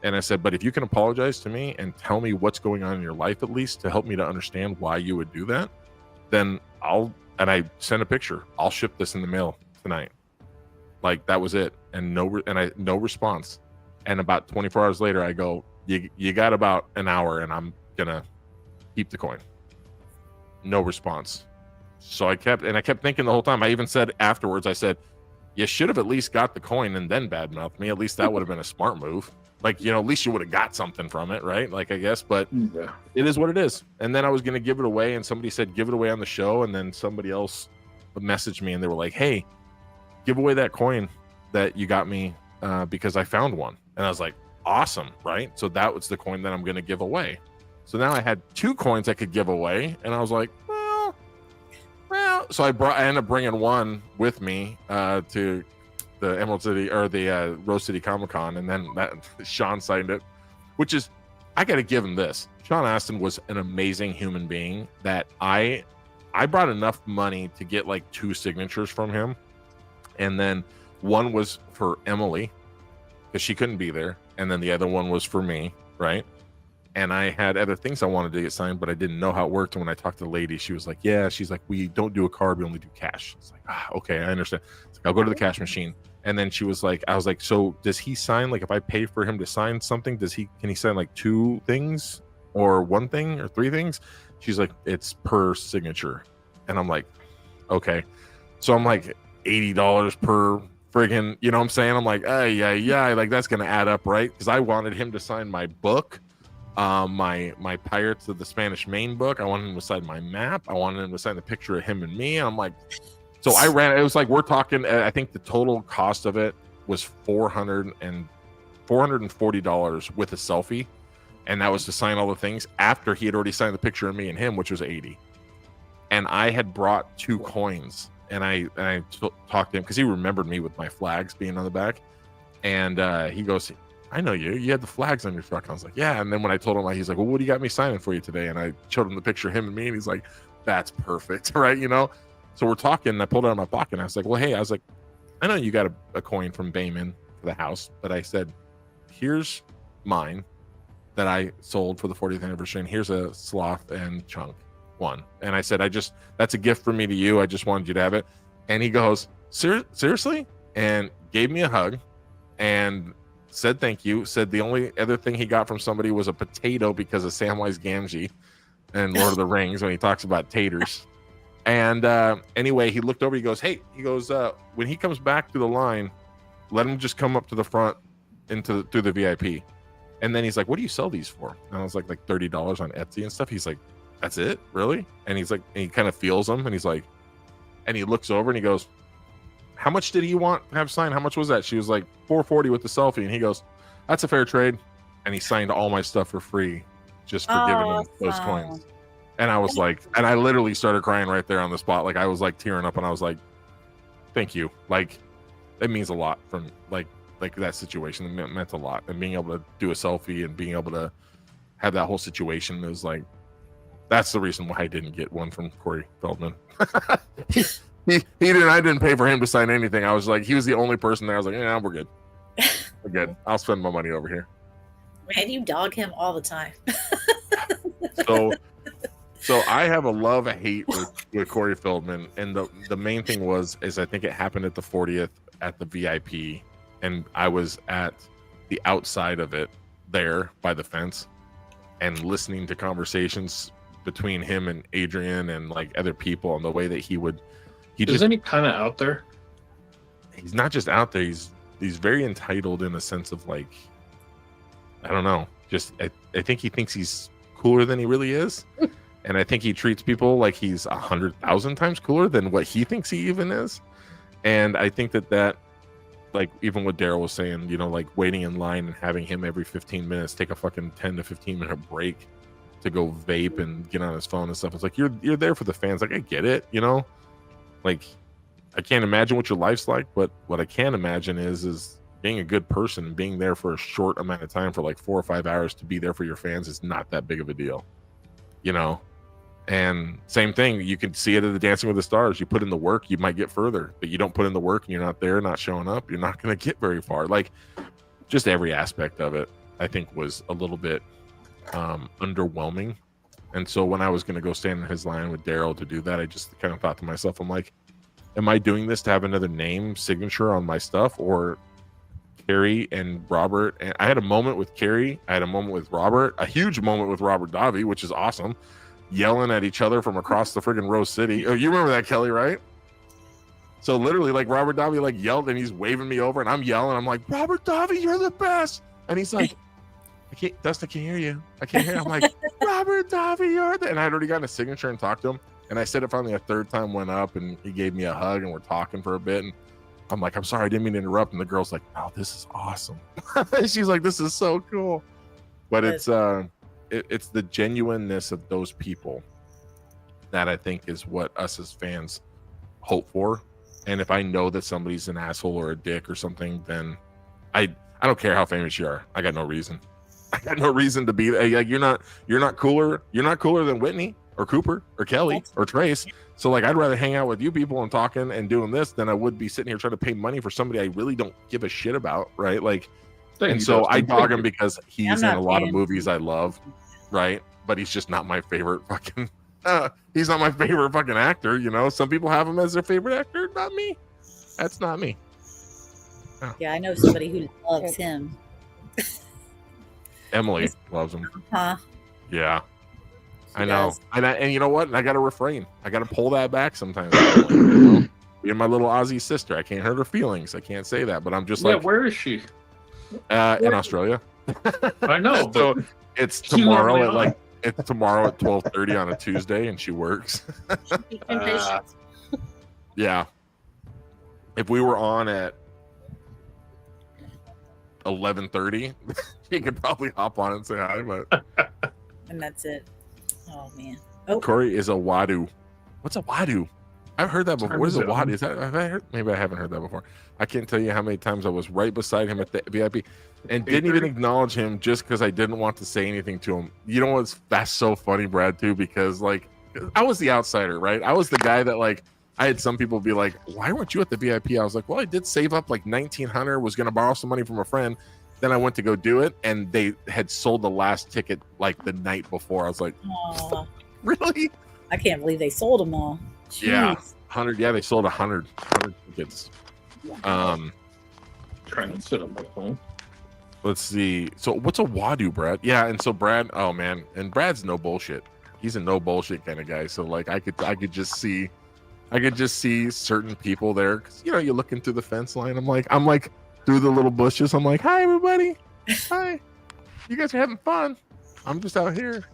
And I said, but if you can apologize to me and tell me what's going on in your life, at least to help me to understand why you would do that, then and I sent a picture. I'll ship this in the mail tonight. Like, that was it. And no response. And about 24 hours later, I go, you got about an hour and I'm going to keep the coin. No response. So I kept thinking the whole time. I even said afterwards, I said, you should have at least got the coin and then badmouthed me. At least that would have been a smart move. Like, at least you would have got something from it, right? Like, I guess, but yeah. It is what it is. And then I was going to give it away, and somebody said, give it away on the show. And then somebody else messaged me, and they were like, hey, give away that coin that you got me because I found one. And I was like, awesome, right? So that was the coin that I'm going to give away. So now I had 2 coins I could give away, and I was like, well. So I ended up bringing one with me to the Emerald City or the Rose City Comic-Con, and then Sean signed it, which is, I got to give him this. Sean Astin was an amazing human being that I brought enough money to get like 2 signatures from him. And then one was for Emily because she couldn't be there. And then the other one was for me. Right. And I had other things I wanted to get signed, but I didn't know how it worked. And when I talked to the lady, she was like, yeah, she's like, we don't do a card. We only do cash. It's like, okay, I understand. It's like, I'll go to the cash machine. And then she was like, I was like, so does he sign, like, if I pay for him to sign something, can he sign like 2 things or 1 thing or 3 things? She's like, it's per signature. And I'm like, okay. So I'm like, $80 per friggin', you know what I'm saying? I'm like, yeah, like that's going to add up, right? Because I wanted him to sign my book, my Pirates of the Spanish Main book. I wanted him to sign my map. I wanted him to sign the picture of him and me. And I'm like, so it was like, we're talking, I think the total cost of it was $440 with a selfie. And that was to sign all the things after he had already signed the picture of me and him, which was $80. And I had brought 2 coins, and I talked to him because he remembered me with my flags being on the back. And he goes, I know you had the flags on your truck. And I was like, yeah. And then when I told him, he's like, well, what do you got me signing for you today? And I showed him the picture of him and me, and he's like, that's perfect. Right. So we're talking, and I pulled it out of my pocket, and I was like, well, hey, I know you got a coin from Bayman for the house, but I said, here's mine that I sold for the 40th anniversary, and here's a Sloth and Chunk one. And I said, that's a gift from me to you. I just wanted you to have it. And he goes, seriously? And gave me a hug and said thank you. Said the only other thing he got from somebody was a potato because of Samwise Gamgee and Lord of the Rings when he talks about taters. And anyway, he looked over, he goes, when he comes back to the line, let him just come up to the front through the VIP. And then he's like, what do you sell these for? And I was like $30 on Etsy and stuff. He's like, that's it? Really? And he's like, and he kind of feels them, and he's like, and he looks over and he goes, how much did he want to have signed? How much was that? She was like $440 with the selfie. And he goes, that's a fair trade. And he signed all my stuff for free just for giving him those coins. And I was like, and I literally started crying right there on the spot. Like, I was like tearing up, and I was like, thank you. Like, it means a lot from like that situation. It meant a lot. And being able to do a selfie and being able to have that whole situation is like, that's the reason why I didn't get one from Corey Feldman. he didn't. I didn't pay for him to sign anything. I was like, he was the only person there. I was like, yeah, we're good. We're good. I'll spend my money over here. Man, you dog him all the time. So I have a love-hate with Corey Feldman, and the main thing is I think it happened at the 40th at the VIP, and I was at the outside of it there by the fence and listening to conversations between him and Adrian and like other people, and the way that isn't he kind of out there? He's not just out there. He's very entitled in a sense of like, I don't know. Just I think he thinks he's cooler than he really is, and I think he treats people like he's 100,000 times cooler than what he thinks he even is. And I think that like even what Daryl was saying, like waiting in line and having him every 15 minutes take a fucking 10 to 15 minute break to go vape and get on his phone and stuff. It's like, you're there for the fans. Like, I get it, like I can't imagine what your life's like, but what I can imagine is being a good person and being there for a short amount of time for like 4 or 5 hours to be there for your fans is not that big of a deal, and same thing, you can see it at the Dancing with the Stars. You put in the work, you might get further, but you don't put in the work and you're not there, not showing up, you're not going to get very far. Like, just every aspect of it. I think was a little bit underwhelming. And so when I was going to go stand in his line with Daryl to do that, I just kind of thought to myself, I'm like, am I doing this to have another name signature on my stuff, or Carrie and Robert? And I had a moment with Carrie, I had a moment with Robert, a huge moment with Robert Davi, which is awesome, yelling at each other from across the friggin' Rose City. Oh, you remember that, Kelly, right? So literally, like, Robert Davi like yelled and he's waving me over and I'm yelling. I'm like, Robert Davi, you're the best. And he's like, I can't, Dustin, I can't hear you. I can't hear you. I'm like, Robert Davi, you're the, and I had already gotten a signature and talked to him. And I said it finally a third time, went up and he gave me a hug and we're talking for a bit. And I'm like, I'm sorry, I didn't mean to interrupt. And the girl's like, oh, this is awesome. She's like, this is so cool. But it's the genuineness of those people that I think is what us as fans hope for. And if I know that somebody's an asshole or a dick or something, then I don't care how famous you are. I got no reason. I got no reason to be like, you're not cooler. You're not cooler than Whitney or Cooper or Kelly or Trace. So like, I'd rather hang out with you people and talking and doing this than I would be sitting here trying to pay money for somebody I really don't give a shit about. Right. Like, and so I dog him because he's in a lot of movies I love. Right. But he's just not my favorite fucking, he's not my favorite fucking actor. You know, some people have him as their favorite actor. Not me. That's not me. Oh. Yeah. I know somebody who loves him. Emily loves him. Huh? Yeah, I know. And you know what? I got to refrain. I got to pull that back sometimes. You know? Being my little Aussie sister, I can't hurt her feelings. I can't say that, but I'm just like, where is she? In Australia. I know. So it's tomorrow at it's tomorrow at 12:30 on a Tuesday, and she works. Yeah. If we were on at 11:30, he could probably hop on and say hi, but and that's it. Oh man. Oh, Corey is a wadu. What's a wadu? I've heard that before. What is a wadu? Is that, have I heard? Maybe I haven't heard that before. I can't tell you how many times I was right beside him at the VIP and didn't even acknowledge him just because I didn't want to say anything to him. You know what's, that's so funny, Brad, too, because like I was the outsider, right? I was the guy that like, I had some people be like, why weren't you at the VIP? I was like, well, I did save up like $1,900, was going to borrow some money from a friend. Then I went to go do it, and they had sold the last ticket like the night before. I was like, really? I can't believe they sold them all. Jeez. Yeah, 100. Yeah, they sold 100 tickets. Trying to sit on my phone. Let's see. So what's a wadu, Brad? Yeah, and so Brad, oh man, and Brad's no bullshit. He's a no bullshit kind of guy. So like I could just see certain people there, because you know, you look into the fence line. I'm like through the little bushes. I'm like, hi everybody, hi, you guys are having fun. I'm just out here.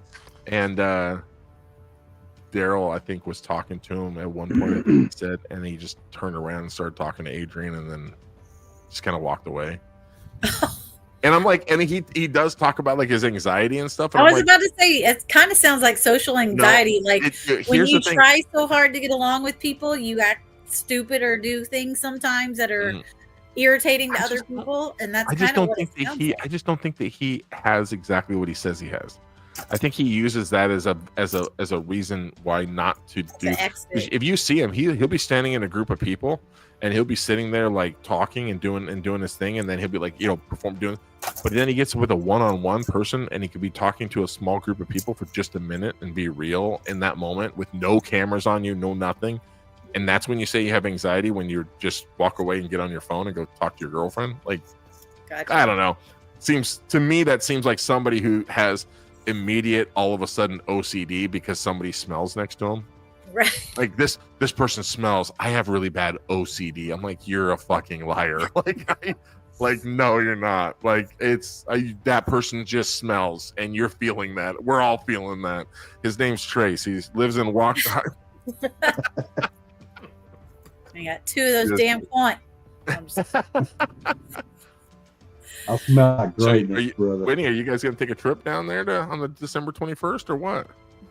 And Daryl, I think, was talking to him at one point. He said, and he just turned around and started talking to Adrian, and then just kind of walked away. And I'm like, and he does talk about like his anxiety and stuff. And I was about to say, it kind of sounds like social anxiety. No, like when you try so hard to get along with people, you act stupid or do things sometimes that are irritating to other people, and that's kind of what it sounds like. I just don't think that he has exactly what he says he has. I think he uses that as a reason why not to do. If you see him, he'll be standing in a group of people, and he'll be sitting there like talking and doing his thing, and then he'll be like, you know, doing. But then he gets with a one-on-one person, and he could be talking to a small group of people for just a minute and be real in that moment with no cameras on you, no nothing. And that's when you say you have anxiety, when you just walk away and get on your phone and go talk to your girlfriend. Like, gotcha. I don't know. Seems to me that seems like somebody who has immediate, all of a sudden OCD because somebody smells next to him. Right. Like this person smells. I have really bad OCD. I'm like, you're a fucking liar. Like, no, you're not. Like, that person just smells, and you're feeling that. We're all feeling that. His name's Trace. He lives in Walk. I got 2 of those damn points. I smell like greatness, brother. Whitney, are you guys going to take a trip down there on the December 21st or what?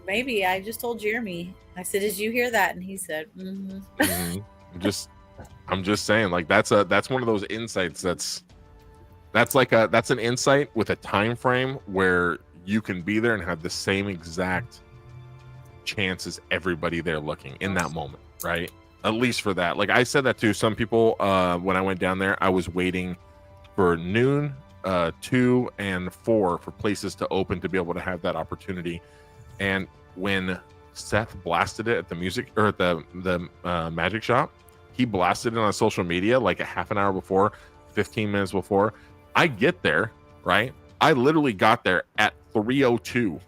Maybe. I just told Jeremy. I said, "Did you hear that?" And he said, "Mm-hmm." Mm-hmm. I'm just saying, like that's one of those insights that's an insight with a time frame where you can be there and have the same exact chance as everybody there looking in that moment, right? At least for that. Like I said that to some people when I went down there. I was waiting for noon 2 and 4 for places to open to be able to have that opportunity. And when Seth blasted it at the music or at the magic shop, he blasted it on social media like a half an hour before, 15 minutes before. I get there, right? I literally got there at 3:02,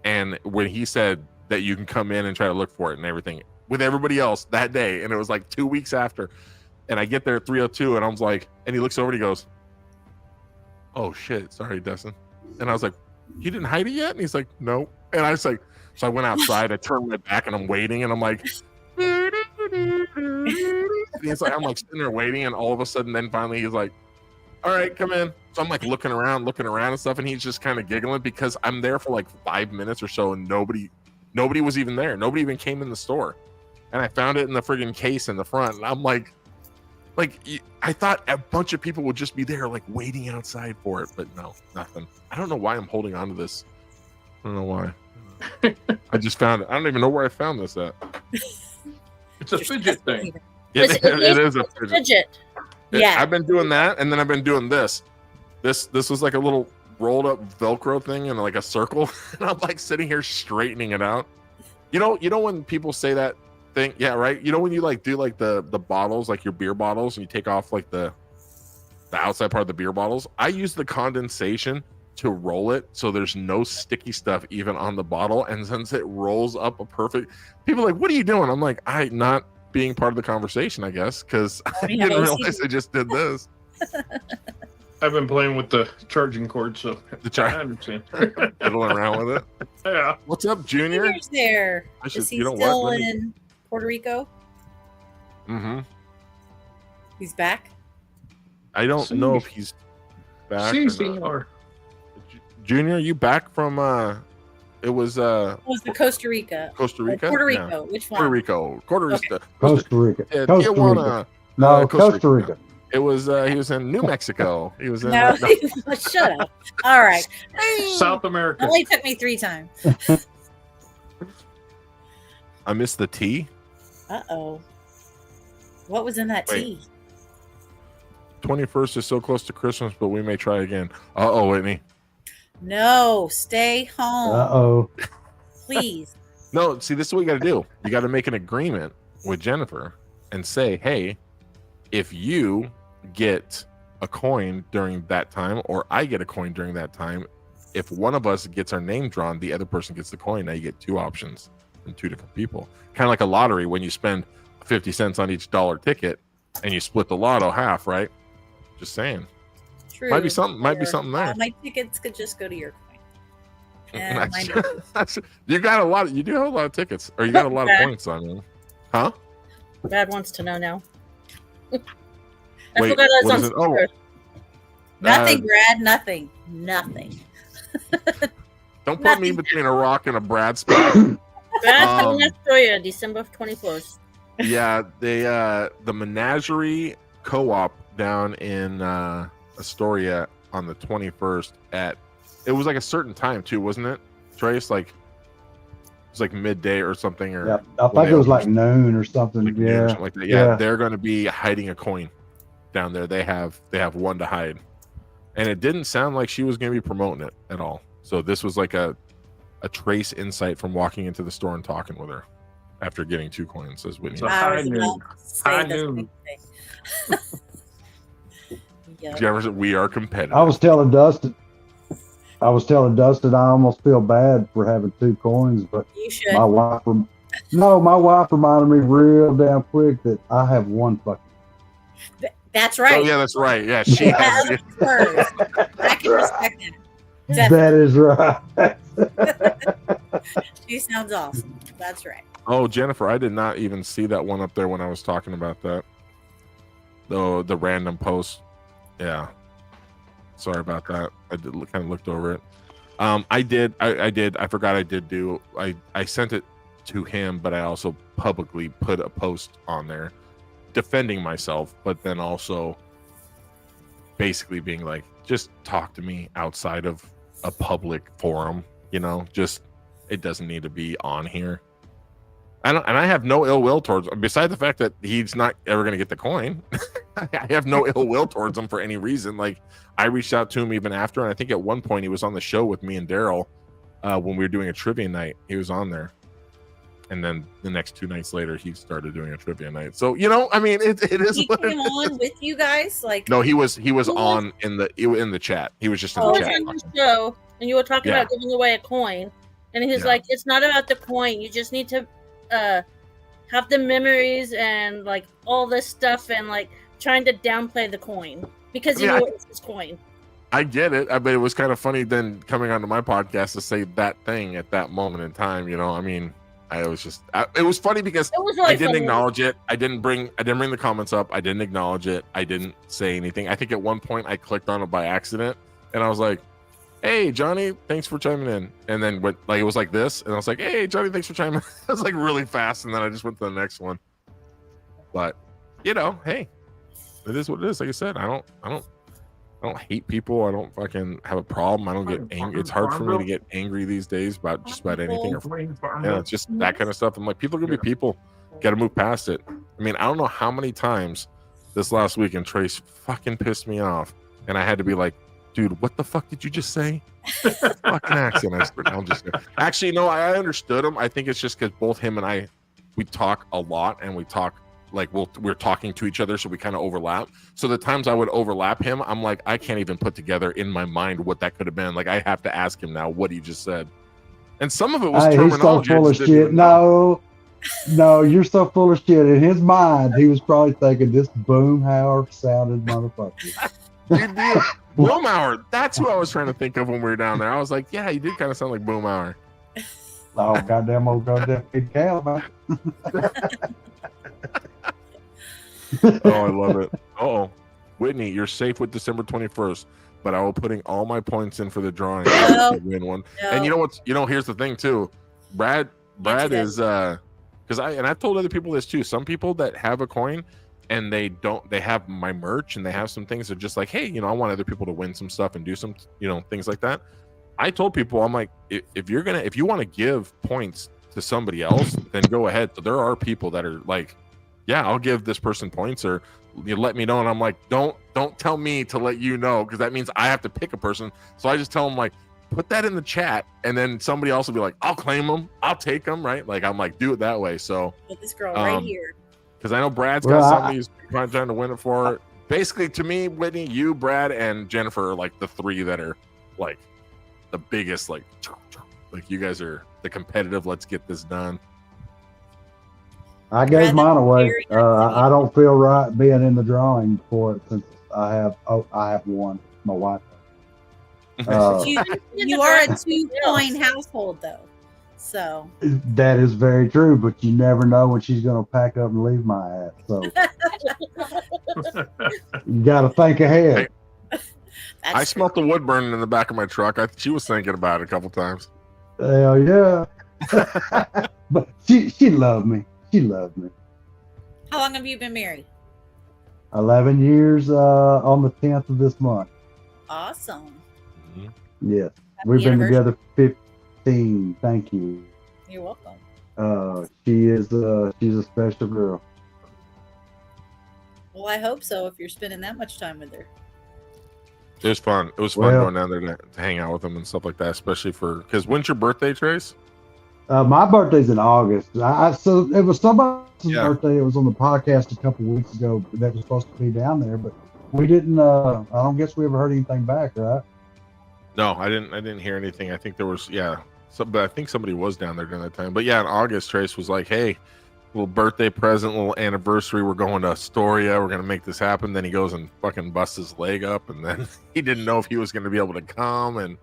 and when he said that you can come in and try to look for it and everything with everybody else that day, and it was like 2 weeks after, and I get there at 3:02, and I was like, and he looks over and he goes, "Oh shit, sorry, Dustin." And I was like, "You didn't hide it yet?" And he's like, "No." And I was like, so I went outside, I turned my back, and I'm waiting, and I'm like, and he's like, I'm like sitting there waiting, and all of a sudden, then finally he's like, "All right, come in." So I'm like looking around and stuff, and he's just kind of giggling because I'm there for like 5 minutes or so, and nobody was even there. Nobody even came in the store, and I found it in the friggin' case in the front, and I'm like, I thought a bunch of people would just be there, like waiting outside for it, but no, nothing. I don't know why I'm holding on to this. I don't know why. I just found it. I don't even know where I found this at. It's a fidget thing. It is a fidget. Yeah, I've been doing that, and then I've been doing this. This was like a little rolled up Velcro thing in like a circle, and I'm like sitting here straightening it out. You know when people say that thing, yeah, right. You know when you like do like the bottles, like your beer bottles, and you take off like the outside part of the beer bottles. I use the condensation to roll it so there's no sticky stuff even on the bottle, and since it rolls up a perfect, people are like, "What are you doing?" I'm like, "I not being part of the conversation, I guess, because I didn't realize I just did this." I've been playing with the charging cord, so I understand. Fiddling around with it. Yeah. What's up, Junior? Junior's there. Is he still in Puerto Rico? Mm-hmm. He's back? I don't know if he's back or Junior, you back from it was the Costa Rica. Costa Rica? Puerto Rico. Yeah. Which one? Puerto Rico. Costa Rica. Yeah, Costa Rica. No, Costa Rica. It was he was in New Mexico. He was in shut up. All right. South America. It only took me 3 times. I missed the tea. Uh-oh. What was in that tea? 21st is so close to Christmas, but we may try again. Uh-oh, Whitney. No, stay home. Uh-oh. Please. No, see, this is what you got to do. You got to make an agreement with Jennifer and say, "Hey, if you get a coin during that time, or I get a coin during that time, if one of us gets our name drawn, the other person gets the coin." Now you get 2 options from 2 different people. Kind of like a lottery when you spend 50 cents on each dollar ticket and you split the lotto half, right? Just saying. True. Might be something there. My tickets could just go to your coin. You got a lot. You do have a lot of tickets, or you got a lot of points on you, huh? Dad wants to know now. I forgot that's on. Oh, nothing, Brad. Nothing. Don't put me between a rock and a Brad spot. Brad's coming after you, December 24th. Yeah, the Menagerie Co-op down in Astoria on the 21st it was like a certain time too, wasn't it, Trace? Like it was like midday or something, or yeah, I think it was like noon or something. Like yeah. Something like that. Yeah, they're going to be hiding a coin down there. They have one to hide, and it didn't sound like she was going to be promoting it at all. So this was like a Trace insight from walking into the store and talking with her after getting 2 coins, says Whitney. I knew. Jefferson, we are competitive. I was telling Dustin, I almost feel bad for having 2 coins, but you should. My wife reminded me real damn quick that I have 1 fucking. That's right. Oh yeah, that's right. Yeah, she has it. I can respect that. That is right. She sounds awesome. That's right. Oh, Jennifer, I did not even see that one up there when I was talking about that. The random post. Yeah. Sorry about that. I did kind of looked over it. I sent it to him, but I also publicly put a post on there defending myself, but then also basically being like, just talk to me outside of a public forum, just it doesn't need to be on here. I have no ill will towards him, besides the fact that he's not ever going to get the coin. I have no ill will towards him for any reason. Like, I reached out to him even after, and I think at one point he was on the show with me and Daryl when we were doing a trivia night. He was on there, and then the next 2 nights later, he started doing a trivia night. So I mean, it is. He came on with you guys, like no, he was on in the chat. He was just in the chat. On the show, and you were talking about giving away a coin, and he's like, "It's not about the coin. You just need to have the memories and like all this stuff, and like trying to downplay the coin because you know it's his coin." I get it. I bet it was kind of funny then coming onto my podcast to say that thing at that moment in time. I mean, it was funny because really I didn't acknowledge it. I didn't bring the comments up. I didn't acknowledge it. I didn't say anything. I think at one point I clicked on it by accident, and I was like, "Hey, Johnny, thanks for chiming in." And then it was like this, and I was like, "Hey, Johnny, thanks for chiming in." I was like really fast, and then I just went to the next one. But hey, it is what it is. Like I said, I don't hate people. I don't fucking have a problem. I don't get angry. It's hard for me to get angry these days about just about anything. It's just that kind of stuff. I'm like, people are gonna be people. Got to move past it. I mean, I don't know how many times this last weekend Trace fucking pissed me off, and I had to be like, "Dude, what the fuck did you just say?" Fucking accent. Actually, no, I understood him. I think it's just because both him and I, we talk a lot, and we talk like we're talking to each other, so we kind of overlap. So the times I would overlap him, I'm like, I can't even put together in my mind what that could have been. Like, I have to ask him now what he just said. And some of it was terminology. He's so full of shit. No, you're so full of shit. In his mind, he was probably thinking this Boomhauer sounded motherfucker. Boomhauer. That's who I was trying to think of when we were down there. I was like, yeah, he did kind of sound like Boomhauer. Oh, goddamn big cow, man. Oh, I love it. Oh, Whitney, you're safe with December 21st, but I will putting all my points in for the drawing to win one. No. And you know what? Here's the thing too. Brad is because I've told other people this too. Some people that have a coin and they have my merch and they have some things that are just like, hey, I want other people to win some stuff and do some, things like that. I told people, I'm like, if you want to give points to somebody else, then go ahead. So there are people that are like, yeah, I'll give this person points, or you let me know. And I'm like, don't tell me to let you know, because that means I have to pick a person. So I just tell them, like, put that in the chat, and then somebody else will be like, I'll claim them, I'll take them, right? Like, I'm like, do it that way. So this girl right here, because I know Brad's got somebody who's trying to win it for her. Basically, to me, Whitney, you, Brad, and Jennifer are like the three that are like the biggest. Like you guys are the competitive. Let's get this done. I gave mine away. I don't feel right being in the drawing for it since I have one. My wife. You are a 2-coin household, though. So that is very true, but you never know when she's going to pack up and leave my ass. So you got to think ahead. I smelled the wood burning in the back of my truck. She was thinking about it a couple times. Hell yeah. But she loved me. She loved me. How long have you been married? 11 years on the 10th of this month. Awesome. Mm-hmm. Yes. We've been together 15. Thank you. You're welcome. She's a special girl. Well, I hope so if you're spending that much time with her. It was fun. It was fun going down there to hang out with them and stuff like that, especially because when's your birthday, Trace? My birthday's in August. So it was somebody's birthday. It was on the podcast a couple weeks ago that was supposed to be down there, but we didn't. I don't guess we ever heard anything back, right? No, I didn't hear anything. I think there was but I think somebody was down there during that time. But yeah, in August, Trace was like, "Hey, little birthday present, little anniversary. We're going to Astoria. We're gonna make this happen." Then he goes and fucking busts his leg up, and then he didn't know if he was gonna be able to come.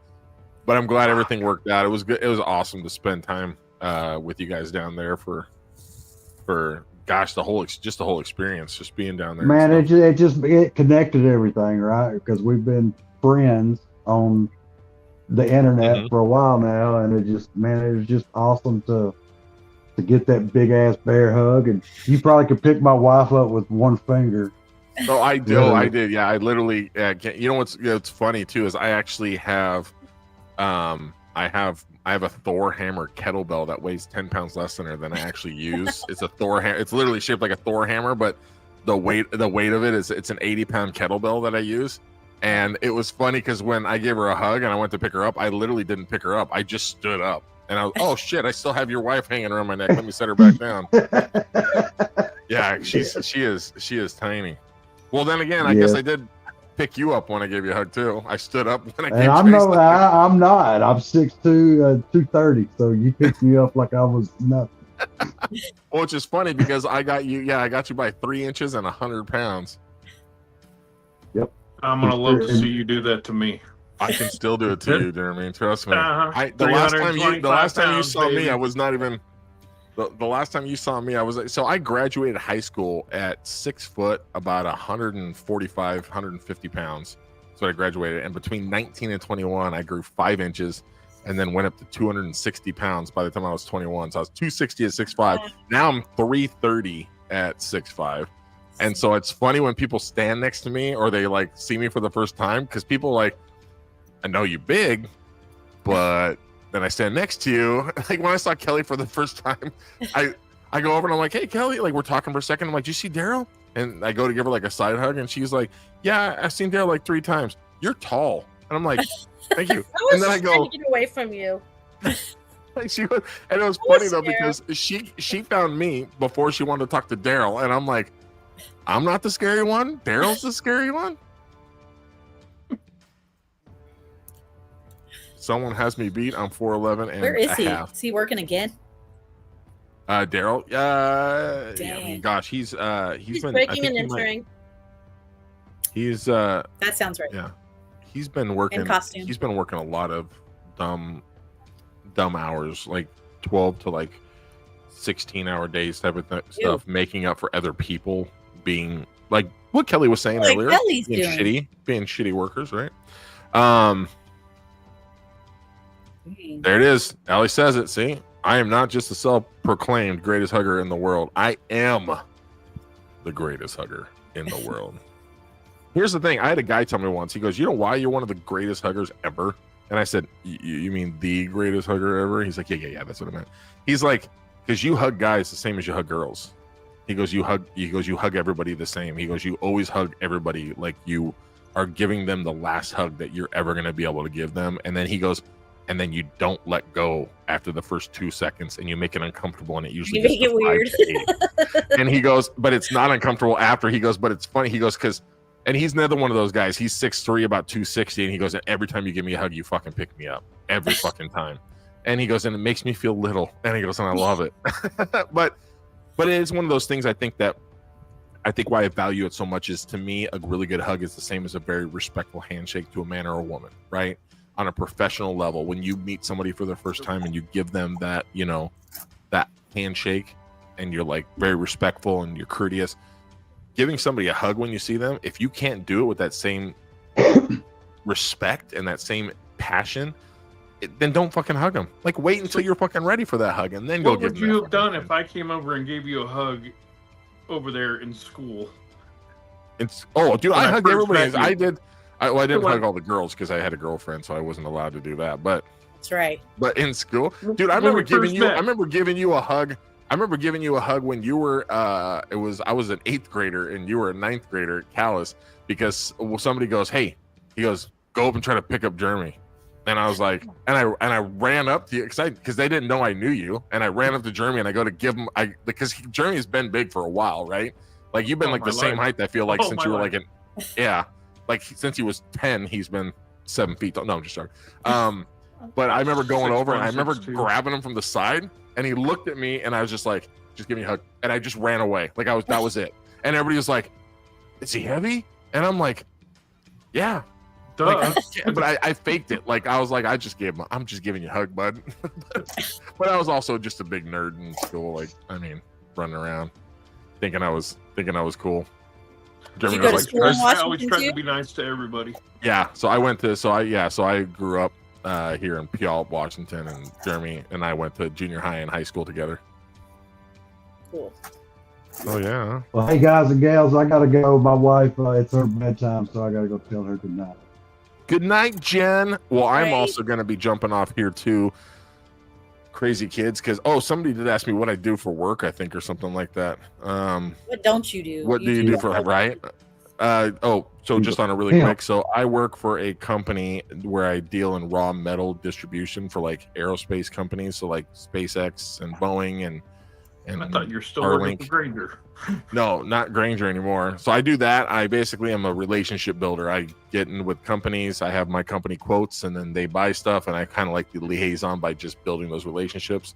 But I'm glad everything worked out. It was good. It was awesome to spend time with you guys down there for gosh, the whole experience, just being down there. Man, it connected everything, right? Because we've been friends on the internet for a while now, and it was just awesome to get that big ass bear hug. And you probably could pick my wife up with one finger. Oh, I did. Yeah. I did. Yeah, I literally. You know what's funny too is I actually have, I have I have a Thor hammer kettlebell that weighs 10 pounds less than I actually use. It's a Thor hammer. It's literally shaped like a Thor hammer, but the weight of it is it's an 80-pound kettlebell that I use. And it was funny because when I gave her a hug and I went to pick her up, I literally didn't pick her up. I just stood up. And I was, oh shit, I still have your wife hanging around my neck. Let me set her back down. Yeah, she is tiny. Well, then again, I guess I did pick you up when I gave you a hug too. I stood up when I gave you a hug. I'm not. I'm 6'2", 230. So you picked me up like I was nothing. Well, which is funny because I got you by 3 inches and 100 pounds. Yep. I'm gonna love to see you do that to me. I can still do it to you, Jeremy. Trust me. The last time you saw me, I was not even. The last time you saw me, I was so I graduated high school at 6 foot, about 145, 150 pounds. So I graduated, and between 19 and 21, I grew 5 inches, and then went up to 260 pounds by the time I was 21. So I was 260 at 6'5". Now I'm 330 at 6'5". And so it's funny when people stand next to me or they like see me for the first time, because people like, I know you big, but then I stand next to you. Like when I saw Kelly for the first time, I go over and I'm like, hey Kelly, like we're talking for a second. I'm like, do you see Daryl? And I go to give her like a side hug, and she's like, yeah, I've seen Daryl like 3 times. You're tall. And I'm like, thank you. I was trying to get away from you. Like she was, and it was funny though because she found me before she wanted to talk to Daryl, and I'm like, I'm not the scary one. Daryl's the scary one. Someone has me beat. I'm 4'11" and where is he? half. Is he working again? Daryl. Dang. Yeah, I mean, gosh, he's been breaking and entering. He's that sounds right. Yeah, he's been working. In costume. He's been working a lot of dumb hours, like 12 to like 16-hour days type of stuff, making up for other people being like what Kelly was saying earlier, being shitty workers, right? There it is. Allie says it. See, I am not just the self-proclaimed greatest hugger in the world. I am the greatest hugger in the world. Here's the thing. I had a guy tell me once. He goes, you know why you're one of the greatest huggers ever? And I said, you mean the greatest hugger ever? He's like, yeah. That's what I meant. He's like, because you hug guys the same as you hug girls. He goes, you hug everybody the same. He goes, you always hug everybody like you are giving them the last hug that you're ever going to be able to give them. And then he goes, and then you don't let go after the first 2 seconds, and you make it uncomfortable, and it usually make it weird. And he goes, but it's not uncomfortable after. He goes, but it's funny. He goes, and he's another one of those guys. He's 6'3", about 260, and he goes, and every time you give me a hug, you fucking pick me up every fucking time. And he goes, and it makes me feel little. And he goes, and I love it. but it is one of those things. I think why I value it so much is, to me, a really good hug is the same as a very respectful handshake to a man or a woman, right? On a professional level, when you meet somebody for the first time and you give them that, that handshake, and you're like very respectful and you're courteous, giving somebody a hug when you see them, if you can't do it with that same respect and that same passion, then don't fucking hug them. Like, wait until you're fucking ready for that hug and then go give them. What would you have done if I came over and gave you a hug over there in school? Dude, I hugged everybody. I did. I didn't hug all the girls because I had a girlfriend, so I wasn't allowed to do that. But that's right. But in school, dude, I remember giving you a hug. I remember giving you a hug when you were. I was an 8th grader and you were a 9th grader at Callis, because somebody goes, "Hey," he goes, "Go up and try to pick up Jeremy." And I was like, and I ran up to you because they didn't know I knew you, and I ran up to Jeremy and I go to give him because Jeremy has been big for a while, right? Like you've been like the same height. I feel like since you were like like since he was 10, he's been 7 feet tall. No, I'm just joking. But I remember going over and I remember grabbing him from the side, and he looked at me, and I was just like, "Just give me a hug," and I just ran away. Like that was it. And everybody was like, "Is he heavy?" And I'm like, "Yeah." Like, but I faked it. Like I was like, I'm just giving you a hug, bud. But I was also just a big nerd in school. Like, I mean, running around thinking I was cool. Did you go to school in Washington? I always tried to be nice to everybody. Yeah, so I grew up here in Puyallup, Washington, and Jeremy and I went to junior high and high school together. Cool. Oh yeah. Well, hey guys and gals, I gotta go. My wife, it's her bedtime, so I gotta go tell her good night. Good night, Jen. Well, I'm also going to be jumping off here too. crazy kids because somebody did ask me what I do for work, I think, or something like that. What don't you do? What do you do for right? So just on a really quick, so I work for a company where I deal in raw metal distribution for like aerospace companies, so like SpaceX and Boeing and I thought you're still Starlink. working for Granger. No, not Granger anymore. So I do that. I basically am a relationship builder. I get in with companies. I have my company quotes, and then they buy stuff, and I kind of like the liaison by just building those relationships.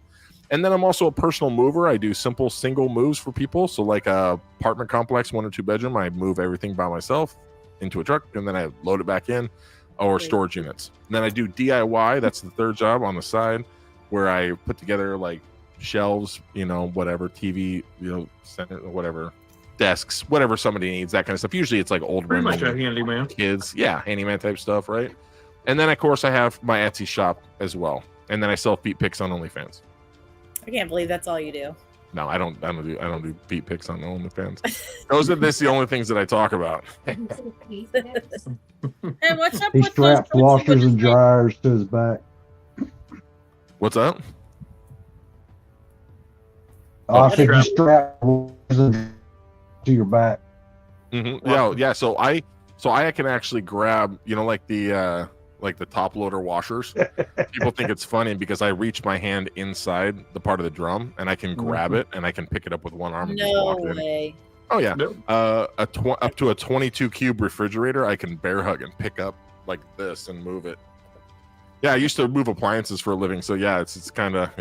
And then I'm also a personal mover. I do simple single moves for people. So like a apartment complex, 1 or 2 bedroom, I move everything by myself into a truck, and then I load it back in, or storage units. And then I do DIY. That's the third job on the side, where I put together like shelves, whatever, TV, center, whatever, desks, whatever somebody needs, that kind of stuff. Usually it's like old Pretty women, much a handyman, kids, handyman type stuff, right? And then of course I have my Etsy shop as well, and then I sell feet pics on OnlyFans. I can't believe that's all you do. No, I don't do feet pics on OnlyFans. That's the only things that I talk about. Hey, what's up He with straps those washers and dryers to his back. What's up? I said you strap to your back. Mm-hmm. Yeah. So I can actually grab, like the top loader washers. People think it's funny because I reach my hand inside the part of the drum and I can grab it and I can pick it up with one arm. And just walk way. In. Oh yeah. Nope. Up to a 22 cube refrigerator, I can bear hug and pick up like this and move it. Yeah, I used to move appliances for a living, so yeah, it's kind of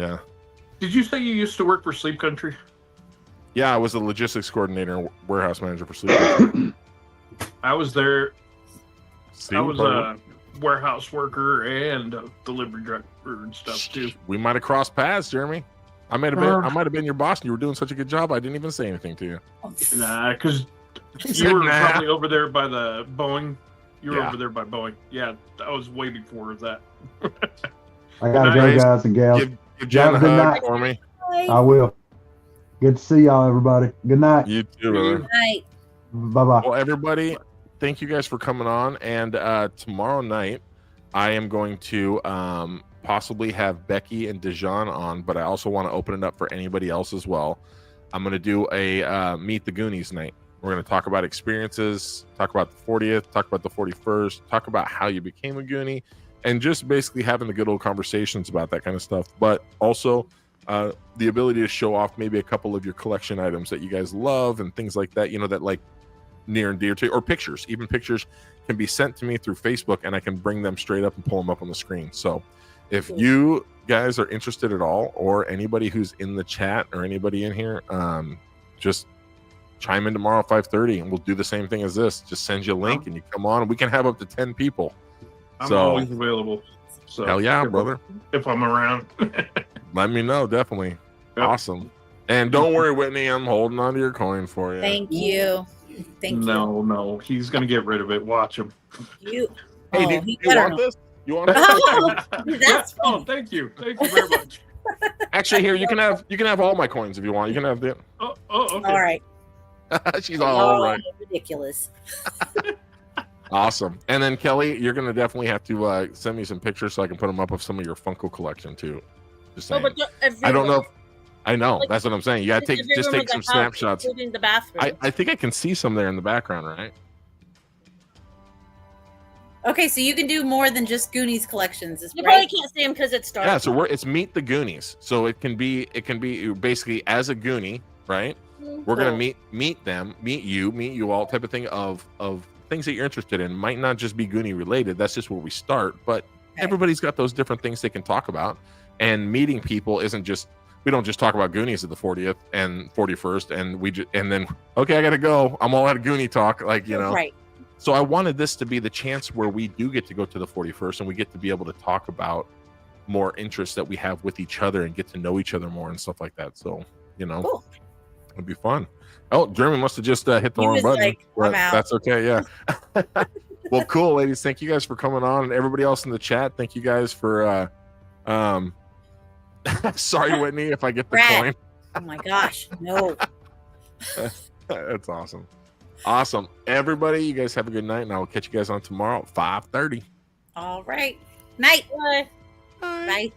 Did you say you used to work for Sleep Country? Yeah, I was a logistics coordinator and warehouse manager for Sleep Country. I was there. I was a warehouse worker and a delivery driver and stuff too. We might have crossed paths, Jeremy. I might have been your boss, and you were doing such a good job. I didn't even say anything to you. Nah, because you were probably over there by the Boeing. You were over there by Boeing. Yeah, I was way before that. I gotta go, guys and gals. Give Jen a hug for me. I will. Good to see y'all, everybody. Good night. You too, brother. Good night. Bye-bye. Well, everybody, thank you guys for coming on. And tomorrow night, I am going to possibly have Becky and Dijon on, but I also want to open it up for anybody else as well. I'm going to do a Meet the Goonies night. We're going to talk about experiences, talk about the 40th, talk about the 41st, talk about how you became a Goonie, and just basically having the good old conversations about that kind of stuff. But also the ability to show off maybe a couple of your collection items that you guys love and things like that, that like near and dear to you, or pictures. Even pictures can be sent to me through Facebook and I can bring them straight up and pull them up on the screen. So if you guys are interested at all, or anybody who's in the chat or anybody in here, just chime in tomorrow at 5:30 and we'll do the same thing as this. Just send you a link and you come on and we can have up to 10 people. I'm always available. So hell yeah, brother. If I'm around. Let me know, definitely. Yep. Awesome. And don't worry, Whitney, I'm holding on to your coin for you. Thank you. No, he's gonna get rid of it. Watch him. Hey, do you want this? You want it? That's thank you very much. Actually, here you can have all my coins if you want. You can have the. Okay. All right. She's all right. Ridiculous. Awesome. And then Kelly, you're gonna definitely have to send me some pictures so I can put them up of some of your Funko collection too. Just saying. I don't know. I know. That's what I'm saying. You gotta take some snapshots. Including the bathroom. I think I can see some there in the background, right? Okay, so you can do more than just Goonies collections. You probably can't see them because it's dark. Yeah, so it's Meet the Goonies. So it can be basically as a Goonie, right? We're gonna meet them, meet you all type of thing of things that you're interested in. Might not just be Goonie related. That's just where we start, but everybody's got those different things they can talk about. And meeting people isn't just, we don't just talk about Goonies at the 40th and 41st and then okay, I gotta go. I'm all out of Goonie talk, Right. So I wanted this to be the chance where we do get to go to the 41st and we get to be able to talk about more interests that we have with each other and get to know each other more and stuff like that. So, cool. It'd be fun. Oh, Jeremy must have just hit the wrong button. I'm out. That's okay. Yeah. Well, cool, ladies. Thank you guys for coming on, and everybody else in the chat. Thank you guys for. Sorry, Whitney, if I get the coin. Oh my gosh, no. That's awesome. Awesome, everybody. You guys have a good night, and I will catch you guys on tomorrow at 5:30. All right. Night. Bye. Bye.